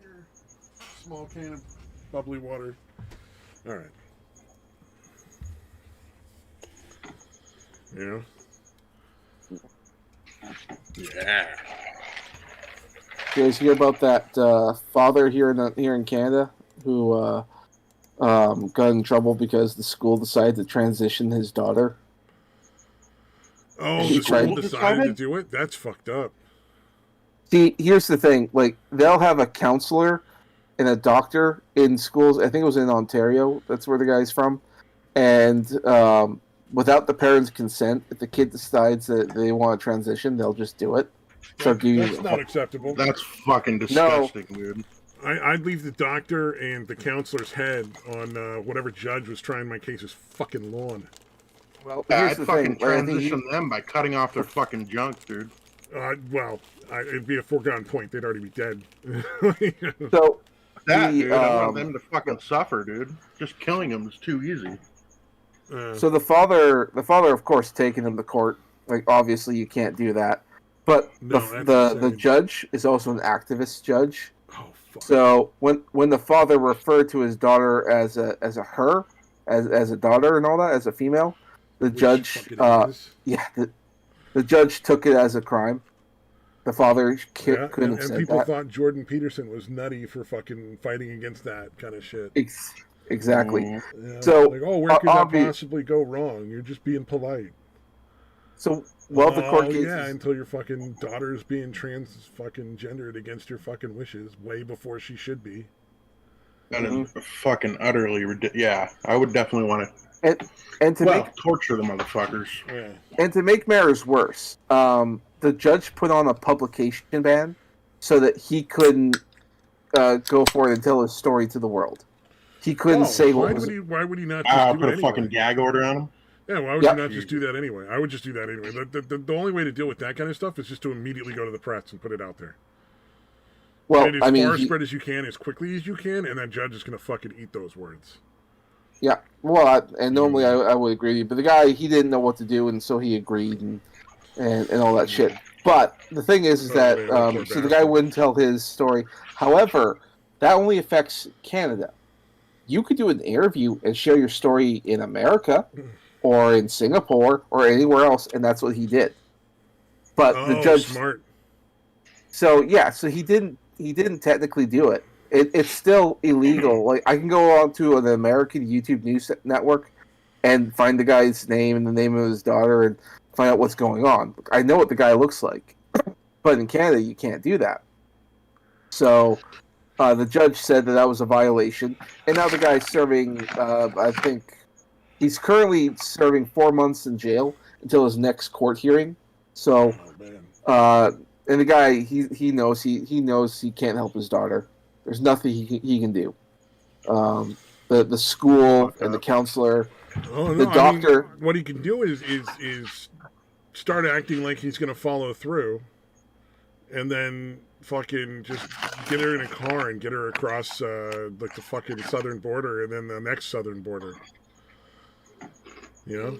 here, small can of bubbly water. All right. Yeah. Yeah. You guys hear about that father here in Canada who got in trouble because the school decided to transition his daughter? Oh, the school decided to do it? That's fucked up. See, here's the thing. Like, they'll have a counselor and a doctor in schools. I think it was in Ontario. That's where the guy's from. And without the parents' consent, if the kid decides that they want to transition, they'll just do it. So that's not acceptable. That's fucking disgusting, dude. I'd leave the doctor and the counselor's head on whatever judge was trying my case's fucking lawn. Well, I'd fucking transition them by cutting off their fucking junk, dude. It'd be a foregone point. They'd already be dead. So dude, I want them to fucking suffer, dude. Just killing them is too easy. So the father, of course, taking him to court. Like, obviously, you can't do that. But the judge is also an activist judge. Oh, fuck. So when the father referred to his daughter as a daughter and all that, as a female, the judge the judge took it as a crime. The father couldn't have said that. And people thought Jordan Peterson was nutty for fucking fighting against that kind of shit. Exactly. Yeah, so, like, where could that possibly go wrong? You're just being polite. So, the court case... yeah, until your fucking daughter's being fucking gendered against your fucking wishes way before she should be. That is fucking utterly ridiculous. Yeah, I would definitely want to... And to torture the motherfuckers. Yeah. And to make matters worse, the judge put on a publication ban so that he couldn't go forward and tell his story to the world. He couldn't say what was... Why would he not just put a fucking gag order on him? Yeah, why would you not just do that anyway? I would just do that anyway. The only way to deal with that kind of stuff is just to immediately go to the press and put it out there. Well, as far spread as you can, as quickly as you can, and that judge is going to fucking eat those words. Yeah, well, normally I would agree with you, but the guy, he didn't know what to do, and so he agreed and all that shit. But the thing is that so the guy wouldn't tell his story. However, that only affects Canada. You could do an interview and share your story in America or in Singapore or anywhere else, and that's what he did. But the judge... smart. So, yeah, so he didn't technically do it. It's still illegal. Like, I can go on to an American YouTube news network and find the guy's name and the name of his daughter and find out what's going on. I know what the guy looks like. But in Canada, you can't do that. So... the judge said that was a violation, and now the guy's serving, I think, he's currently serving 4 months in jail until his next court hearing. So, and the guy, he knows he can't help his daughter. There's nothing he can do. The school and the counselor, the doctor. What he can do is start acting like he's going to follow through, and then fucking just get her in a car and get her across like the fucking southern border and then the next southern border. You know?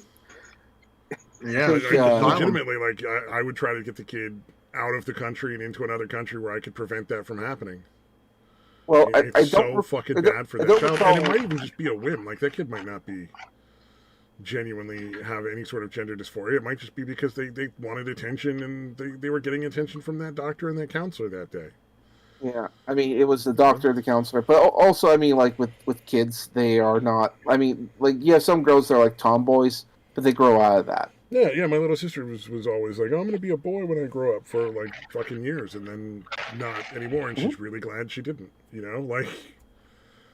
Yeah. Legitimately, like I would try to get the kid out of the country and into another country where I could prevent that from happening. Well, it's so fucking bad for that child, and it might even just be a whim. Like that kid might not be genuinely have any sort of gender dysphoria. It might just be because they wanted attention and they were getting attention from that doctor and that counselor that day. Yeah, I mean, it was the doctor, the counselor, but also, I mean, like with kids, they are not. I mean, like some girls are like tomboys, but they grow out of that. Yeah. My little sister was always like, oh, I'm going to be a boy when I grow up for like fucking years, and then not anymore, and she's really glad she didn't. You know, like.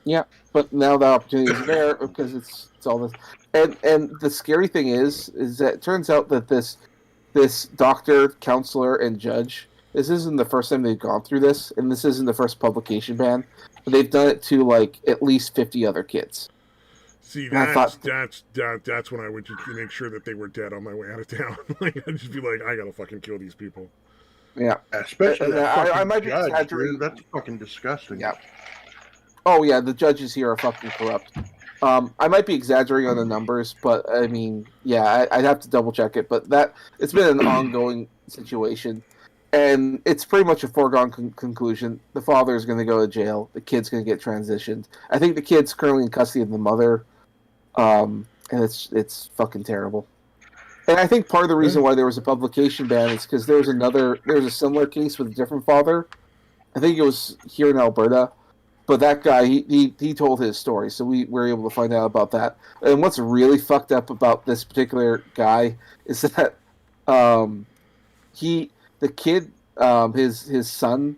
Yeah, but now the opportunity is there because it's all this, and the scary thing is that it turns out that this doctor, counselor, and judge this isn't the first time they've gone through this, and this isn't the first publication ban. But they've done it to like at least 50 other kids. See, that's when I would just make sure that they were dead on my way out of town. Like, I'd just be like, I gotta fucking kill these people. Yeah, especially that I might be judge, exaggerating. Dude, that's fucking disgusting. Yeah. Oh yeah, the judges here are fucking corrupt. I might be exaggerating on the numbers, but I mean, yeah, I'd have to double check it. But it's been an ongoing situation, and it's pretty much a foregone conclusion. The father is going to go to jail. The kid's going to get transitioned. I think the kid's currently in custody of the mother, and it's fucking terrible. And I think part of the reason why there was a publication ban is because there was a similar case with a different father. I think it was here in Alberta. But that guy, he told his story, so we were able to find out about that. And what's really fucked up about this particular guy is that his son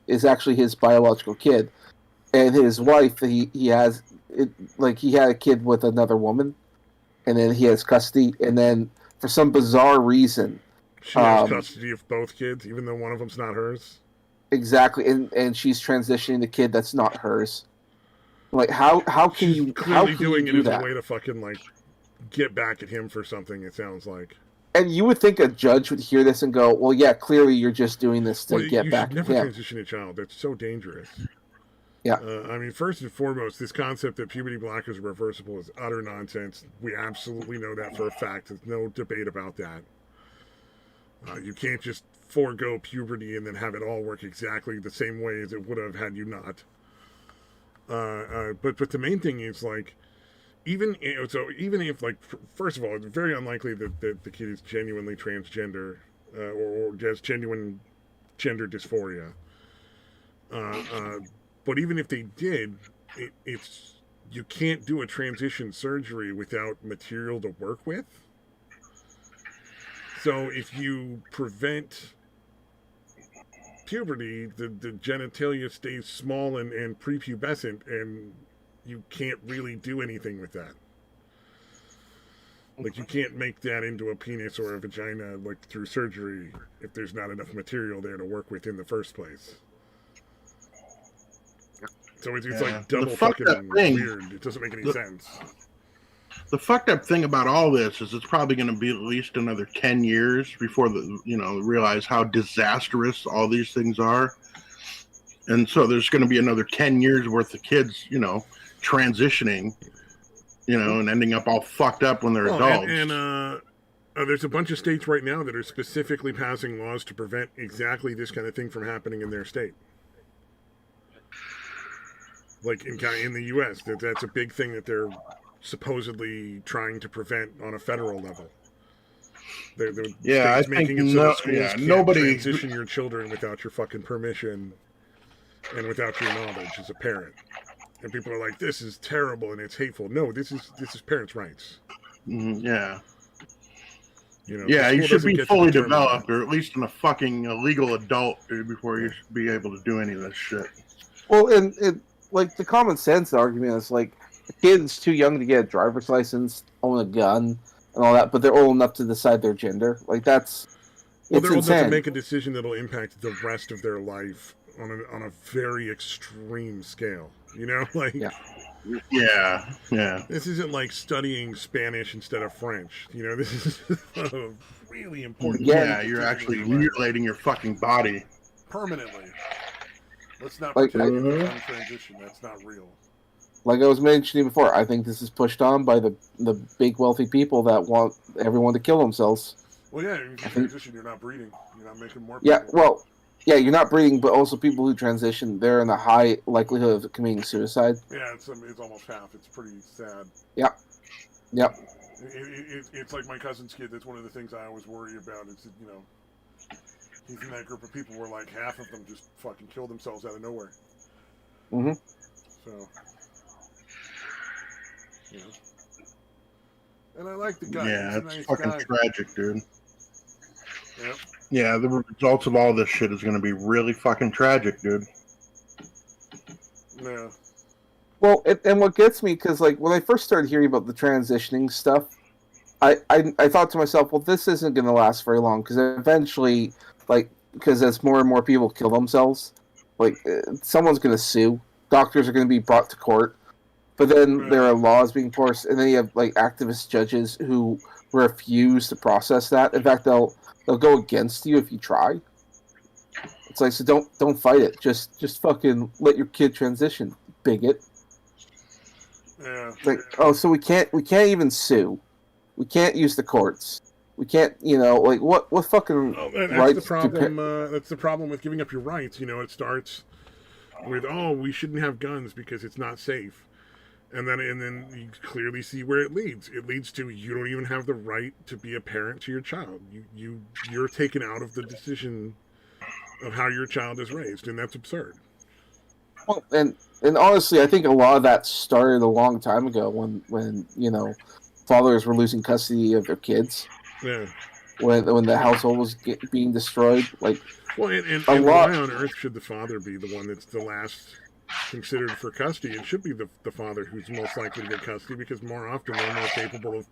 is actually his biological kid, and his wife he had a kid with another woman, and then he has custody, and then for some bizarre reason, she has custody of both kids, even though one of them's not hers. Exactly, and she's transitioning the kid that's not hers. Like, how can you clearly how can doing you it do as that? a way to fucking like get back at him for something? It sounds like. And you would think a judge would hear this and go, "Well, yeah, clearly you're just doing this to get back at You should never him." transition a child. That's so dangerous. Yeah. I mean, first and foremost, this concept that puberty blockers are reversible is utter nonsense. We absolutely know that for a fact. There's no debate about that. You can't just forego puberty and then have it all work exactly the same way as it would have had you not. But the main thing is, like, even if, like, first of all, it's very unlikely that the kid is genuinely transgender or has genuine gender dysphoria. But even if they did, it's you can't do a transition surgery without material to work with. So if you prevent puberty, the genitalia stays small and prepubescent, and you can't really do anything with that. Like, you can't make that into a penis or a vagina, like, through surgery if there's not enough material there to work with in the first place. So it's like double fucking weird. It doesn't make any sense. The fucked up thing about all this is it's probably going to be at least another 10 years before realize how disastrous all these things are. And so there's going to be another 10 years worth of kids, transitioning, and ending up all fucked up when they're adults. And there's a bunch of states right now that are specifically passing laws to prevent exactly this kind of thing from happening in their state. Like in the U.S., that's a big thing that they're supposedly trying to prevent on a federal level. I making think it so that schools can't nobody transition your children without your fucking permission and without your knowledge as a parent. And people are like, "This is terrible and it's hateful." No, this is parents' rights. Yeah. You should be fully developed, or at least in a fucking legal adult, dude, before you should be able to do any of this shit. Well, and like the common sense argument is like, the kid's too young to get a driver's license, own a gun, and all that, but they're old enough to decide their gender. Like, that's they're old insane. enough to make a decision that'll impact the rest of their life on a very extreme scale. Like. Yeah. This isn't like studying Spanish instead of French. This is a really important. Yeah, you're actually mutilating your fucking body permanently. Let's not pretend it's on transition. That's not real. Like I was mentioning before, I think this is pushed on by the big wealthy people that want everyone to kill themselves. Well, yeah, if you transition, you're not breeding. You're not making more people. Yeah, well, yeah, you're not breeding, but also people who transition, they're in a high likelihood of committing suicide. Yeah, it's almost half. It's pretty sad. Yep. It's like my cousin's kid. That's one of the things I always worry about. Is that, he's in that group of people where like half of them just fucking kill themselves out of nowhere. Mm-hmm. So, and I like the guy. Yeah, it's nice fucking guy. Tragic, dude. Yep. Yeah, the results of all this shit is going to be really fucking tragic, dude. Yeah. Well, and what gets me, because like when I first started hearing about the transitioning stuff, I thought to myself, well, this isn't going to last very long, because eventually, like, because as more and more people kill themselves, like someone's going to sue. Doctors are going to be brought to court. But then there are laws being forced, and then you have like activist judges who refuse to process that. In fact, they'll go against you if you try. It's like, so don't fight it. Just fucking let your kid transition, bigot. Yeah. It's like, oh, so we can't even sue. We can't use the courts. We can't, like what fucking that's rights the problem. That's the problem with giving up your rights. It starts with, oh, we shouldn't have guns because it's not safe. And then you clearly see where it leads. It leads to you don't even have the right to be a parent to your child. You're taken out of the decision of how your child is raised, and that's absurd. Well, and honestly, I think a lot of that started a long time ago when fathers were losing custody of their kids. Yeah. When the household was being destroyed, like. Well, and why on earth should the father be the one that's the last considered for custody? It should be the father who's most likely to get custody, because more often they're more capable of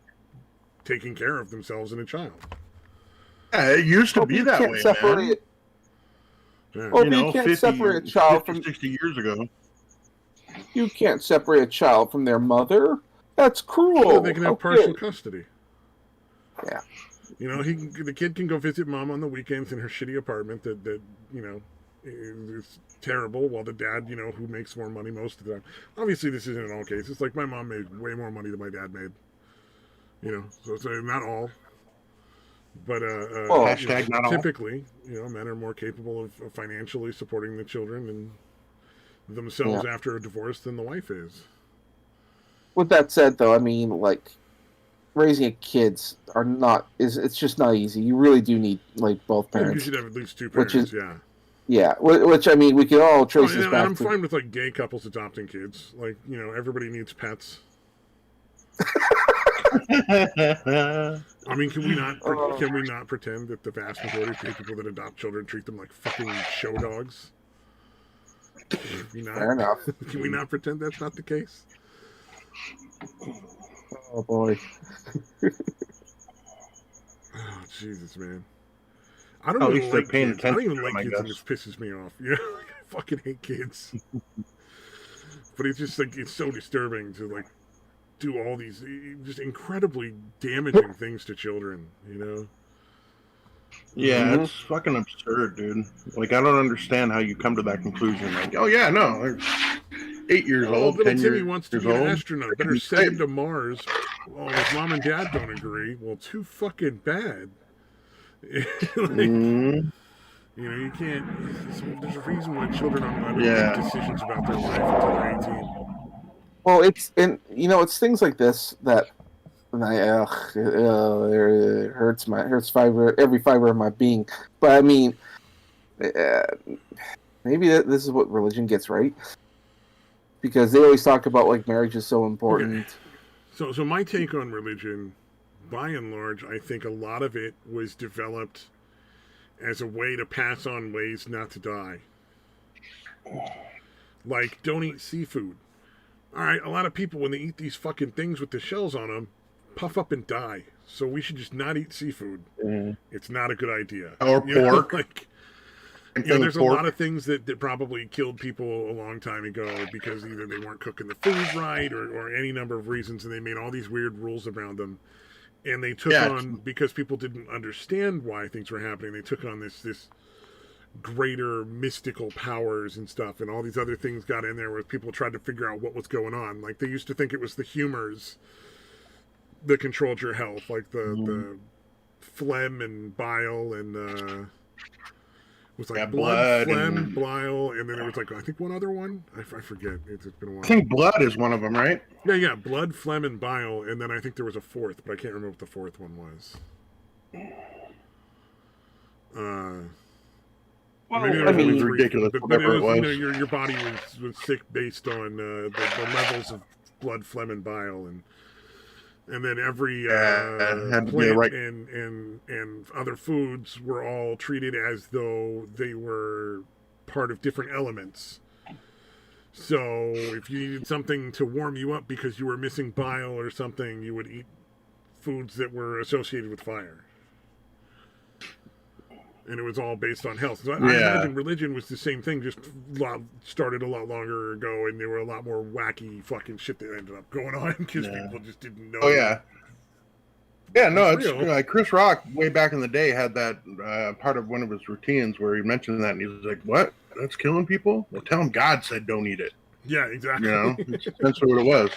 taking care of themselves and a child. Yeah, it used to be that way, man. Yeah. Well, you can't separate a child from 60 years ago. You can't separate a child from their mother. That's cruel. Well, they can have partial custody. Yeah. The kid can go visit mom on the weekends in her shitty apartment that is terrible, while the dad, who makes more money most of the time. Obviously, this isn't in all cases. Like, my mom made way more money than my dad made. So not all. But hashtag not all. Typically, men are more capable of financially supporting the children and themselves after a divorce than the wife is. With that said, though, I mean, like, raising kids it's just not easy. You really do need like both parents. You should have at least two parents. Yeah. Which I mean, we can all trace this back. I'm fine with like gay couples adopting kids. Like, everybody needs pets. I mean, can we not pretend that the vast majority of people that adopt children treat them like fucking show dogs? Fair enough. Can we not pretend that's not the case? Oh boy. Oh Jesus, man. I don't even like kids. I don't even like kids, and this pisses me off. I fucking hate kids. But it's just like, it's so disturbing to like do all these just incredibly damaging things to children, Yeah, it's fucking absurd, dude. Like, I don't understand how you come to that conclusion. Like, oh yeah, no, they're 8 years old, little 10 Timmy years wants to be an astronaut. Better send him to Mars. Oh, his mom and dad don't agree. Well, too fucking bad. You can't. There's a reason why children aren't allowed to make decisions about their life until they're 18. Well, it's things like this that it hurts every fiber of my being. But I mean, maybe this is what religion gets right, because they always talk about like marriage is so important. Okay. So my take on religion, by and large, I think a lot of it was developed as a way to pass on ways not to die. Like, don't eat seafood. All right, a lot of people, when they eat these fucking things with the shells on them, puff up and die. So we should just not eat seafood. It's not a good idea. Or pork. There's a lot of things that probably killed people a long time ago because either they weren't cooking the food right or any number of reasons, and they made all these weird rules around them. And they took on, because people didn't understand why things were happening, they took on this greater mystical powers and stuff, and all these other things got in there where people tried to figure out what was going on. Like, they used to think it was the humors that controlled your health, like the phlegm and bile and it was like blood, phlegm, bile, and then there was like, I think one other one. I forget. It's been a while. I think blood is one of them, right? Yeah, blood, phlegm, and bile, and then I think there was a fourth, but I can't remember what the fourth one was. Well, I mean, it's ridiculous. But it was, your body was sick based on the levels of blood, phlegm, and bile, and then every plant and other foods were all treated as though they were part of different elements. So if you needed something to warm you up because you were missing bile or something, you would eat foods that were associated with fire. and it was all based on health. So I imagine religion was the same thing, just started a lot longer ago, and there were a lot more wacky fucking shit that ended up going on because people just didn't know. Oh yeah. Yeah, no, it's Chris Rock way back in the day had that part of one of his routines where he mentioned that, and he was like, "What? That's killing people? Well, tell him God said don't eat it." Yeah, exactly. You know, that's what it was.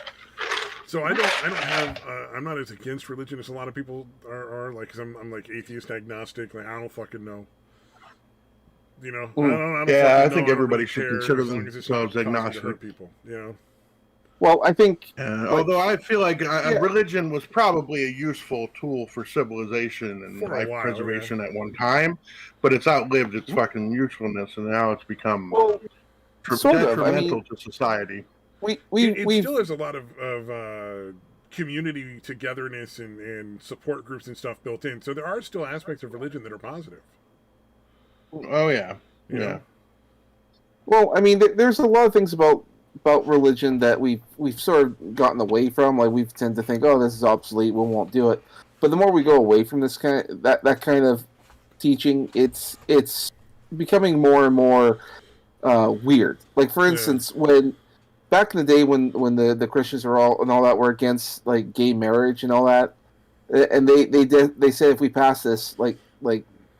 So I don't have. I'm not as against religion as a lot of people are. Like, cause I'm like atheist, agnostic. Like, I don't fucking know. You know. I think everybody should consider themselves agnostic. Hurt people. You know. Well, I think, although I feel like religion was probably a useful tool for civilization and life preservation at one time, but it's outlived its fucking usefulness, and now it's become detrimental to society. It still has a lot of community togetherness and support groups and stuff built in, so there are still aspects of religion that are positive. Oh yeah, yeah. Well, I mean, there's a lot of things about religion that we've sort of gotten away from. Like, we tend to think, oh, this is obsolete, we won't do it. But the more we go away from this that kind of teaching, it's becoming more and more weird. Like, for instance, when back in the day when the Christians were were against like gay marriage and all that, and they said if we pass this, like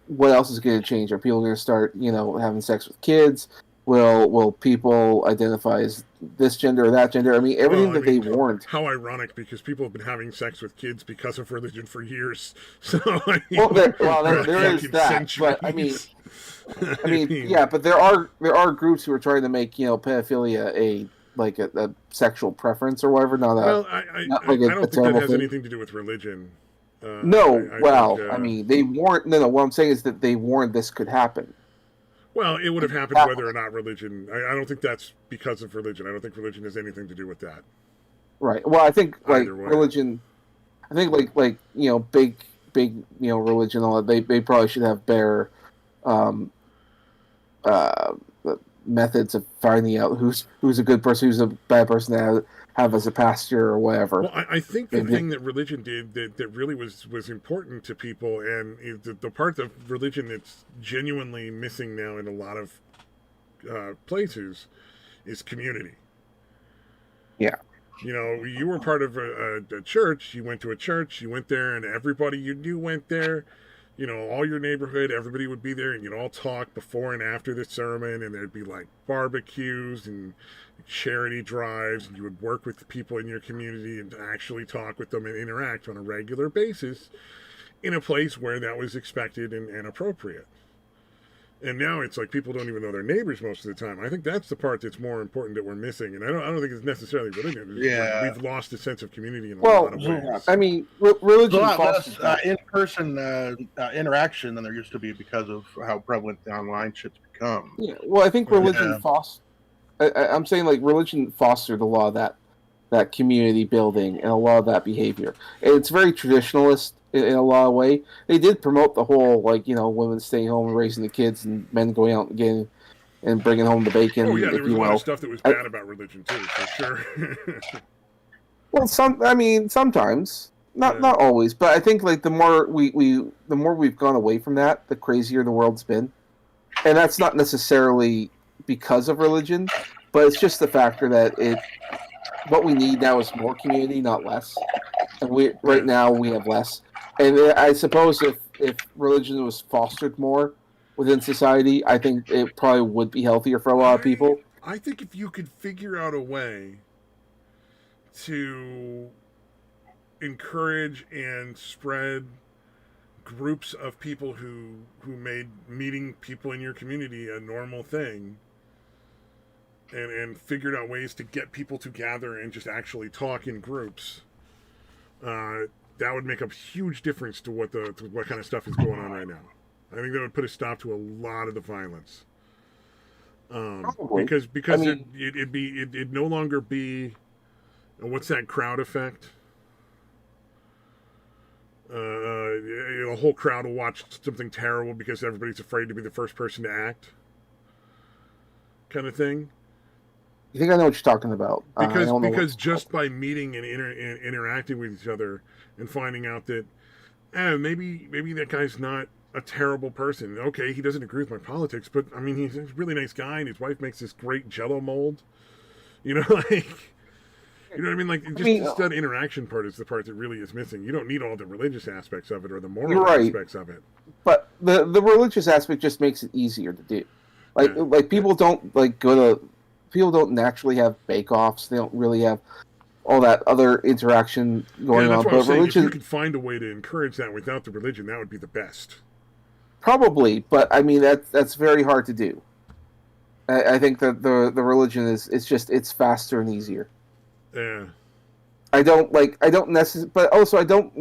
what else is going to change? Are people going to start having sex with kids? Will people identify as this gender or that gender? I mean, everything they warned. How ironic, because people have been having sex with kids because of religion for years. So there is that. Centuries. But I mean, yeah. But there are groups who are trying to make pedophilia a sexual preference or whatever. I don't think that has anything to do with religion. I mean, they warned. No. What I'm saying is that they warned this could happen. Well, it would have happened whether or not religion. I don't think that's because of religion. I don't think religion has anything to do with that. Right. Well, I think religion. I think big religion. All that, they probably should have better methods of finding out who's a good person, who's a bad person to have as a pastor or whatever. Well, I think the thing that religion did that really was important to people, and the part of religion that's genuinely missing now in a lot of places is community. Yeah. You were part of a church, you went to a church, you went there, and everybody you knew went there. All your neighborhood, everybody would be there, and you'd all talk before and after the sermon, and there'd be like barbecues and charity drives, and you would work with the people in your community and actually talk with them and interact on a regular basis in a place where that was expected and appropriate. And now it's like people don't even know their neighbors most of the time. I think that's the part that's more important that we're missing, and I don't think it's necessarily religion. We've lost a sense of community in a lot of ways. I mean, religion fosters in-person interaction than there used to be because of how prevalent the online shit's become. Yeah, well, I think religion fosters. I'm saying religion fostered a lot of that community building and a lot of that behavior. And it's very traditionalist in a lot of way. They did promote the whole women staying home and raising the kids and men going out and bringing home the bacon. Oh yeah, there was a lot of stuff that was bad about religion too, for sure. Well, sometimes, not always, but I think the more we've gone away from that, the crazier the world's been, and that's not necessarily because of religion, but it's just the factor that what we need now is more community, not less. And right now we have less. And I suppose if religion was fostered more within society, I think it probably would be healthier for a lot of people. I think if you could figure out a way to encourage and spread groups of people who made meeting people in your community a normal thing, and figured out ways to get people to gather and just actually talk in groups, that would make a huge difference to what kind of stuff is going on right now. I think that would put a stop to a lot of the violence. Because it'd no longer be what's that crowd effect? The whole crowd will watch something terrible because everybody's afraid to be the first person to act, kind of thing. You think I know what you're talking about? Because just by meeting and interacting with each other and finding out that maybe that guy's not a terrible person. Okay, he doesn't agree with my politics, but I mean, he's a really nice guy, and his wife makes this great Jello mold. You know, like, you know what I mean? Like, just that interaction part is the part that really is missing. You don't need all the religious aspects of it or the moral aspects of it. But the religious aspect just makes it easier to do. Like people don't people don't naturally have bake-offs. They don't really have all that other interaction going on. But religion, if you could find a way to encourage that without the religion, that would be the best. Probably, but I mean that's very hard to do. I think that the religion it's faster and easier. Yeah. I don't necessarily, but also I don't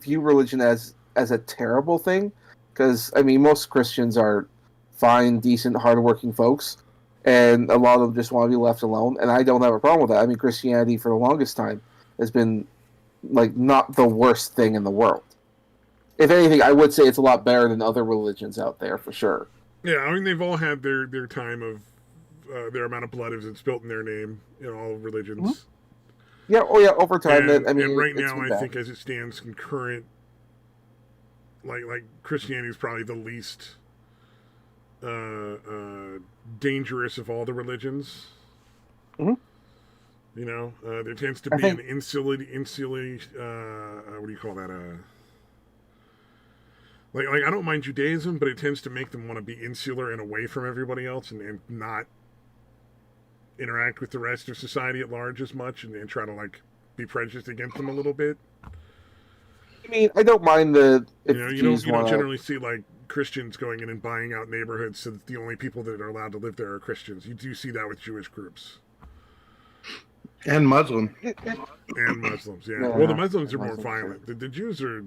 view religion as a terrible thing, because I mean most Christians are fine, decent, hardworking folks, and a lot of them just want to be left alone, and I don't have a problem with that. I mean, Christianity for the longest time has been like not the worst thing in the world. If anything, I would say it's a lot better than other religions out there for sure. Yeah, I mean they've all had their time of their amount of blood is spilt in their name in all religions. Mm-hmm. Yeah, over time. And right now, I think as it stands, concurrent, like Christianity is probably the least dangerous of all the religions. Mm-hmm. You know, there tends to be an insular. What do you call that? Like I don't mind Judaism, but it tends to make them want to be insular and away from everybody else, and not interact with the rest of society at large as much, and try to like be prejudiced against them a little bit. I mean, I don't mind you don't generally see like Christians going in and buying out neighborhoods so that the only people that are allowed to live there are Christians. You do see that with Jewish groups. And Muslims. And Muslims, yeah. Well, the Muslims are more violent. The Jews are,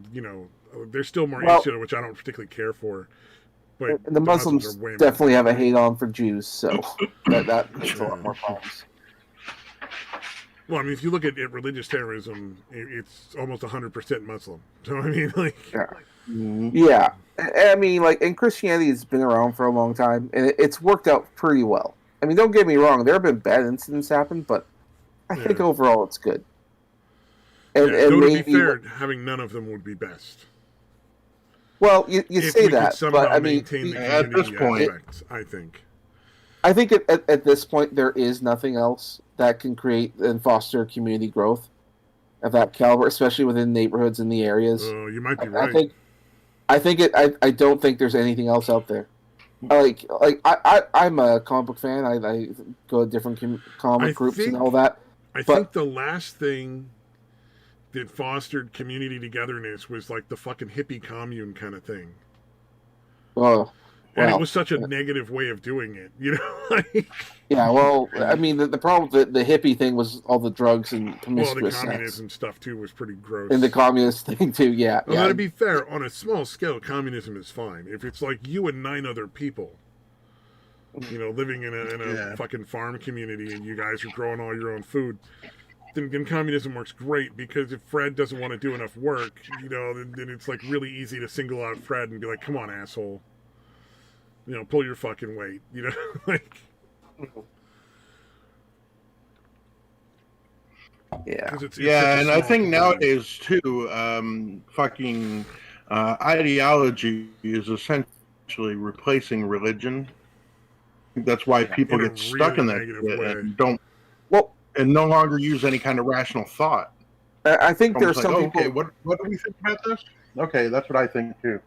they're still more insular, which I don't particularly care for. But the Muslims definitely have a hate on for Jews, so that makes a lot more problems. Well, I mean, if you look at religious terrorism, it's almost 100% Muslim. So, I mean, like... Yeah. I mean, like, and Christianity has been around for a long time, and it's worked out pretty well. I mean, don't get me wrong, there have been bad incidents happen, but I think overall it's good. And though to be fair, having none of them would be best. Well, you say that, but I mean, at this point, I think at this point there is nothing else that can create and foster community growth of that caliber, especially within neighborhoods in the areas. Oh, you might be right. I don't think there's anything else out there. I'm a comic book fan. I go to different comic groups and all that. I think the last thing that fostered community togetherness was like the fucking hippie commune kind of thing. Oh, and it was such a negative way of doing it, Yeah, well, I mean, the problem with the hippie thing was all the drugs and promiscuous the communism stuff too was pretty gross. And the communist thing too, yeah. Well, to be fair, on a small scale, communism is fine. If it's like you and 9 other people, living in a fucking farm community, and you guys are growing all your own food, then communism works great, because if Fred doesn't want to do enough work, then it's like really easy to single out Fred and be like, come on, asshole. Pull your fucking weight, like... Yeah. And I think nowadays, too, fucking ideology is essentially replacing religion. That's why people get stuck in that and and no longer use any kind of rational thought. I think there's some people... Okay, what do we think about this? Okay, that's what I think, too.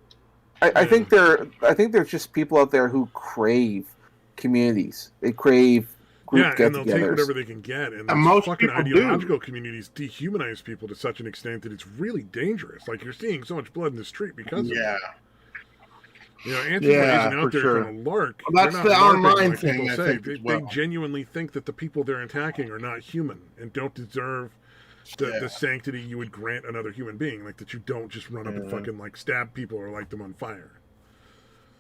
I think there's just people out there who crave communities. They crave group get-togethers. And they'll take whatever they can get. And most fucking ideological communities dehumanize people to such an extent that it's really dangerous. Like, you're seeing so much blood in the street because of it. Antifa isn't out there for a lark. Well, that's the online thing. They genuinely think that the people they're attacking are not human and don't deserve the sanctity you would grant another human being, like that you don't just run up and fucking like stab people or light them on fire.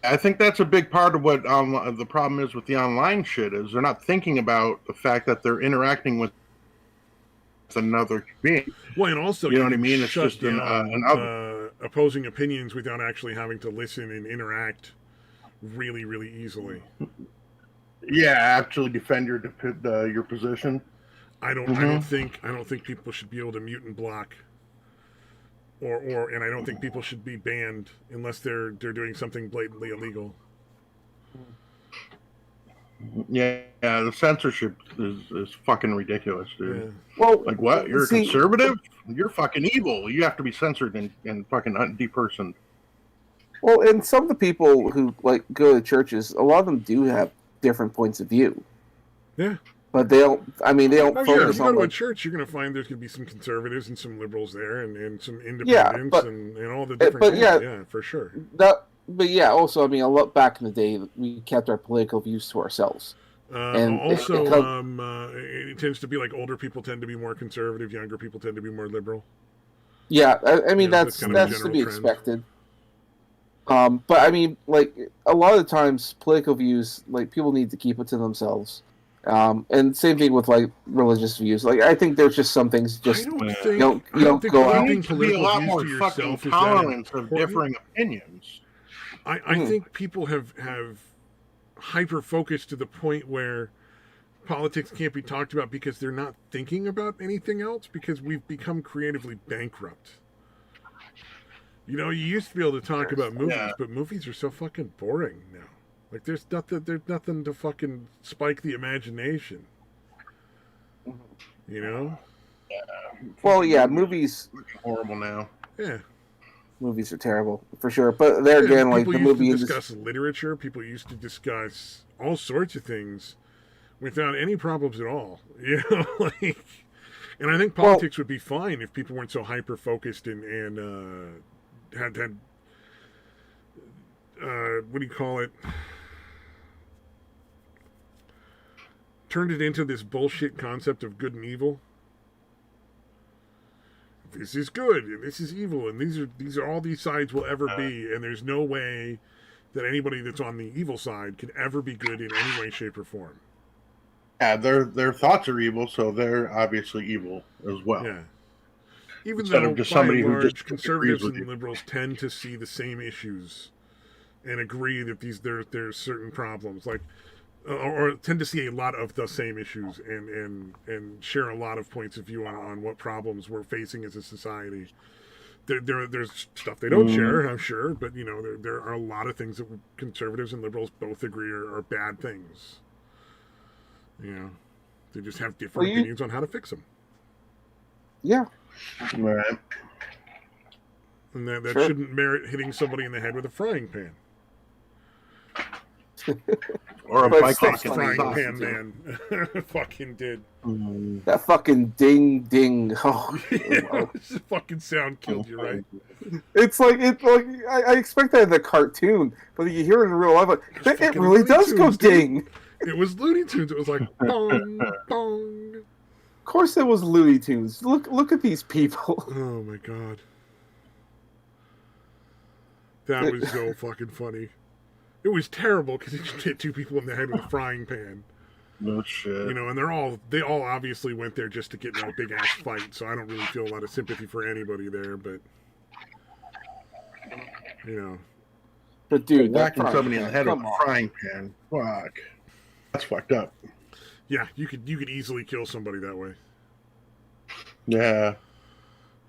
I think that's a big part of what the problem is with the online shit, is they're not thinking about the fact that they're interacting with another being. Well, and also, you know what I mean? It's just an opposing opinions without actually having to listen and interact really, really easily. Yeah, actually defend your position. I don't think people should be able to mute and block and I don't think people should be banned unless they're doing something blatantly illegal. Yeah, the censorship is fucking ridiculous, dude. Yeah. Well, like what? You're a conservative? You're fucking evil. You have to be censored and fucking depersoned. Well, and some of the people who like go to churches, a lot of them do have different points of view. Yeah. But they don't. I mean, they don't If focus you on. go to a church, you're going to find there's going to be some conservatives and some liberals there, and some independents and all the different. Yeah, for sure. But yeah, also, I mean, a lot back in the day, we kept our political views to ourselves. And also, it tends to be like older people tend to be more conservative, younger people tend to be more liberal. Yeah, I mean that's to be expected. But I mean, like a lot of the times, political views, like people need to keep it to themselves. And same thing with like religious views. Like I think there's just some things just you don't go out. There needs to be a lot more fucking tolerance of differing opinions. I think people have hyper focused to the point where politics can't be talked about because they're not thinking about anything else because we've become creatively bankrupt. You know, you used to be able to talk about movies, but movies are so fucking boring now. Like there's nothing to fucking spike the imagination. You know? Well, yeah, movies horrible now. Yeah. Movies are terrible for sure, but there again, like the movie used to discuss literature. People used to discuss all sorts of things without any problems at all. You know, like, and I think politics would be fine if people weren't so hyper focused and had what do you call it? Turned it into this bullshit concept of good and evil. This is good and this is evil and these are all these sides will ever be, and there's no way that anybody that's on the evil side can ever be good in any way, shape, or form. Yeah, their thoughts are evil, so they're obviously evil as well. Yeah. Even Instead though of just somebody who just conservatives and liberals tend to see the same issues and agree that there's certain problems, like or tend to see a lot of the same issues and share a lot of points of view on what problems we're facing as a society. There's stuff they don't share, I'm sure, but you know there are a lot of things that conservatives and liberals both agree are bad things. You know, they just have different opinions on how to fix them. Yeah, right. And that shouldn't merit hitting somebody in the head with a frying pan. Or a bike frying pan man. Fucking did. That fucking ding. Oh, yeah, this fucking sound killed you, right? It's like I expect that in the cartoon, but you hear it in real life. Like, it really does go ding. It was Looney Tunes. It was like bong, bong. Of course, it was Looney Tunes. Look at these people. Oh my god, that was so fucking funny. It was terrible because he just hit two people in the head with a frying pan. No shit. You know, and they all obviously went there just to get in a big ass fight. So I don't really feel a lot of sympathy for anybody there, but you know. But dude, whacking somebody in the head with a frying pan. Fuck. That's fucked up. Yeah, you could easily kill somebody that way. Yeah.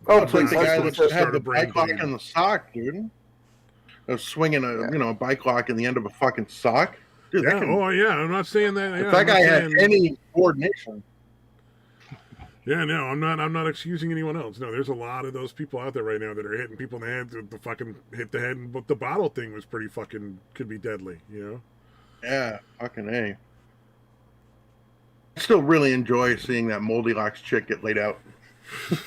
Oh, please! The guy that had the bike lock in the sock, dude. Swinging a bike lock in the end of a fucking sock. Dude, yeah. I'm not saying that. If that guy had any coordination. Yeah, no, I'm not excusing anyone else. No, there's a lot of those people out there right now that are hitting people in the head. The fucking hit the head, but the bottle thing was pretty fucking could be deadly. You know. Yeah, fucking A. I still really enjoy seeing that Moldy Locks chick get laid out.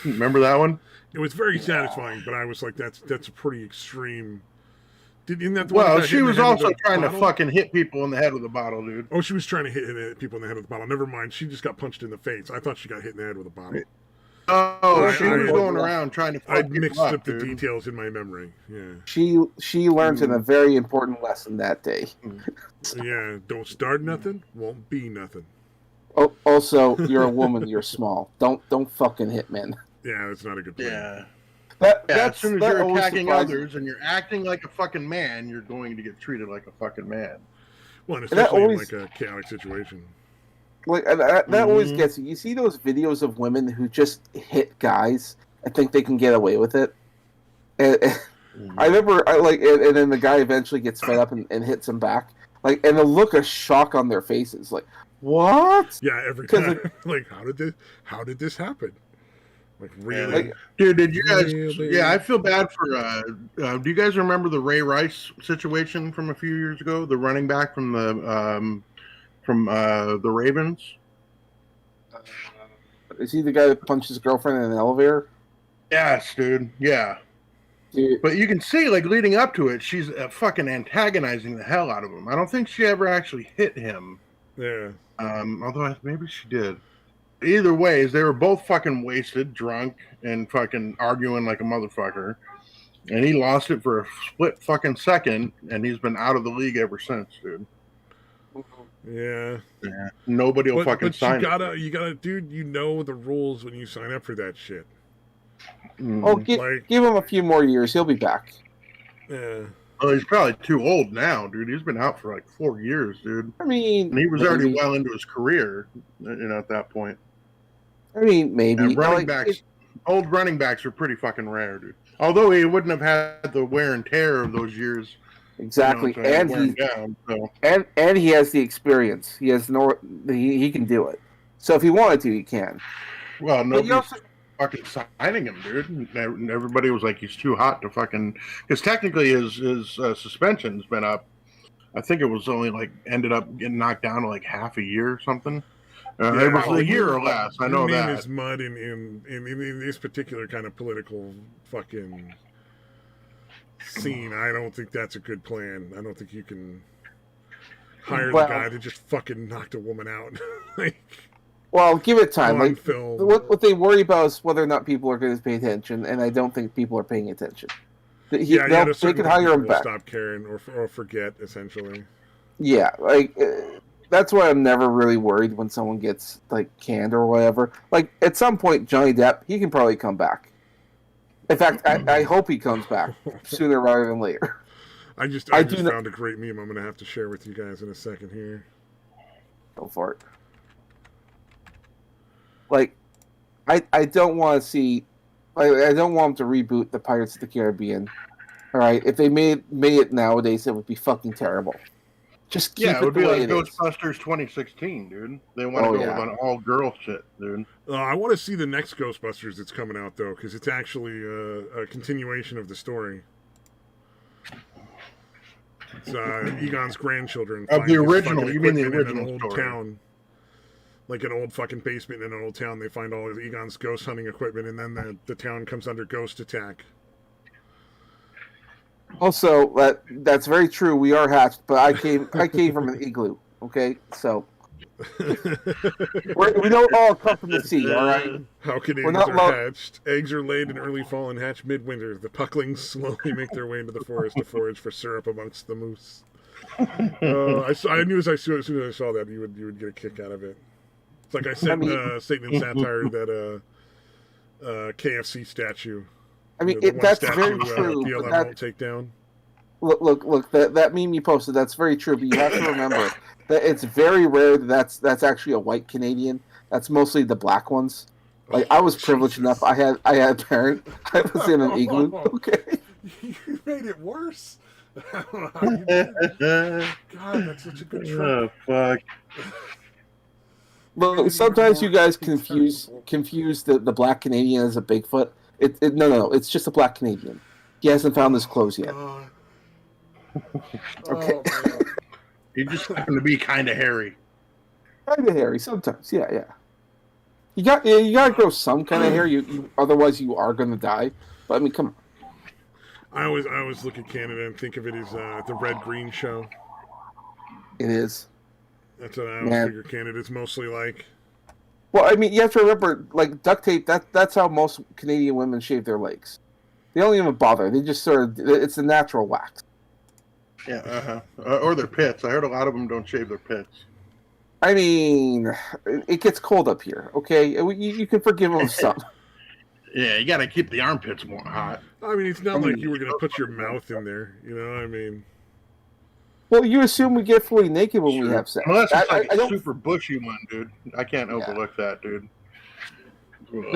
Remember that one? It was very satisfying, but I was like, that's a pretty extreme. She was also trying to fucking hit people in the head with a bottle, dude. Oh, she was trying to hit people in the head with a bottle. Never mind. She just got punched in the face. I thought she got hit in the head with a bottle. Oh, she was going around trying to fuck I mixed up the dude. details in my memory. Yeah. She learned a very important lesson that day. Yeah, don't start nothing, won't be nothing. Oh, also, you're a woman. You're small. Don't fucking hit men. Yeah, that's not a good plan. Yeah. As soon as you're attacking others and you're acting like a fucking man, you're going to get treated like a fucking man. Well, and especially in like a chaotic situation. Like that always gets you. You see those videos of women who just hit guys and think they can get away with it. I remember, and then the guy eventually gets fed up and hits him back, and the look of shock on their faces, what? Yeah, every time. How did this happen? Really? Dude, did you guys? Really? Yeah, I feel bad for. Do you guys remember the Ray Rice situation from a few years ago? The running back from the Ravens. Is he the guy that punched his girlfriend in an elevator? Yes, dude. Yeah. Dude. But you can see, leading up to it, she's fucking antagonizing the hell out of him. I don't think she ever actually hit him. Yeah. Although maybe she did. Either way, they were both fucking wasted, drunk, and fucking arguing like a motherfucker. And he lost it for a split fucking second, and he's been out of the league ever since, dude. Yeah. Nobody will fucking sign it. You gotta, dude, you know the rules when you sign up for that shit. Oh, give him a few more years. He'll be back. Yeah. Oh, he's probably too old now, dude. He's been out for 4 years, dude. I mean... And he was already well into his career, at that point. I mean, maybe. And old running backs are pretty fucking rare, dude. Although he wouldn't have had the wear and tear of those years. Exactly, and he has the experience. He has he can do it. So if he wanted to, he can. Well, nobody's fucking signing him, dude. And everybody was like, he's too hot to fucking. Because technically, his suspension's been up. I think it was only ended up getting knocked down to half a year or something. It was a year or less. I know that. Is mud in this particular kind of political fucking scene. I don't think that's a good plan. I don't think you can hire the guy to just fucking knock a woman out. Well, give it time. Film. What they worry about is whether or not people are going to pay attention, and I don't think people are paying attention. They can hire him back. Stop caring or forget, essentially. Yeah, that's why I'm never really worried when someone gets canned or whatever. At some point, Johnny Depp, he can probably come back. In fact, I hope he comes back sooner rather than later. I just found a great meme I'm going to have to share with you guys in a second here. Go for it. I don't want to see... I don't want them to reboot the Pirates of the Caribbean. All right? If they made it nowadays, it would be fucking terrible. Just keep it would be like Ghostbusters 2016, dude. They want to go with an all-girl shit, dude. I want to see the next Ghostbusters that's coming out, though, because it's actually a continuation of the story. It's Egon's grandchildren. Of the original, you mean the original old story. Town. Like an old fucking basement in an old town. They find all of Egon's ghost hunting equipment, and then the town comes under ghost attack. Also, that's very true. We are hatched, but I came from an igloo. Okay, so we don't all come from the sea. All right. How Canadians are hatched? Eggs are laid in early fall and hatch midwinter. The pucklings slowly make their way into the forest to forage for syrup amongst the moose. I knew as soon as I saw that you would get a kick out of it. It's like I sent Satan in satire that KFC statue. I mean, that's very true. DLM won't take down. Look! That meme you posted, that's very true. But you have to remember that it's very rare that's actually a white Canadian. That's mostly the black ones. I was privileged enough. I had a parent. I was in an igloo. Okay. You made it worse. I don't know how you did it. God, that's such a good trick. Oh fuck. Look, sometimes you guys confuse the black Canadian as a Bigfoot. No, it's just a black Canadian. He hasn't found his clothes yet. Okay. He just happened to be kind of hairy. Kind of hairy sometimes, yeah. You gotta grow some kind of hair. You otherwise you are gonna die. But I mean, come on. I always look at Canada and think of it as the red green show. It is. That's what I always figure Canada's mostly like. Well, I mean, you have to remember, duct tape. That's how most Canadian women shave their legs. They don't even bother. They just it's a natural wax. Yeah, or their pits. I heard a lot of them don't shave their pits. I mean, it gets cold up here. Okay, you can forgive them some. Yeah, you got to keep the armpits more hot. I mean, it's not like you were going to put your mouth in there. You know what I mean? Well, you assume we get fully naked when we have sex. Unless it's a super bushy one, dude. I can't overlook that, dude.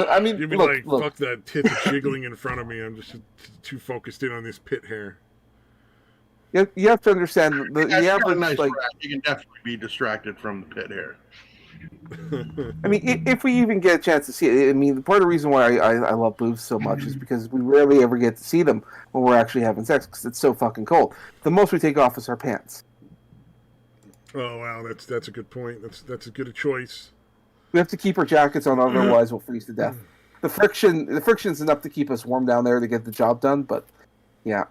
I mean, You'd be look, fuck that tit's jiggling in front of me. I'm just too focused in on this pit hair. You have to understand the average, nice rack. You can definitely be distracted from the pit hair. I mean, if we even get a chance to see it, I mean, part of the reason why I love boobs so much is because we rarely ever get to see them when we're actually having sex because it's so fucking cold. The most we take off is our pants. Oh wow, that's a good point. That's a good choice. We have to keep our jackets on, otherwise we'll freeze to death. The friction's enough to keep us warm down there to get the job done, but yeah.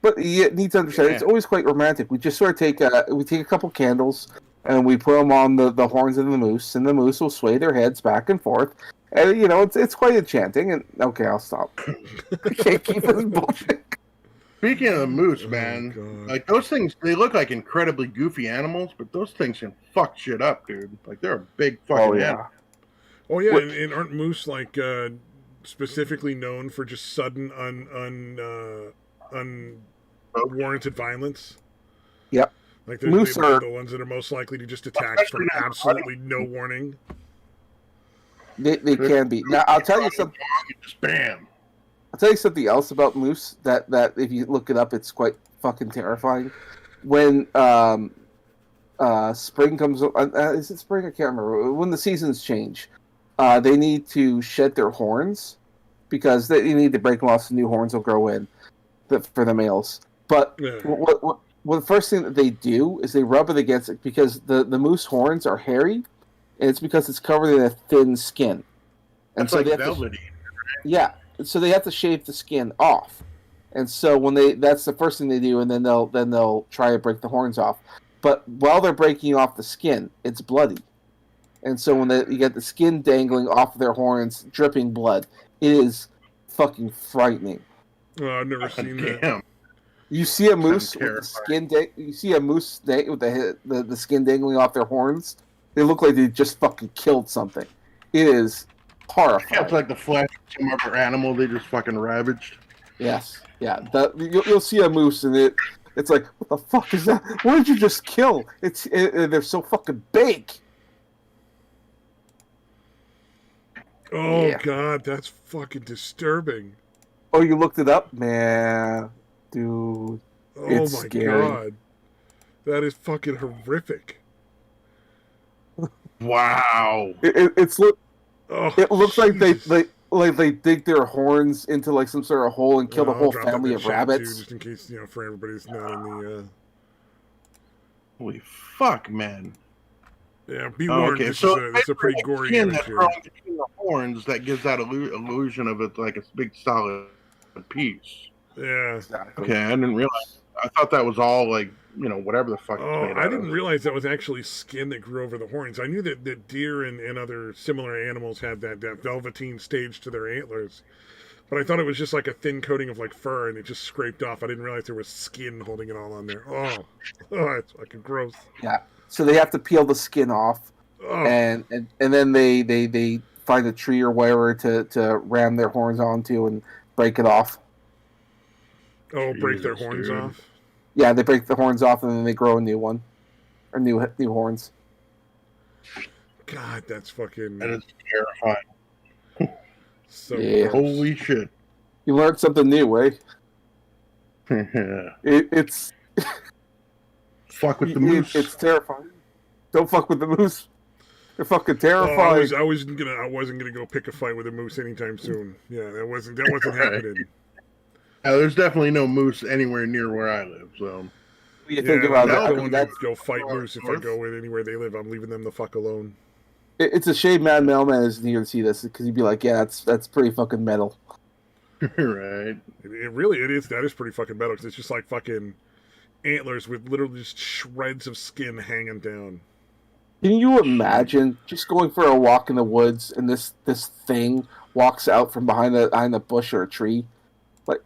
But you need to understand, it's always quite romantic. We just sort of take a couple candles and we put them on the horns of the moose, and the moose will sway their heads back and forth, and it's quite enchanting. And okay, I'll stop. I can't keep this bullshit. Speaking of the moose, man, like those things, they look like incredibly goofy animals, but those things can fuck shit up, dude. Like they're a big fucking animal. Oh yeah, and aren't moose like specifically known for just sudden unwarranted violence? Yep. Like moose are the ones that are most likely to just attack from absolutely no warning. They can be. Now I'll tell you something. Just bam. I'll tell you something else about moose that if you look it up, it's quite fucking terrifying. When spring comes, is it spring? I can't remember. When the seasons change, they need to shed their horns because they need to break them off so new horns will grow in for the males. But what the first thing that they do is they rub it against it because the moose horns are hairy, and it's because it's covered in a thin skin. And that's so like they have velvety. yeah. So they have to shave the skin off, and so that's the first thing they do, and then they'll try to break the horns off. But while they're breaking off the skin, it's bloody, and so when you get the skin dangling off of their horns, dripping blood, it is fucking frightening. Oh, I've never seen that. You see a moose with the skin. You see a moose with the skin dangling off their horns. They look like they just fucking killed something. It is horrifying. It's like the flesh of some other animal they just fucking ravaged. Yes, yeah. You'll see a moose and it's like, what the fuck is that? What did you just kill? They're so fucking big. Oh yeah. God, that's fucking disturbing. Oh, you looked it up, man, dude. Oh it's my scary. God, that is fucking horrific. Wow. It looks like they dig their horns into like some sort of hole and kill the whole family of rabbits. Too, just in case, for everybody that's not in the. Holy fuck, man! Yeah, be warned. Okay, it's a pretty gory image here. Between the horns that gives that illusion of it like a big solid piece. Yeah. Exactly. Okay, I didn't realize. I thought that was all like whatever the fuck. Oh, I didn't realize that was actually skin that grew over the horns. I knew that deer and other similar animals had that velveteen stage to their antlers, but I thought it was just like a thin coating of like fur and it just scraped off. I didn't realize there was skin holding it all on there. Oh, it's fucking gross. Yeah. So they have to peel the skin off, and then they find a tree or whatever to ram their horns onto and break it off. Oh, break their horns off? Yeah, they break the horns off and then they grow a new one. Or new horns. God, that's fucking... That is terrifying. So holy shit. You learned something new, eh? It's... Fuck with the moose. It's terrifying. Don't fuck with the moose. They're fucking terrifying. I wasn't gonna go pick a fight with a moose anytime soon. Yeah, that wasn't happening. There's definitely no moose anywhere near where I live, so. You think about that? Go fight moose if I go anywhere they live. I'm leaving them the fuck alone. It's a shame Mad Mailman isn't here to see this because he'd be like, "Yeah, that's pretty fucking metal." Right. It is. That is pretty fucking metal because it's just like fucking antlers with literally just shreds of skin hanging down. Can you imagine just going for a walk in the woods and this thing walks out from behind a bush or a tree? Like,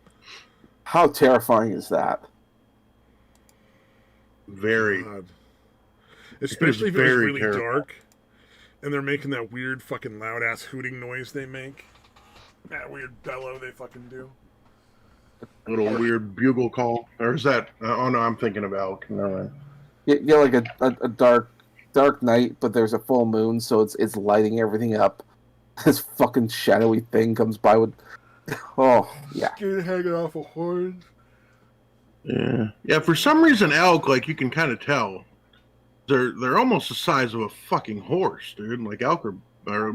how terrifying is that? Very. God. Especially if it's really dark and they're making that weird fucking loud ass hooting noise they make. That weird bellow they fucking do. A little weird bugle call. Or is that... oh no, I'm thinking of elk. No. Yeah, like a dark dark night, but there's a full moon, so it's lighting everything up. This fucking shadowy thing comes by with, oh yeah, Skin hanging off a horn. Yeah. For some reason, elk, like, you can kind of tell they're almost the size of a fucking horse, dude. Like elk or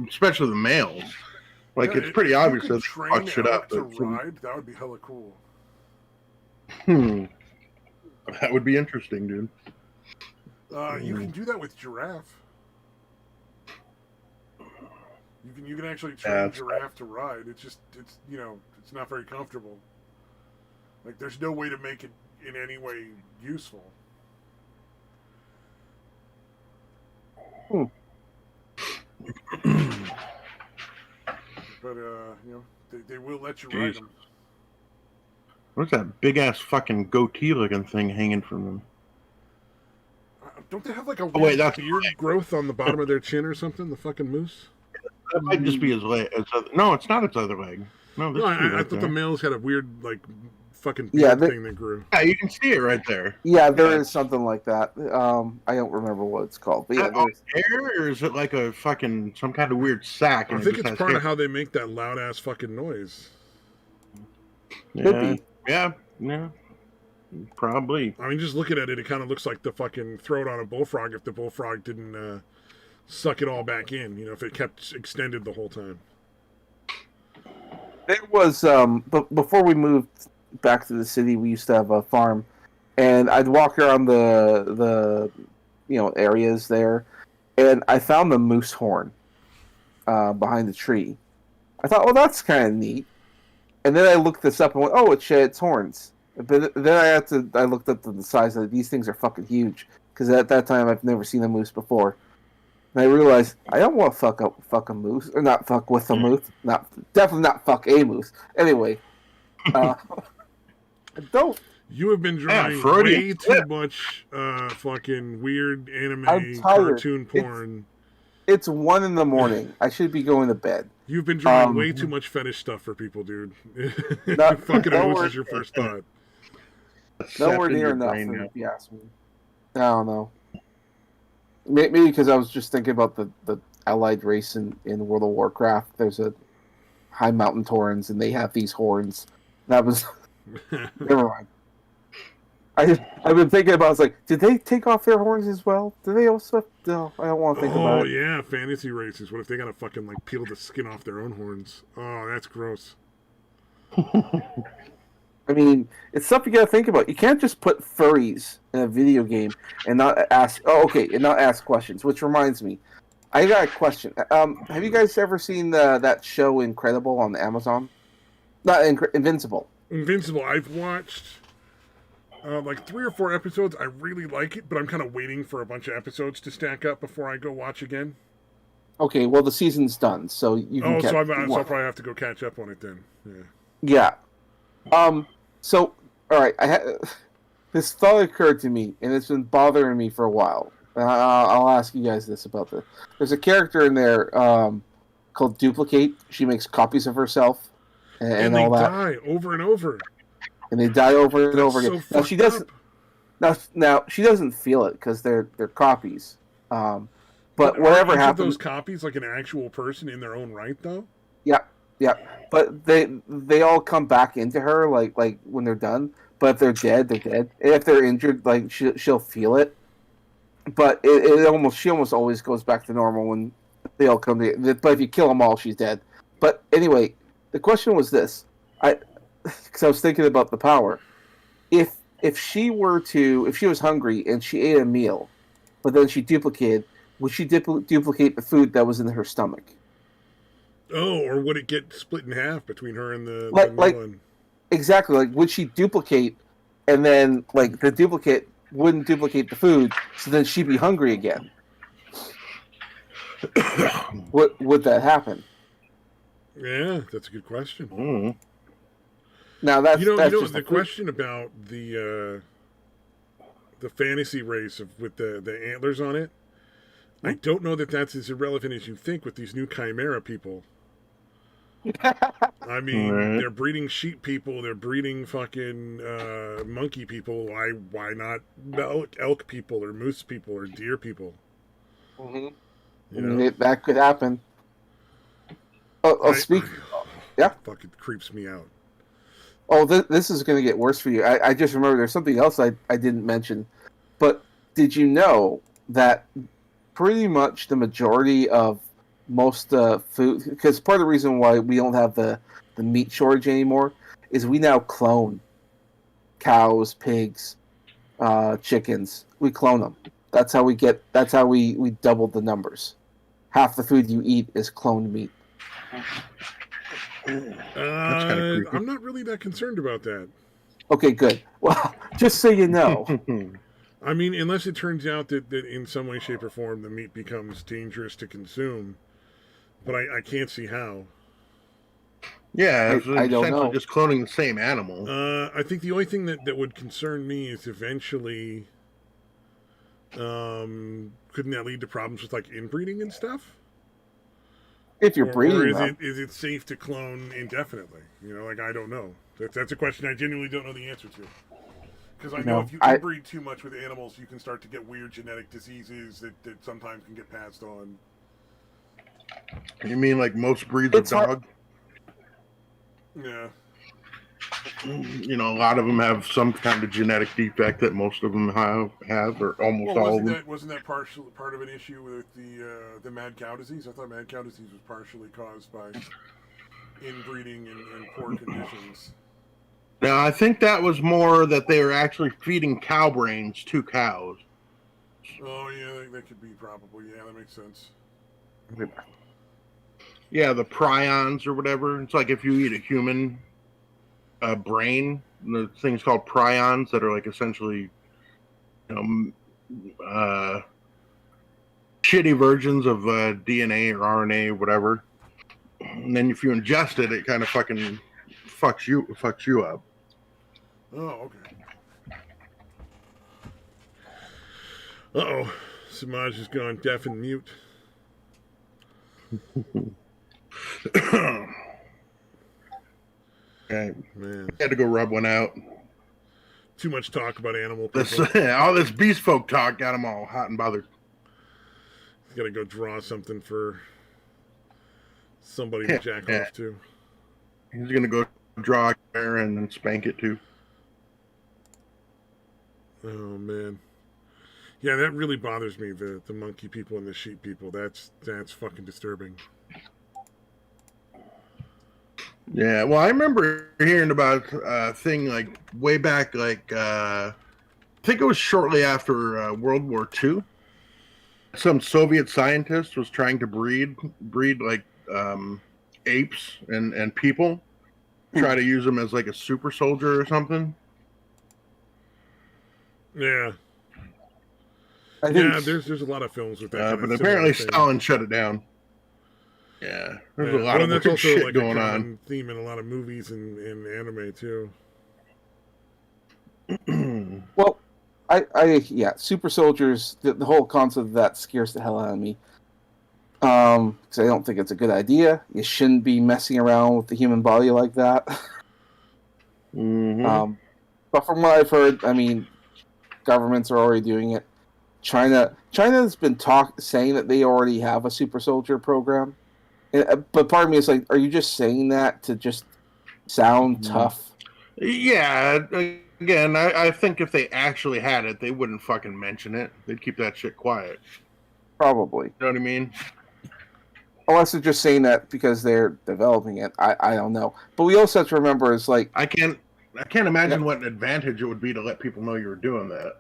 especially the males. Like, it's pretty obvious that they fuck shit up. To ride, that would be hella cool. That would be interesting, dude. You can do that with giraffe. You can actually train giraffe to ride. It's not very comfortable. Like, there's no way to make it in any way useful. But they will let you ride them. What's that big ass fucking goatee looking thing hanging from them? Don't they have like a weird beard growth on the bottom of their chin or something? The fucking moose. That might just be his leg. No, it's not its other leg. No, I thought the males had a weird like fucking beard thing that grew. Yeah, you can see it right there. Yeah, there is something like that. I don't remember what it's called. But yeah, hair, or is it like a fucking some kind of weird sack? I think it's part of how they make that loud ass fucking noise. Could be. Yeah, probably. I mean, just looking at it, it kind of looks like the fucking throat on a bullfrog if the bullfrog didn't suck it all back in. If it kept extended the whole time. There was, but before we moved back to the city, we used to have a farm, and I'd walk around the areas there, and I found the moose horn behind the tree. I thought, well, that's kind of neat. And then I looked this up and went, oh, it shed its horns. But then I looked up to the size of it. These things are fucking huge. Because at that time, I've never seen a moose before. And I realized, I don't want to fuck a moose. Or not fuck with a moose. Definitely not fuck a moose. Anyway. I don't. You have been drawing way too much fucking weird anime cartoon porn. It's 1 a.m. I should be going to bed. You've been drawing way too much fetish stuff for people, dude. Fucking a moose is your first thought. Nowhere near enough, if you ask me. I don't know. Maybe because I was just thinking about the allied race in World of Warcraft. There's a high mountain taurens, and they have these horns. That was... Never mind. I've been thinking about, it's like, did they take off their horns as well? Do they also? No, I don't want to think about it. Oh, yeah, fantasy races. What if they gotta fucking, like, peel the skin off their own horns? Oh, that's gross. I mean, it's stuff you gotta think about. You can't just put furries in a video game and not ask, and not ask questions, which reminds me. I got a question. Have you guys ever seen that show Incredible on Amazon? Not Invincible. Invincible, I've watched... like 3 or 4 episodes. I really like it, but I'm kind of waiting for a bunch of episodes to stack up before I go watch again. Okay, well the season's done, so you can. So I'll probably have to go catch up on it then. Yeah. So, all right, this thought occurred to me, and it's been bothering me for a while. I'll ask you guys this about this. There's a character in there called Duplicate. She makes copies of herself, and all that. And they die over and over. And they die over and over again. Now she doesn't. Now she doesn't feel it because they're copies. But whatever happens, those copies like an actual person in their own right, though. Yeah. But they all come back into her like when they're done. But if they're dead, they're dead. And if they're injured, like she'll feel it. But she almost always goes back to normal when they all come together. But if you kill them all, she's dead. But anyway, the question was this: because I was thinking about the power. If she was hungry and she ate a meal, but then she duplicated, would she duplicate the food that was in her stomach? Oh, or would it get split in half between her and the meal? Exactly. Like, would she duplicate, and then like the duplicate wouldn't duplicate the food, so then she'd be hungry again? Would that happen? Yeah, that's a good question. Mm. Now that's just the question about the fantasy race with the antlers on it. Mm-hmm. I don't know that that's as irrelevant as you think with these new chimera people. I mean, they're breeding sheep people. They're breeding fucking monkey people. Why not elk people or moose people or deer people? Mm-hmm. That could happen. I'll speak. Yeah. Fucking creeps me out. Oh, this is going to get worse for you. I just remember there's something else I didn't mention. But did you know that pretty much the majority of most food, because part of the reason why we don't have the meat shortage anymore is we now clone cows, pigs, chickens. We clone them. That's how we doubled the numbers. Half the food you eat is cloned meat. That's kind of creepy. I'm not really that concerned about that. Okay, good. Well, just so you know. I mean, unless it turns out that in some way, shape, or form the meat becomes dangerous to consume. But I can't see how. Yeah, it's essentially just cloning the same animal. I think the only thing that would concern me is eventually, couldn't that lead to problems with like inbreeding and stuff? If you're breeding or them. is it safe to clone indefinitely? I don't know. That's a question I genuinely don't know the answer to. Because I know if you inbreed too much with animals, you can start to get weird genetic diseases that sometimes can get passed on. You mean like most breeds of dog? Yeah. A lot of them have some kind of genetic defect that most of them have or almost all of them. Wasn't that part of an issue with the mad cow disease? I thought mad cow disease was partially caused by inbreeding and poor conditions. Now, I think that was more that they were actually feeding cow brains to cows. Oh, yeah, that could be probably. Yeah, that makes sense. Yeah, the prions or whatever. It's like if you eat a human brain, the things called prions that are like essentially, shitty versions of DNA or RNA or whatever. And then if you ingest it, it kind of fucking fucks you up. Oh, okay. Uh-oh. Samaj has gone deaf and mute. Okay. Man. Had to go rub one out. Too much talk about animal people. All this beast folk talk got them all hot and bothered. He's got to go draw something for somebody to jack off to. He's going to go draw a bear and then spank it too. Oh, man. Yeah, that really bothers me, the monkey people and the sheep people. That's fucking disturbing. Yeah, well, I remember hearing about a thing like way back, like I think it was shortly after World War II. Some Soviet scientist was trying to breed like apes and people, try to use them as like a super soldier or something. Yeah. There's a lot of films with that. But apparently Stalin shut it down. Yeah, there's a lot of weird shit like going on. Theme in a lot of movies and anime too. Well, super soldiers. The whole concept of that scares the hell out of me. Because I don't think it's a good idea. You shouldn't be messing around with the human body like that. Mm-hmm. But from what I've heard, I mean, governments are already doing it. China's been saying that they already have a super soldier program. But part of me is like, are you just saying that to just sound tough? Yeah, again, I think if they actually had it, they wouldn't fucking mention it. They'd keep that shit quiet. Probably. You know what I mean? Unless they're just saying that because they're developing it. I don't know. But we also have to remember, it's like... I can't imagine what an advantage it would be to let people know you were doing that.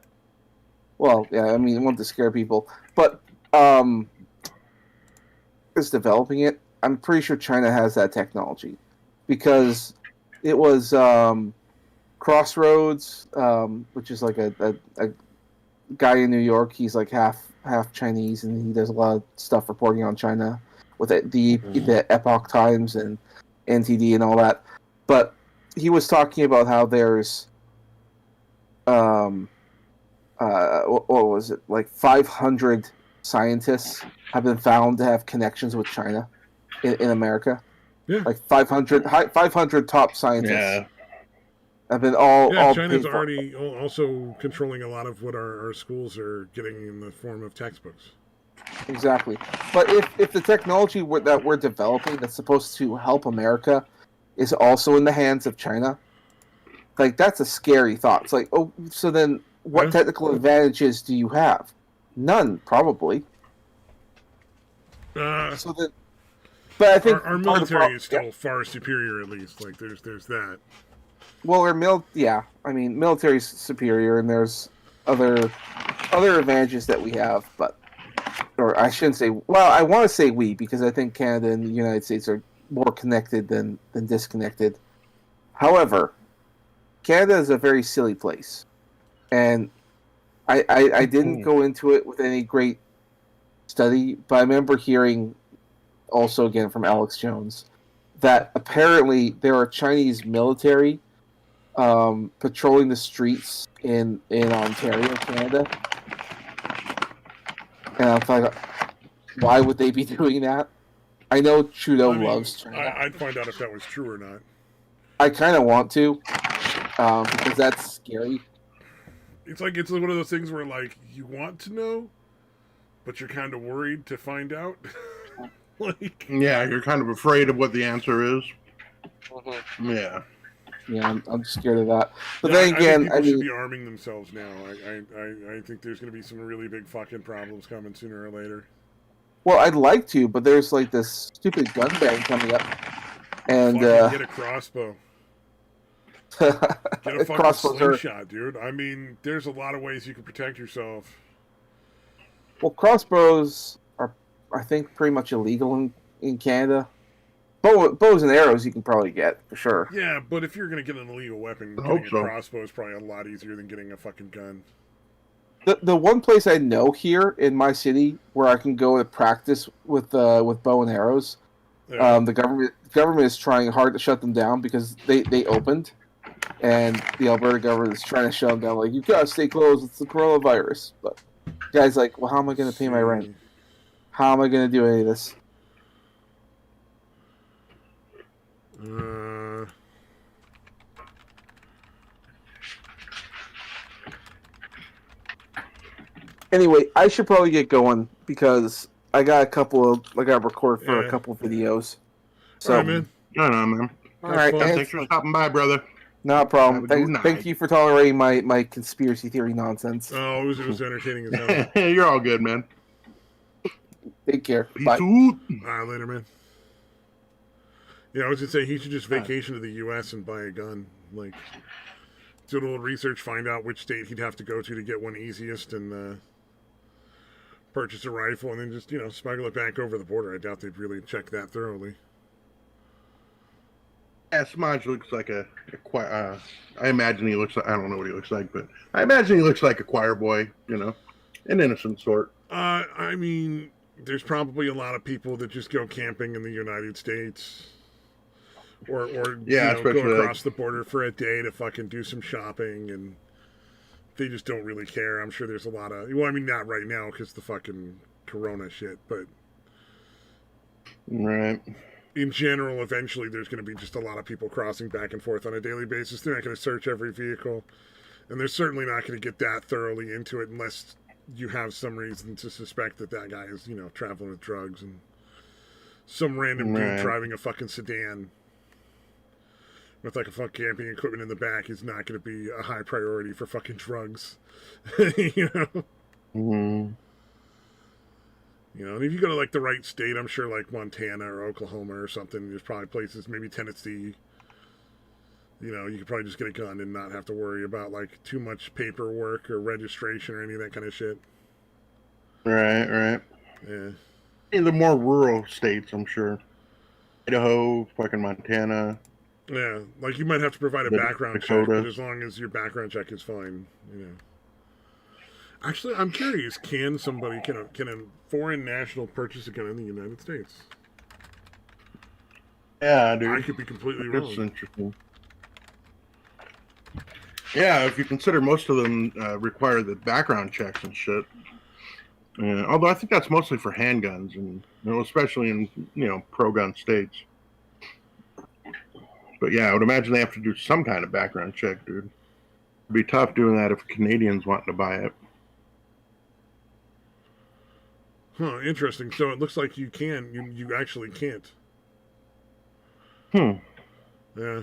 Well, yeah, I mean, I want to scare people. But, is developing it, I'm pretty sure China has that technology. Because it was Crossroads, which is like a guy in New York. He's like half Chinese, and he does a lot of stuff reporting on China with the Epoch Times and NTD and all that. But he was talking about how there's what was it, like 500 scientists have been found to have connections with China in America. Yeah, like 500 top scientists have been all. China's already also controlling a lot of what our schools are getting in the form of textbooks. Exactly. But if the technology that we're developing that's supposed to help America is also in the hands of China, like that's a scary thought. It's like, oh, so then what technical advantages do you have? None, probably. So that, but I think our military is still far superior. At least, like there's that. Well, I mean, military's superior, and there's other advantages that we have, but or I shouldn't say. Well, I want to say we because I think Canada and the United States are more connected than disconnected. However, Canada is a very silly place, and I didn't go into it with any great study, but I remember hearing also again from Alex Jones that apparently there are Chinese military patrolling the streets in Ontario, Canada. And I thought, why would they be doing that? I know Trudeau loves China. I'd find out if that was true or not. I kind of want to, because that's scary. It's one of those things where like you want to know, but you're kind of worried to find out. Like, yeah, you're kind of afraid of what the answer is. Yeah. Yeah, I'm scared of that. But yeah, then again, I think people should be arming themselves now. I think there's going to be some really big fucking problems coming sooner or later. Well, I'd like to, but there's like this stupid gun ban coming up, and get a crossbow. Get a fucking slingshot, dude. I mean, there's a lot of ways you can protect yourself. Well, crossbows are, I think, pretty much illegal in Canada. Bows and arrows you can probably get, for sure. Yeah, but if you're going to get an illegal weapon, getting a crossbow is probably a lot easier than getting a fucking gun. The one place I know here in my city where I can go to practice with bow and arrows, the government is trying hard to shut them down because they opened, and the Alberta government is trying to shut them down. Like, you gotta stay closed, it's the coronavirus. But the guy's like, well, how am I going to pay my rent? How am I going to do any of this? Anyway, I should probably get going because I got to record for a couple of videos. So, all right, man. Man. All right, thanks for stopping by, brother. No problem. Thank you for tolerating my conspiracy theory nonsense. Oh, it was entertaining as hell. You're all good, man. Take care. Peace Bye. out. All right, later, man. Yeah, I was gonna say he should just vacation to the U.S. and buy a gun. Like, do a little research, find out which state he'd have to go to get one easiest, and purchase a rifle, and then just smuggle it back over the border. I doubt they'd really check that thoroughly. Yeah, Smudge looks like I imagine he looks like, I don't know what he looks like, but I imagine he looks like a choir boy, an innocent sort. I mean, there's probably a lot of people that just go camping in the United States. Or go across the border for a day to fucking do some shopping, and they just don't really care. I'm sure there's a lot of... Well, I mean, not right now because the fucking corona shit, but... Right. In general, eventually there's going to be just a lot of people crossing back and forth on a daily basis. They're not going to search every vehicle, and they're certainly not going to get that thoroughly into it unless you have some reason to suspect that guy is, traveling with drugs, and some random dude driving a fucking sedan with like a fucking camping equipment in the back is not going to be a high priority for fucking drugs. Mm-hmm. And if you go to like the right state, I'm sure like Montana or Oklahoma or something, there's probably places, maybe Tennessee, you could probably just get a gun and not have to worry about like too much paperwork or registration or any of that kind of shit. Right. Yeah. In the more rural states, I'm sure. Idaho, fucking Montana. Yeah, like you might have to provide a background check, but as long as your background check is fine, Actually, I'm curious, can a foreign national purchase a gun in the United States? Yeah, dude. I could be completely wrong. That's interesting. Yeah, if you consider most of them require the background checks and shit. Although I think that's mostly for handguns, and especially in pro-gun states. But yeah, I would imagine they have to do some kind of background check, dude. It'd be tough doing that if Canadians wanting to buy it. Huh, interesting. So it looks like you can. You actually can't. Hmm. Yeah.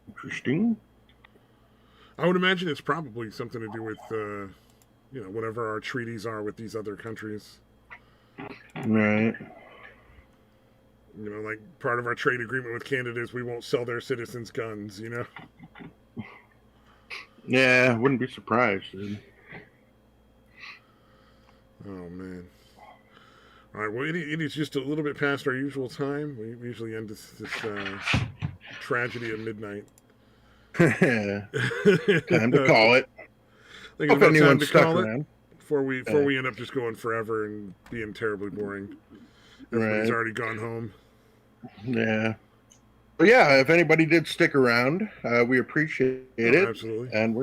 Interesting. I would imagine it's probably something to do with, whatever our treaties are with these other countries. Right. Like part of our trade agreement with Canada is we won't sell their citizens guns, Yeah, wouldn't be surprised, dude. Oh, man. All right, well, it is just a little bit past our usual time. We usually end this tragedy at midnight. Time to call it. I think it's If about time anyone's to stuck call around. it before we end up just going forever and being terribly boring. Everybody's already gone home. Yeah. But yeah, if anybody did stick around, we appreciate it. Absolutely. And we're